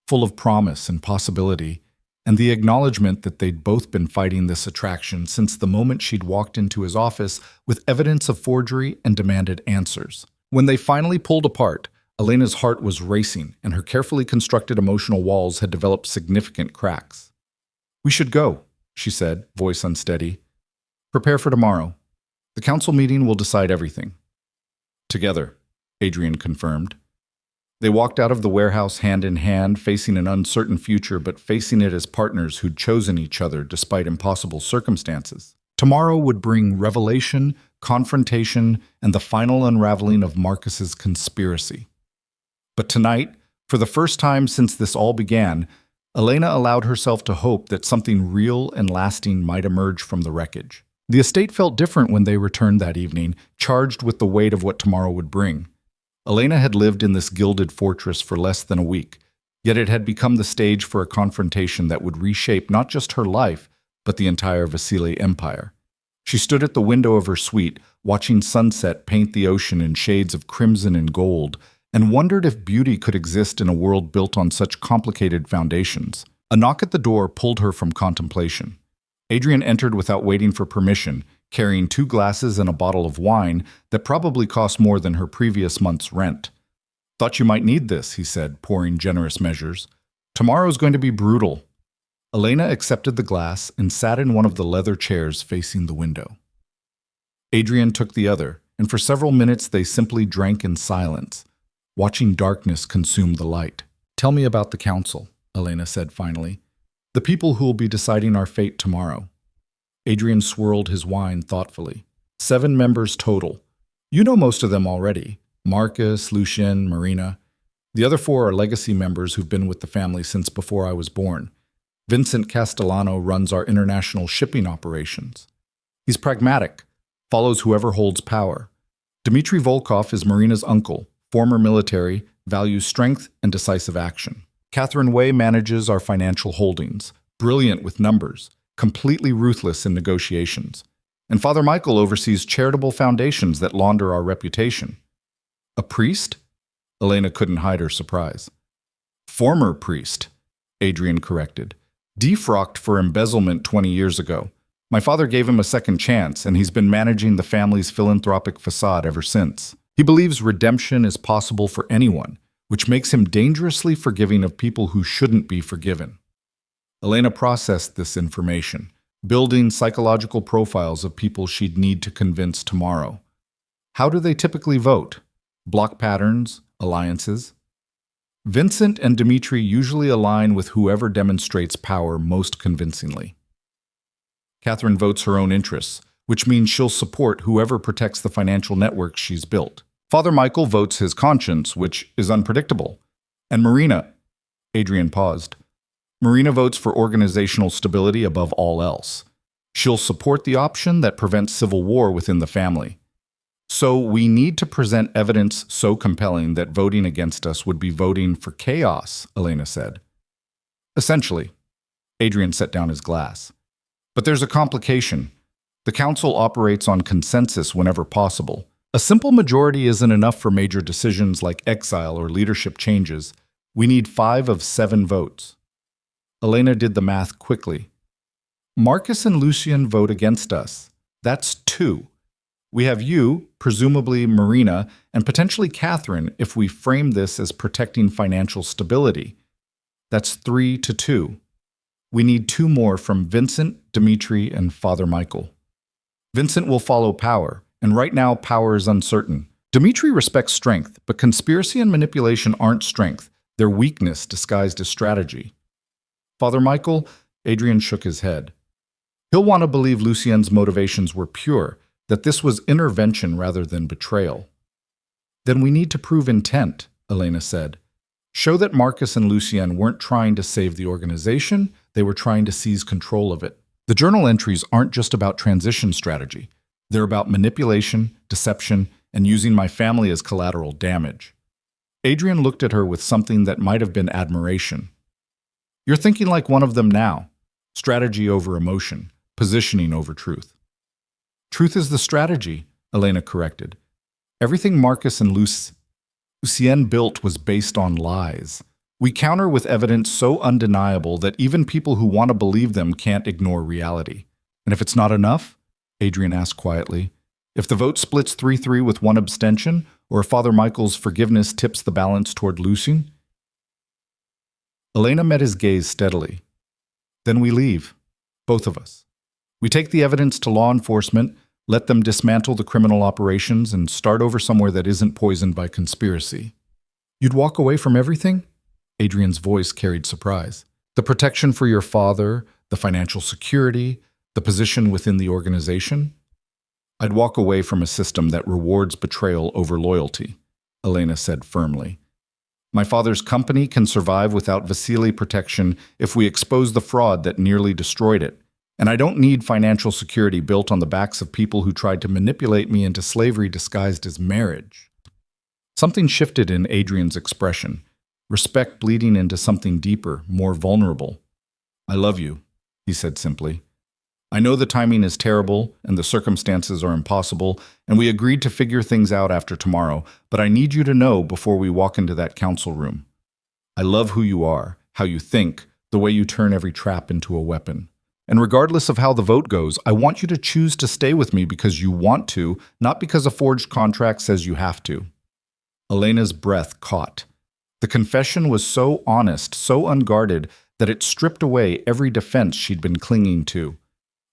full of promise and possibility, and the acknowledgement that they'd both been fighting this attraction since the moment she'd walked into his office with evidence of forgery and demanded answers. When they finally pulled apart, Elena's heart was racing, and her carefully constructed emotional walls had developed significant cracks. "We should go," she said, voice unsteady. "Prepare for tomorrow. The council meeting will decide everything." "Together," Adrian confirmed. They walked out of the warehouse hand in hand, facing an uncertain future, but facing it as partners who'd chosen each other despite impossible circumstances. Tomorrow would bring revelation, confrontation, and the final unraveling of Marcus's conspiracy. But tonight, for the first time since this all began, Elena allowed herself to hope that something real and lasting might emerge from the wreckage. The estate felt different when they returned that evening, charged with the weight of what tomorrow would bring. Elena had lived in this gilded fortress for less than a week, yet it had become the stage for a confrontation that would reshape not just her life, but the entire Vasily empire. She stood at the window of her suite, watching sunset paint the ocean in shades of crimson and gold, and wondered if beauty could exist in a world built on such complicated foundations. A knock at the door pulled her from contemplation. Adrian entered without waiting for permission, carrying 2 glasses and a bottle of wine that probably cost more than her previous month's rent. "Thought you might need this," he said, pouring generous measures. Tomorrow's going to be brutal. Elena accepted the glass and sat in one of the leather chairs facing the window. Adrian took the other, and for several minutes they simply drank in silence, watching darkness consume the light. "Tell me about the council," Elena said finally. "The people who will be deciding our fate tomorrow." Adrian swirled his wine thoughtfully. 7 members total. You know most of them already. Marcus, Lucien, Marina. The other 4 are legacy members who've been with the family since before I was born. Vincent Castellano runs our international shipping operations. He's pragmatic, follows whoever holds power. Dmitry Volkov is Marina's uncle, former military, values strength and decisive action. Catherine Way manages our financial holdings, brilliant with numbers, completely ruthless in negotiations. And Father Michael oversees charitable foundations that launder our reputation. A priest? Elena couldn't hide her surprise. Former priest, Adrian corrected. Defrocked for embezzlement 20 years ago. My father gave him a second chance, and he's been managing the family's philanthropic facade ever since. He believes redemption is possible for anyone, which makes him dangerously forgiving of people who shouldn't be forgiven. Elena processed this information, building psychological profiles of people she'd need to convince tomorrow. How do they typically vote? Block patterns, alliances? Vincent and Dmitry usually align with whoever demonstrates power most convincingly. Catherine votes her own interests, which means she'll support whoever protects the financial network she's built. Father Michael votes his conscience, which is unpredictable. And Marina, Adrian paused. Marina votes for organizational stability above all else. She'll support the option that prevents civil war within the family. So we need to present evidence so compelling that voting against us would be voting for chaos, Elena said. Essentially. Adrian set down his glass. But there's a complication. The council operates on consensus whenever possible. A simple majority isn't enough for major decisions like exile or leadership changes. We need 5 of 7 votes. Elena did the math quickly. Marcus and Lucien vote against us. That's 2. We have you, presumably Marina, and potentially Catherine if we frame this as protecting financial stability. That's 3 to 2. We need 2 more from Vincent, Dmitry, and Father Michael. Vincent will follow power, and right now power is uncertain. Dmitry respects strength, but conspiracy and manipulation aren't strength. They're weakness disguised as strategy. Father Michael, Adrian shook his head. He'll want to believe Lucien's motivations were pure, that this was intervention rather than betrayal. Then we need to prove intent, Elena said. Show that Marcus and Lucien weren't trying to save the organization, they were trying to seize control of it. The journal entries aren't just about transition strategy. They're about manipulation, deception, and using my family as collateral damage. Adrian looked at her with something that might have been admiration. You're thinking like one of them now. Strategy over emotion, positioning over truth. Truth is the strategy, Elena corrected. Everything Marcus and Lucien built was based on lies. We counter with evidence so undeniable that even people who want to believe them can't ignore reality. And if it's not enough, Adrian asked quietly, if the vote splits 3-3 with 1 abstention, or if Father Michael's forgiveness tips the balance toward Lucien? Elena met his gaze steadily. Then we leave, both of us. We take the evidence to law enforcement, let them dismantle the criminal operations, and start over somewhere that isn't poisoned by conspiracy. You'd walk away from everything? Adrian's voice carried surprise. The protection for your father, the financial security, the position within the organization? I'd walk away from a system that rewards betrayal over loyalty, Elena said firmly. My father's company can survive without Vasily protection if we expose the fraud that nearly destroyed it. And I don't need financial security built on the backs of people who tried to manipulate me into slavery disguised as marriage. Something shifted in Adrian's expression, respect bleeding into something deeper, more vulnerable. I love you, he said simply. I know the timing is terrible and the circumstances are impossible, and we agreed to figure things out after tomorrow, but I need you to know before we walk into that council room. I love who you are, how you think, the way you turn every trap into a weapon. And regardless of how the vote goes, I want you to choose to stay with me because you want to, not because a forged contract says you have to. Elena's breath caught. The confession was so honest, so unguarded, that it stripped away every defense she'd been clinging to.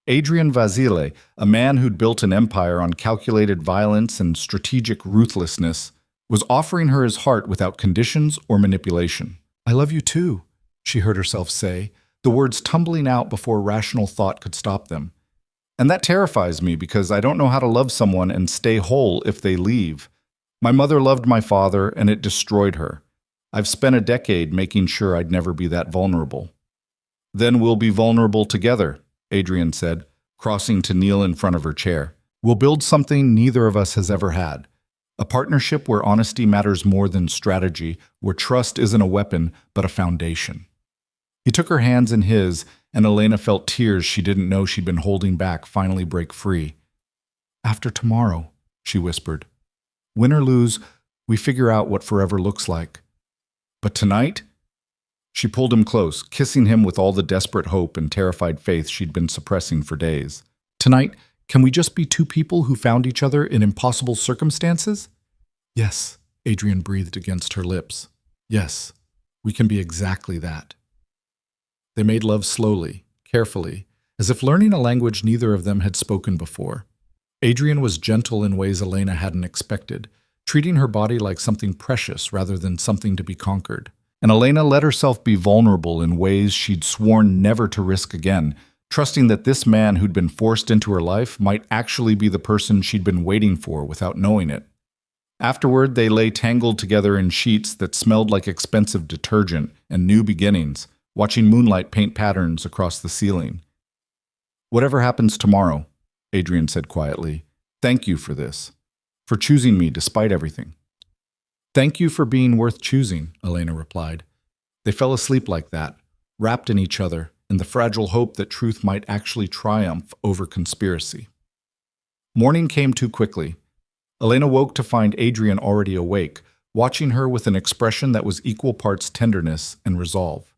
Adrian Vasile, a man who'd built an empire on calculated violence and strategic ruthlessness, was offering her his heart without conditions or manipulation. "I love you too," she heard herself say, the words tumbling out before rational thought could stop them. "And that terrifies me because I don't know how to love someone and stay whole if they leave. My mother loved my father, and it destroyed her. I've spent a decade making sure I'd never be that vulnerable." "Then we'll be vulnerable together," Adrian said, crossing to kneel in front of her chair. "We'll build something neither of us has ever had. A partnership where honesty matters more than strategy, where trust isn't a weapon, but a foundation." He took her hands in his, and Elena felt tears she didn't know she'd been holding back finally break free. "After tomorrow," she whispered. "Win or lose, we figure out what forever looks like. But tonight?" She pulled him close, kissing him with all the desperate hope and terrified faith she'd been suppressing for days. "Tonight, can we just be two people who found each other in impossible circumstances?" "Yes," Adrian breathed against her lips. "Yes, we can be exactly that." They made love slowly, carefully, as if learning a language neither of them had spoken before. Adrian was gentle in ways Elena hadn't expected, treating her body like something precious rather than something to be conquered. And Elena let herself be vulnerable in ways she'd sworn never to risk again, trusting that this man who'd been forced into her life might actually be the person she'd been waiting for without knowing it. Afterward, they lay tangled together in sheets that smelled like expensive detergent and new beginnings, watching moonlight paint patterns across the ceiling. "Whatever happens tomorrow," Adrian said quietly, "thank you for this, for choosing me despite everything." "Thank you for being worth choosing," Elena replied. They fell asleep like that, wrapped in each other, in the fragile hope that truth might actually triumph over conspiracy. Morning came too quickly. Elena woke to find Adrian already awake, watching her with an expression that was equal parts tenderness and resolve.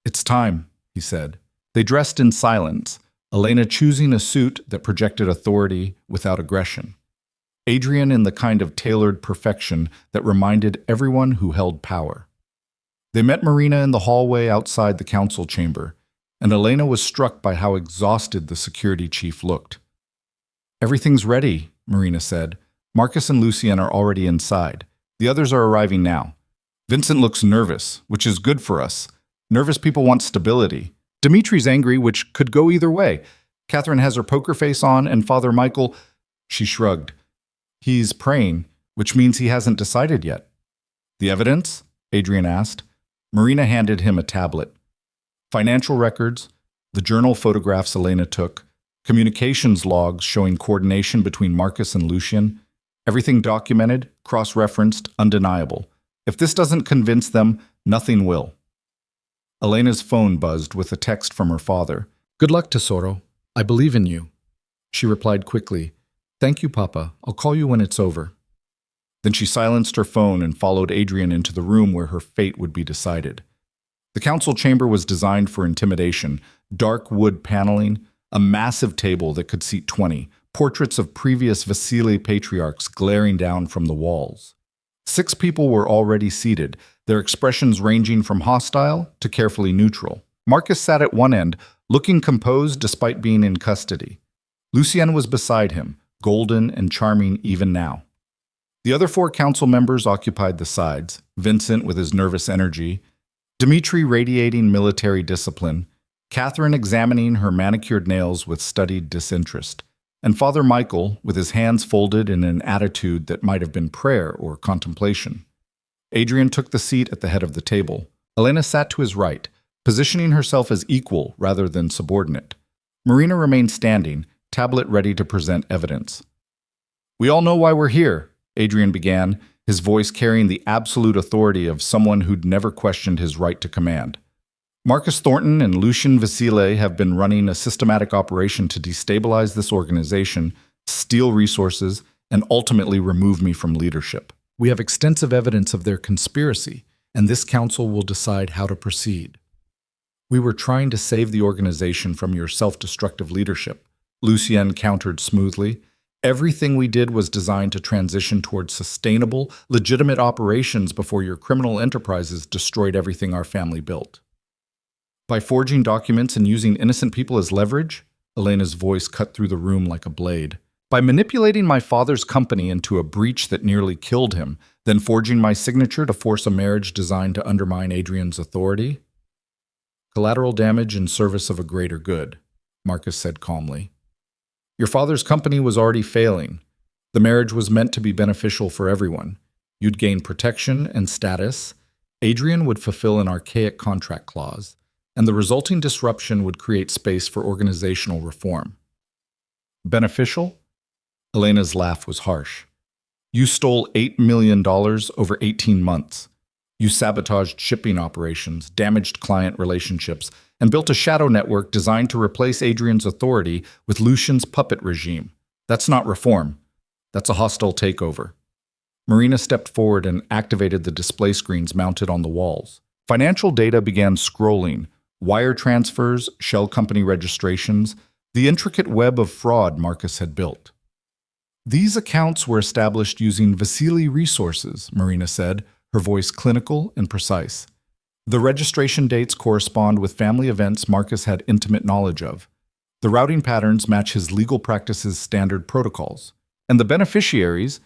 "It's time," he said. They dressed in silence, Elena choosing a suit that projected authority without aggression. Adrian in the kind of tailored perfection that reminded everyone who held power. They met Marina in the hallway outside the council chamber, and Elena was struck by how exhausted the security chief looked. "Everything's ready," Marina said. "Marcus and Lucien are already inside. The others are arriving now. Vincent looks nervous, which is good for us. Nervous people want stability. Dimitri's angry, which could go either way. Catherine has her poker face on, and Father Michael..." She shrugged. "He's praying, which means he hasn't decided yet." "The evidence?" Adrian asked. Marina handed him a tablet. Financial records, the journal photographs Elena took, communications logs showing coordination between Marcus and Lucien. Everything documented, cross-referenced, undeniable. If this doesn't convince them, nothing will. Elena's phone buzzed with a text from her father. "Good luck, Tesoro. I believe in you." She replied quickly, "Thank you, Papa. I'll call you when it's over." Then she silenced her phone and followed Adrian into the room where her fate would be decided. The council chamber was designed for intimidation, dark wood paneling, a massive table that could seat 20, portraits of previous Vasile patriarchs glaring down from the walls. 6 people were already seated, their expressions ranging from hostile to carefully neutral. Marcus sat at one end, looking composed despite being in custody. Lucien was beside him, golden and charming even now. The other 4 council members occupied the sides, Vincent with his nervous energy, Dimitri radiating military discipline, Catherine examining her manicured nails with studied disinterest, and Father Michael with his hands folded in an attitude that might have been prayer or contemplation. Adrian took the seat at the head of the table. Elena sat to his right, positioning herself as equal rather than subordinate. Marina remained standing, tablet ready to present evidence. "We all know why we're here," Adrian began, his voice carrying the absolute authority of someone who'd never questioned his right to command. "Marcus Thornton and Lucien Vasile have been running a systematic operation to destabilize this organization, steal resources, and ultimately remove me from leadership. We have extensive evidence of their conspiracy, and this council will decide how to proceed." "We were trying to save the organization from your self-destructive leadership," Lucien countered smoothly. Everything we did was designed to transition towards sustainable, legitimate operations before your criminal enterprises destroyed everything our family built. By forging documents and using innocent people as leverage, Elena's voice cut through the room like a blade. By manipulating my father's company into a breach that nearly killed him, then forging my signature to force a marriage designed to undermine Adrian's authority? Collateral damage in service of a greater good, Marcus said calmly. Your father's company was already failing. The marriage was meant to be beneficial for everyone. You'd gain protection and status. Adrian would fulfill an archaic contract clause, and the resulting disruption would create space for organizational reform. Beneficial? Elena's laugh was harsh. You stole $8 million over 18 months. You sabotaged shipping operations, damaged client relationships, and built a shadow network designed to replace Adrian's authority with Lucian's puppet regime. That's not reform. That's a hostile takeover. Marina stepped forward and activated the display screens mounted on the walls. Financial data began scrolling, wire transfers, shell company registrations, the intricate web of fraud Marcus had built. These accounts were established using Vasily resources, Marina said, her voice clinical and precise. The registration dates correspond with family events Marcus had intimate knowledge of. The routing patterns match his legal practice's standard protocols. And the beneficiaries,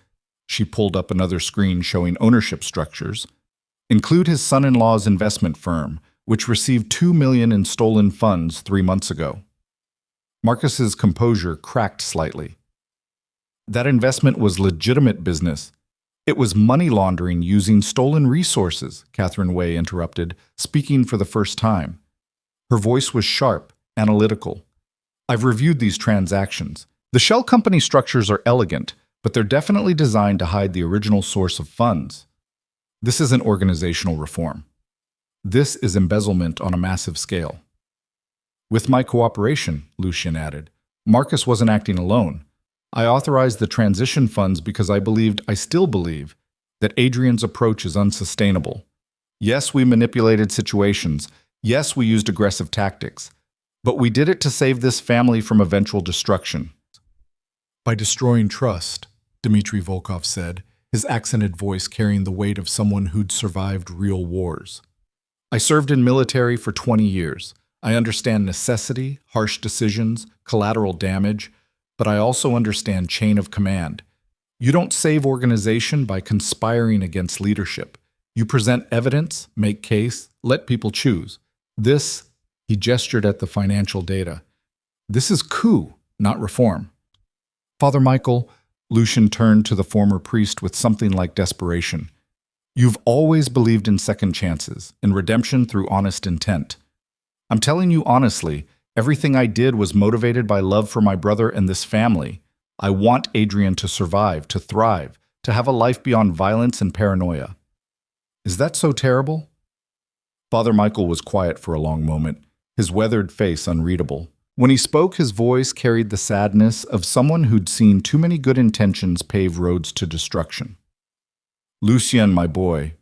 she pulled up another screen showing ownership structures, include his son-in-law's investment firm, which received $2 million in stolen funds 3 months ago. Marcus's composure cracked slightly. That investment was legitimate business. It was money laundering using stolen resources, Catherine Way interrupted, speaking for the first time. Her voice was sharp, analytical. I've reviewed these transactions. The shell company structures are elegant, but they're definitely designed to hide the original source of funds. This isn't organizational reform. This is embezzlement on a massive scale. With my cooperation, Lucian added, Marcus wasn't acting alone. I authorized the transition funds because I still believe, that Adrian's approach is unsustainable. Yes, we manipulated situations. Yes, we used aggressive tactics. But we did it to save this family from eventual destruction. By destroying trust, Dmitry Volkov said, his accented voice carrying the weight of someone who'd survived real wars. I served in military for 20 years. I understand necessity, harsh decisions, collateral damage, but I also understand chain of command. You don't save organization by conspiring against leadership. You present evidence, make case, let people choose. This, he gestured at the financial data. This is coup, not reform. Father Michael, Lucian turned to the former priest with something like desperation. You've always believed in second chances, in redemption through honest intent. I'm telling you honestly, everything I did was motivated by love for my brother and this family. I want Adrian to survive, to thrive, to have a life beyond violence and paranoia. Is that so terrible? Father Michael was quiet for a long moment, his weathered face unreadable. When he spoke, his voice carried the sadness of someone who'd seen too many good intentions pave roads to destruction. Lucien, my boy,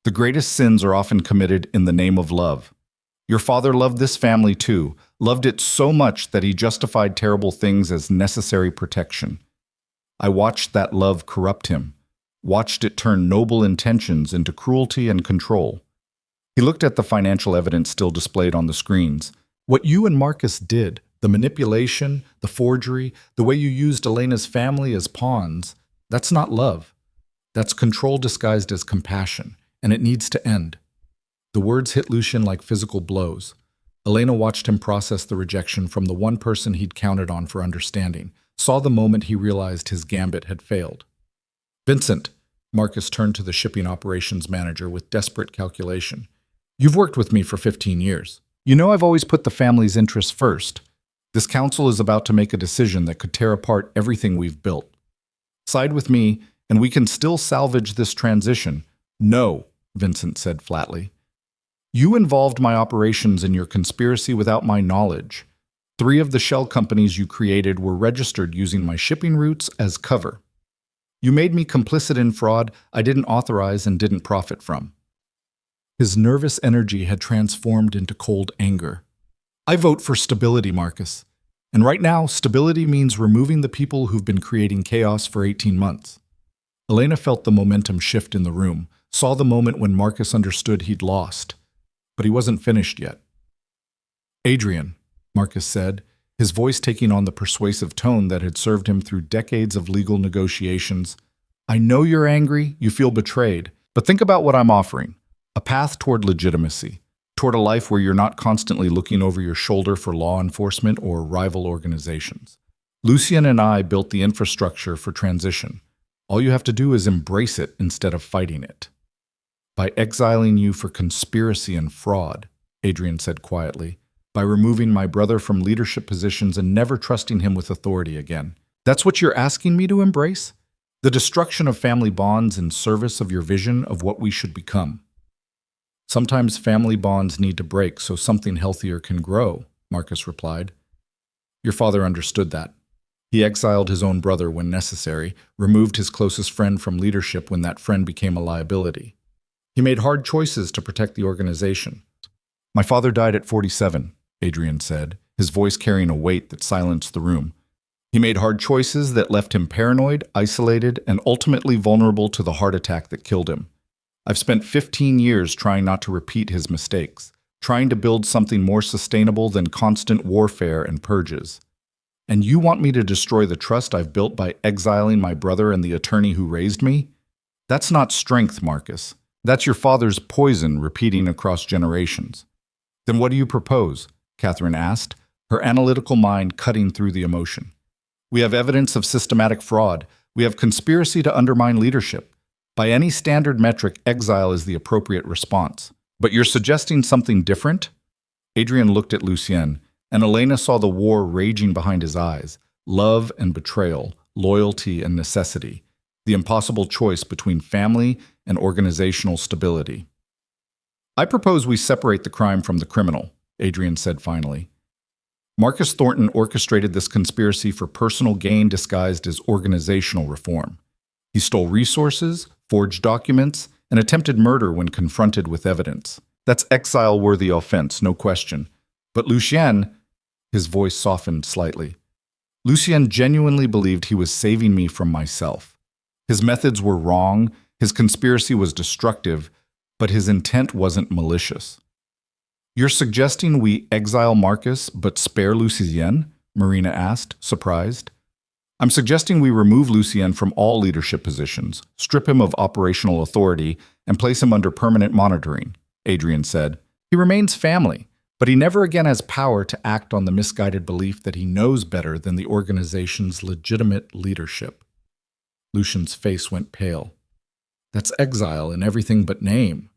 the greatest sins are often committed in the name of love. Your father loved this family too, loved it so much that he justified terrible things as necessary protection. I watched that love corrupt him, watched it turn noble intentions into cruelty and control. He looked at the financial evidence still displayed on the screens. What you and Marcus did, the manipulation, the forgery, the way you used Elena's family as pawns, that's not love. That's control disguised as compassion, and it needs to end. The words hit Lucian like physical blows. Elena watched him process the rejection from the one person he'd counted on for understanding, saw the moment he realized his gambit had failed. Vincent, Marcus turned to the shipping operations manager with desperate calculation. You've worked with me for 15 years. You know I've always put the family's interests first. This council is about to make a decision that could tear apart everything we've built. Side with me, and we can still salvage this transition. No, Vincent said flatly. You involved my operations in your conspiracy without my knowledge. 3 of the shell companies you created were registered using my shipping routes as cover. You made me complicit in fraud I didn't authorize and didn't profit from. His nervous energy had transformed into cold anger. I vote for stability, Marcus. And right now, stability means removing the people who've been creating chaos for 18 months. Elena felt the momentum shift in the room, saw the moment when Marcus understood he'd lost. But he wasn't finished yet. Adrian, Marcus said, his voice taking on the persuasive tone that had served him through decades of legal negotiations. I know you're angry, you feel betrayed, but think about what I'm offering. A path toward legitimacy, toward a life where you're not constantly looking over your shoulder for law enforcement or rival organizations. Lucien and I built the infrastructure for transition. All you have to do is embrace it instead of fighting it. By exiling you for conspiracy and fraud, Adrian said quietly, by removing my brother from leadership positions and never trusting him with authority again. That's what you're asking me to embrace? The destruction of family bonds in service of your vision of what we should become. Sometimes family bonds need to break so something healthier can grow, Marcus replied. Your father understood that. He exiled his own brother when necessary, removed his closest friend from leadership when that friend became a liability. He made hard choices to protect the organization. My father died at 47, Adrian said, his voice carrying a weight that silenced the room. He made hard choices that left him paranoid, isolated, and ultimately vulnerable to the heart attack that killed him. I've spent 15 years trying not to repeat his mistakes, trying to build something more sustainable than constant warfare and purges. And you want me to destroy the trust I've built by exiling my brother and the attorney who raised me? That's not strength, Marcus. That's your father's poison repeating across generations. Then what do you propose? Catherine asked, her analytical mind cutting through the emotion. We have evidence of systematic fraud. We have conspiracy to undermine leadership. By any standard metric, exile is the appropriate response. But you're suggesting something different? Adrian looked at Lucien, and Elena saw the war raging behind his eyes. Love and betrayal, loyalty and necessity. The impossible choice between family and organizational stability. I propose we separate the crime from the criminal, Adrian said finally. Marcus Thornton orchestrated this conspiracy for personal gain disguised as organizational reform. He stole resources, forged documents, and attempted murder when confronted with evidence. That's exile-worthy offense, no question. But Lucien, his voice softened slightly. Lucien genuinely believed he was saving me from myself. His methods were wrong, his conspiracy was destructive, but his intent wasn't malicious. You're suggesting we exile Marcus but spare Lucien? Marina asked, surprised. I'm suggesting we remove Lucien from all leadership positions, strip him of operational authority, and place him under permanent monitoring, Adrian said. He remains family, but he never again has power to act on the misguided belief that he knows better than the organization's legitimate leadership. Lucien's face went pale. That's exile in everything but name.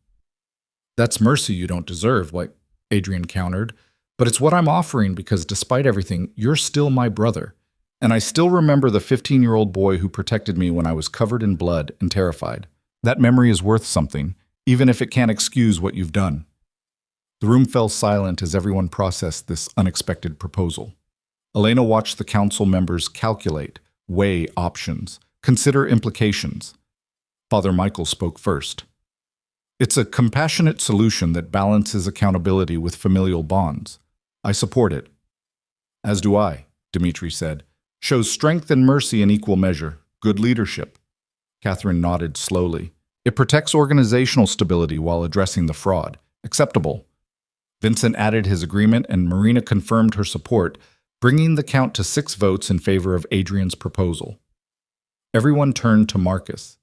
That's mercy you don't deserve, like Adrian countered, but it's what I'm offering because despite everything, you're still my brother, and I still remember the 15-year-old boy who protected me when I was covered in blood and terrified. That memory is worth something, even if it can't excuse what you've done. The room fell silent as everyone processed this unexpected proposal. Elena watched the council members calculate, weigh options, consider implications. Father Michael spoke first. It's a compassionate solution that balances accountability with familial bonds. I support it. As do I, Dmitri said. Shows strength and mercy in equal measure. Good leadership. Catherine nodded slowly. It protects organizational stability while addressing the fraud. Acceptable. Vincent added his agreement and Marina confirmed her support, bringing the count to 6 votes in favor of Adrian's proposal. Everyone turned to Marcus.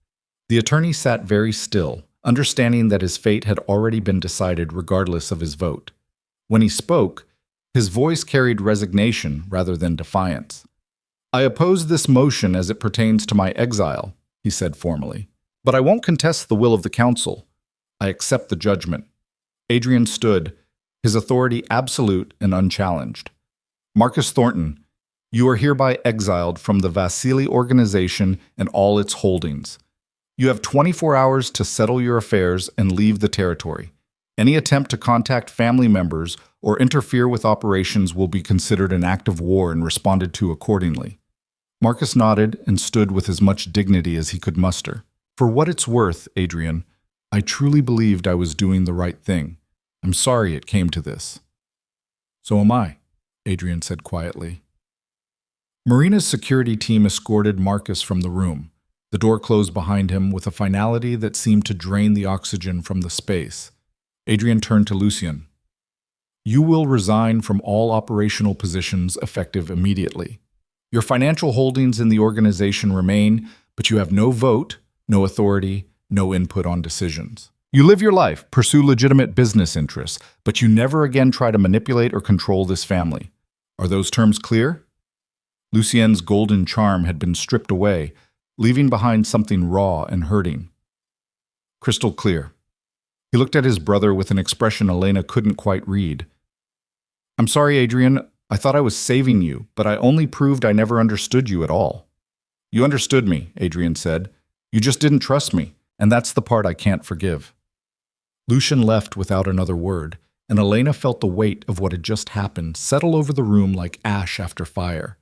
The attorney sat very still, understanding that his fate had already been decided regardless of his vote. When he spoke, his voice carried resignation rather than defiance. I oppose this motion as it pertains to my exile, he said formally, but I won't contest the will of the council. I accept the judgment. Adrian stood, his authority absolute and unchallenged. Marcus Thornton, you are hereby exiled from the Vasily organization and all its holdings. You have 24 hours to settle your affairs and leave the territory. Any attempt to contact family members or interfere with operations will be considered an act of war and responded to accordingly. Marcus nodded and stood with as much dignity as he could muster. For what it's worth, Adrian, I truly believed I was doing the right thing. I'm sorry it came to this. So am I, Adrian said quietly. Marina's security team escorted Marcus from the room. The door closed behind him with a finality that seemed to drain the oxygen from the space. Adrian turned to Lucien. You will resign from all operational positions effective immediately. Your financial holdings in the organization remain, but you have no vote, no authority, no input on decisions. You live your life, pursue legitimate business interests, but you never again try to manipulate or control this family. Are those terms clear? Lucien's golden charm had been stripped away, leaving behind something raw and hurting. Crystal clear. He looked at his brother with an expression Elena couldn't quite read. I'm sorry, Adrian. I thought I was saving you, but I only proved I never understood you at all. You understood me, Adrian said. You just didn't trust me, and that's the part I can't forgive. Lucien left without another word, and Elena felt the weight of what had just happened settle over the room like ash after fire.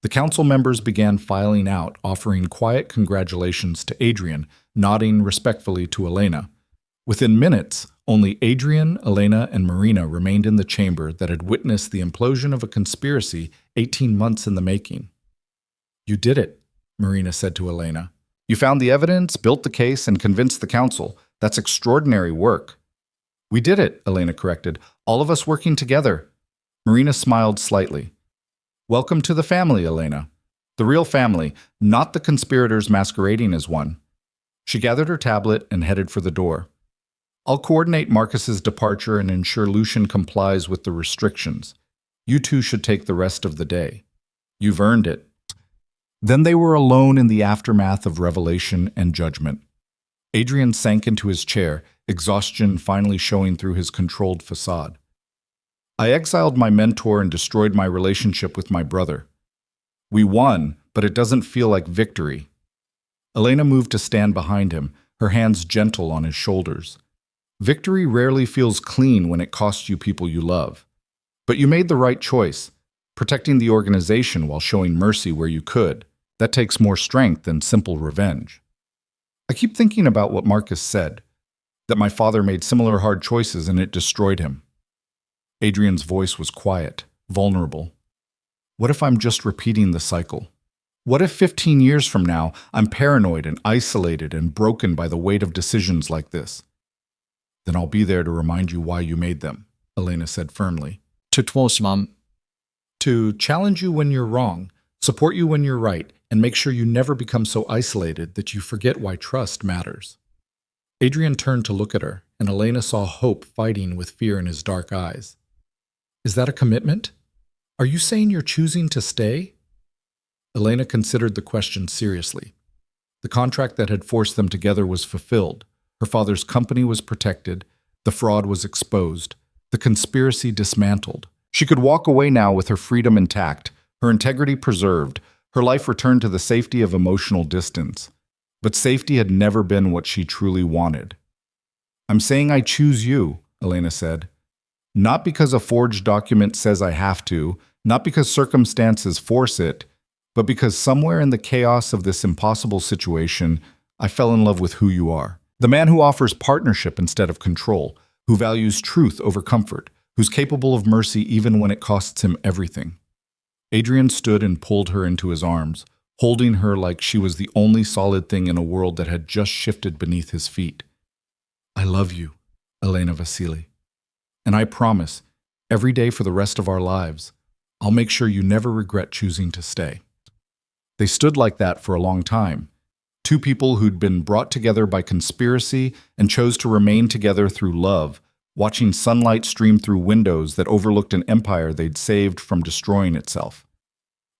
The council members began filing out, offering quiet congratulations to Adrian, nodding respectfully to Elena. Within minutes, only Adrian, Elena, and Marina remained in the chamber that had witnessed the implosion of a conspiracy 18 months in the making. You did it, Marina said to Elena. You found the evidence, built the case, and convinced the council. That's extraordinary work. We did it, Elena corrected. All of us working together. Marina smiled slightly. Welcome to the family, Elena. The real family, not the conspirators masquerading as one. She gathered her tablet and headed for the door. I'll coordinate Marcus's departure and ensure Lucien complies with the restrictions. You two should take the rest of the day. You've earned it. Then they were alone in the aftermath of revelation and judgment. Adrian sank into his chair, exhaustion finally showing through his controlled facade. I exiled my mentor and destroyed my relationship with my brother. We won, but it doesn't feel like victory. Elena moved to stand behind him, her hands gentle on his shoulders. Victory rarely feels clean when it costs you people you love. But you made the right choice, protecting the organization while showing mercy where you could. That takes more strength than simple revenge. I keep thinking about what Marcus said, that my father made similar hard choices and it destroyed him. Adrian's voice was quiet, vulnerable. What if I'm just repeating the cycle? What if 15 years from now, I'm paranoid and isolated and broken by the weight of decisions like this? Then I'll be there to remind you why you made them, Elena said firmly. To challenge you when you're wrong, support you when you're right, and make sure you never become so isolated that you forget why trust matters. Adrian turned to look at her, and Elena saw hope fighting with fear in his dark eyes. Is that a commitment? Are you saying you're choosing to stay? Elena considered the question seriously. The contract that had forced them together was fulfilled. Her father's company was protected. The fraud was exposed. The conspiracy dismantled. She could walk away now with her freedom intact, her integrity preserved, her life returned to the safety of emotional distance. But safety had never been what she truly wanted. I'm saying I choose you, Elena said. Not because a forged document says I have to, not because circumstances force it, but because somewhere in the chaos of this impossible situation, I fell in love with who you are. The man who offers partnership instead of control, who values truth over comfort, who's capable of mercy even when it costs him everything. Adrian stood and pulled her into his arms, holding her like she was the only solid thing in a world that had just shifted beneath his feet. I love you, Elena Vasily. And I promise, every day for the rest of our lives, I'll make sure you never regret choosing to stay. They stood like that for a long time. Two people who'd been brought together by conspiracy and chose to remain together through love, watching sunlight stream through windows that overlooked an empire they'd saved from destroying itself.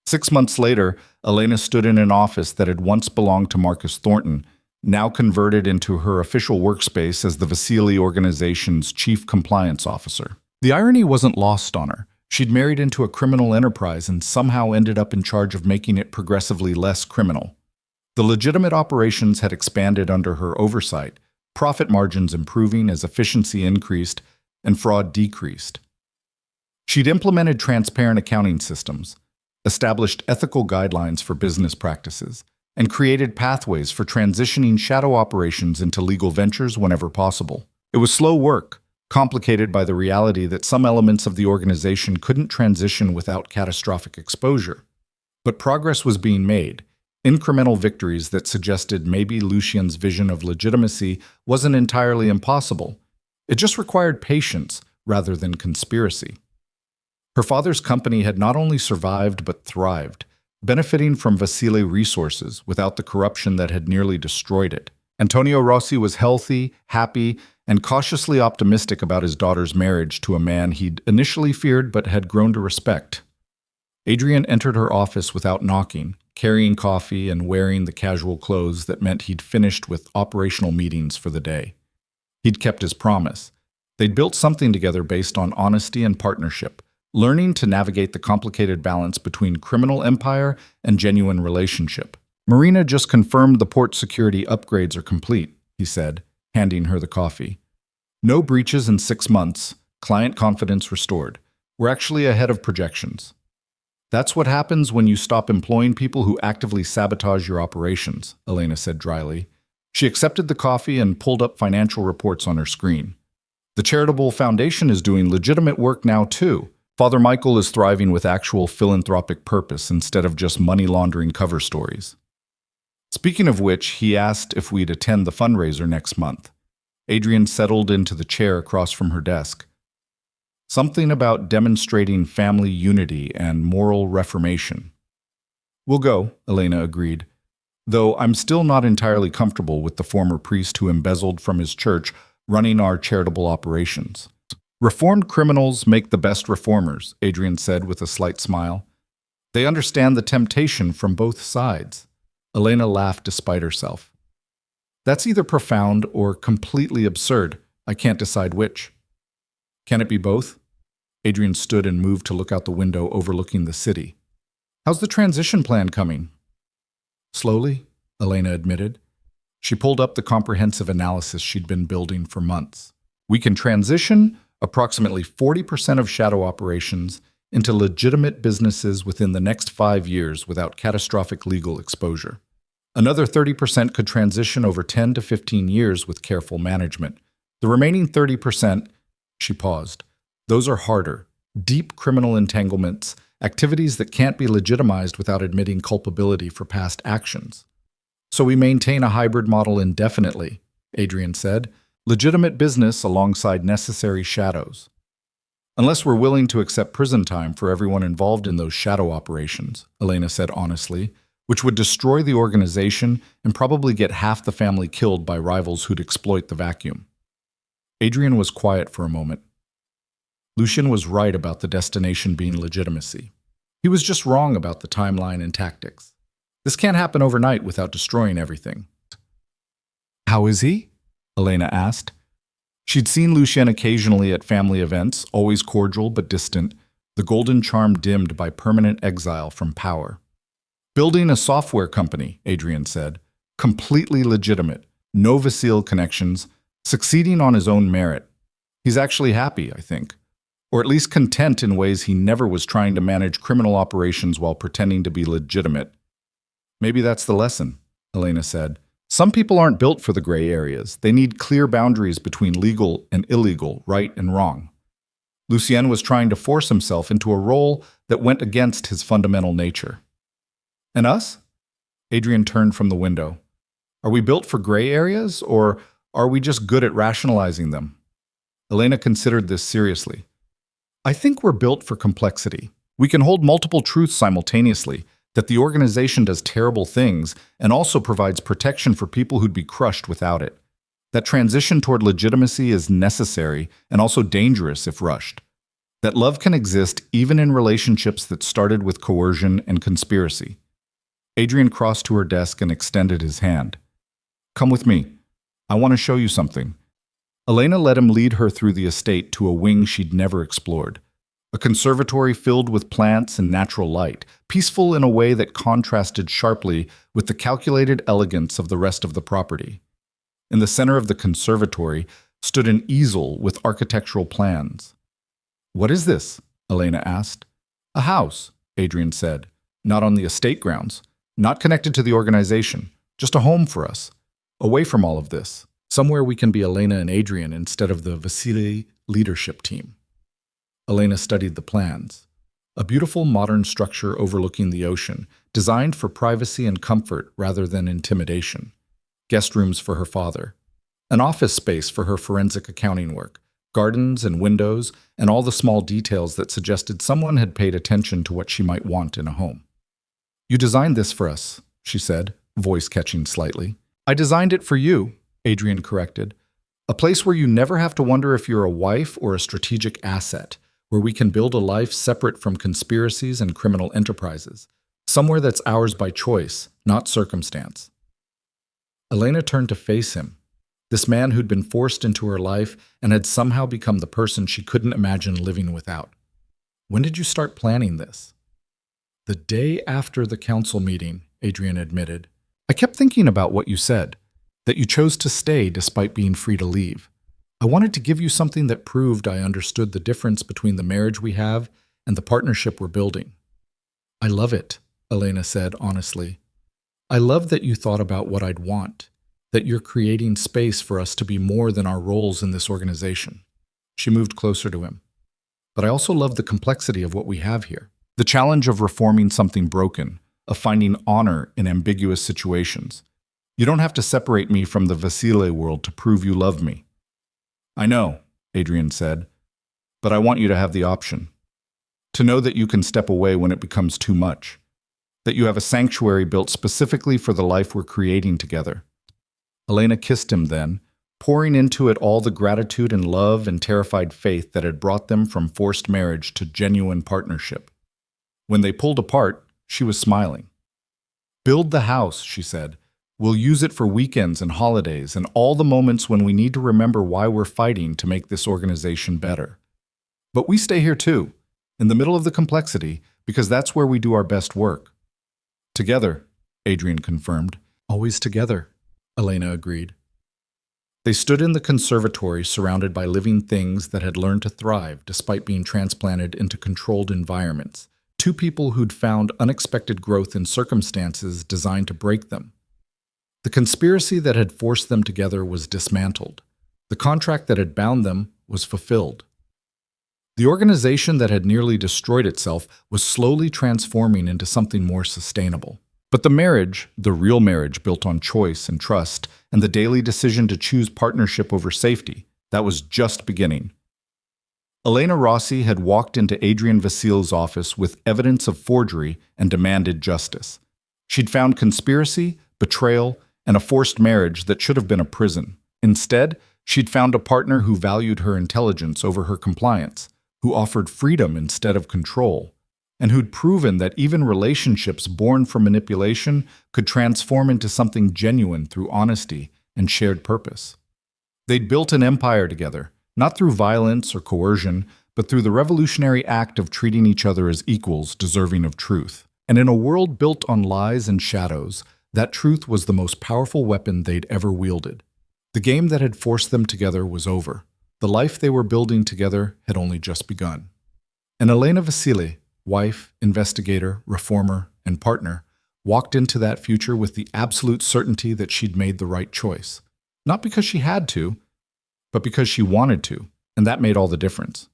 6 months later, Elena stood in an office that had once belonged to Marcus Thornton, now converted into her official workspace as the Vasily organization's chief compliance officer. The irony wasn't lost on her. She'd married into a criminal enterprise and somehow ended up in charge of making it progressively less criminal. The legitimate operations had expanded under her oversight, profit margins improving as efficiency increased and fraud decreased. She'd implemented transparent accounting systems, established ethical guidelines for business practices, and created pathways for transitioning shadow operations into legal ventures whenever possible. It was slow work, complicated by the reality that some elements of the organization couldn't transition without catastrophic exposure. But progress was being made. Incremental victories that suggested maybe Lucien's vision of legitimacy wasn't entirely impossible. It just required patience rather than conspiracy. Her father's company had not only survived but thrived, benefiting from Vasile resources without the corruption that had nearly destroyed it. Antonio Rossi was healthy, happy, and cautiously optimistic about his daughter's marriage to a man he'd initially feared but had grown to respect. Adrian entered her office without knocking, carrying coffee and wearing the casual clothes that meant he'd finished with operational meetings for the day. He'd kept his promise. They'd built something together based on honesty and partnership, learning to navigate the complicated balance between criminal empire and genuine relationship. Marina just confirmed the port security upgrades are complete, he said, handing her the coffee. No breaches in 6 months, client confidence restored. We're actually ahead of projections. That's what happens when you stop employing people who actively sabotage your operations, Elena said dryly. She accepted the coffee and pulled up financial reports on her screen. The charitable foundation is doing legitimate work now too. Father Michael is thriving with actual philanthropic purpose instead of just money laundering cover stories. Speaking of which, he asked if we'd attend the fundraiser next month. Adrian settled into the chair across from her desk. Something about demonstrating family unity and moral reformation. We'll go, Elena agreed, though I'm still not entirely comfortable with the former priest who embezzled from his church running our charitable operations. Reformed criminals make the best reformers, Adrian said with a slight smile. They understand the temptation from both sides. Elena laughed despite herself. That's either profound or completely absurd. I can't decide which. Can it be both? Adrian stood and moved to look out the window overlooking the city. How's the transition plan coming? Slowly, Elena admitted. She pulled up the comprehensive analysis she'd been building for months. We can transition approximately 40% of shadow operations into legitimate businesses within the next 5 years without catastrophic legal exposure. Another 30% could transition over 10 to 15 years with careful management. The remaining 30%, she paused. Those are harder, deep criminal entanglements, activities that can't be legitimized without admitting culpability for past actions. So we maintain a hybrid model indefinitely, Adrian said, legitimate business alongside necessary shadows. Unless we're willing to accept prison time for everyone involved in those shadow operations, Elena said honestly, which would destroy the organization and probably get half the family killed by rivals who'd exploit the vacuum. Adrian was quiet for a moment. Lucien was right about the destination being legitimacy. He was just wrong about the timeline and tactics. This can't happen overnight without destroying everything. How is he? Elena asked. She'd seen Lucien occasionally at family events, always cordial but distant, the golden charm dimmed by permanent exile from power. Building a software company, Adrian said. Completely legitimate, no Vasile connections, succeeding on his own merit. He's actually happy, I think. Or at least content in ways he never was trying to manage criminal operations while pretending to be legitimate. Maybe that's the lesson, Elena said. Some people aren't built for the gray areas. They need clear boundaries between legal and illegal, right and wrong. Lucien was trying to force himself into a role that went against his fundamental nature. And us? Adrian turned from the window. Are we built for gray areas, or are we just good at rationalizing them? Elena considered this seriously. I think we're built for complexity. We can hold multiple truths simultaneously, that the organization does terrible things and also provides protection for people who'd be crushed without it. That transition toward legitimacy is necessary and also dangerous if rushed. That love can exist even in relationships that started with coercion and conspiracy. Adrian crossed to her desk and extended his hand. Come with me. I want to show you something. Elena let him lead her through the estate to a wing she'd never explored. A conservatory filled with plants and natural light, peaceful in a way that contrasted sharply with the calculated elegance of the rest of the property. In the center of the conservatory stood an easel with architectural plans. What is this? Elena asked. A house, Adrian said. Not on the estate grounds. Not connected to the organization. Just a home for us. Away from all of this. Somewhere we can be Elena and Adrian instead of the Vasile leadership team. Elena studied the plans. a beautiful modern structure overlooking the ocean, designed for privacy and comfort rather than intimidation. Guest rooms for her father. An office space for her forensic accounting work. Gardens and windows, and all the small details that suggested someone had paid attention to what she might want in a home. "You designed this for us," she said, voice catching slightly. "I designed it for you," Adrian corrected. "A place where you never have to wonder if you're a wife or a strategic asset, where we can build a life separate from conspiracies and criminal enterprises. Somewhere that's ours by choice, not circumstance." Elena turned to face him, this man who'd been forced into her life and had somehow become the person she couldn't imagine living without. "When did you start planning this?" "The day after the council meeting," Adrian admitted. "I kept thinking about what you said, that you chose to stay despite being free to leave. I wanted to give you something that proved I understood the difference between the marriage we have and the partnership we're building." "I love it," Elena said honestly. "I love that you thought about what I'd want, that you're creating space for us to be more than our roles in this organization." She moved closer to him. "But I also love the complexity of what we have here. The challenge of reforming something broken, of finding honor in ambiguous situations. You don't have to separate me from the Vasile world to prove you love me." "I know," Adrian said, "but I want you to have the option. To know that you can step away when it becomes too much. That you have a sanctuary built specifically for the life we're creating together." Elena kissed him then, pouring into it all the gratitude and love and terrified faith that had brought them from forced marriage to genuine partnership. When they pulled apart, she was smiling. "Build the house," she said. "We'll use it for weekends and holidays and all the moments when we need to remember why we're fighting to make this organization better. But we stay here too, in the middle of the complexity, because that's where we do our best work." "Together," Adrian confirmed. "Always together," Elena agreed. They stood in the conservatory surrounded by living things that had learned to thrive despite being transplanted into controlled environments. Two people who'd found unexpected growth in circumstances designed to break them. The conspiracy that had forced them together was dismantled. The contract that had bound them was fulfilled. The organization that had nearly destroyed itself was slowly transforming into something more sustainable. But the marriage, the real marriage built on choice and trust, and the daily decision to choose partnership over safety, that was just beginning. Elena Rossi had walked into Adrian Vasile's office with evidence of forgery and demanded justice. She'd found conspiracy, betrayal, and a forced marriage that should have been a prison. Instead, she'd found a partner who valued her intelligence over her compliance, who offered freedom instead of control, and who'd proven that even relationships born from manipulation could transform into something genuine through honesty and shared purpose. They'd built an empire together, not through violence or coercion, but through the revolutionary act of treating each other as equals deserving of truth. And in a world built on lies and shadows, that truth was the most powerful weapon they'd ever wielded. The game that had forced them together was over. The life they were building together had only just begun. And Elena Vasile, wife, investigator, reformer, and partner, walked into that future with the absolute certainty that she'd made the right choice. Not because she had to, but because she wanted to, and that made all the difference.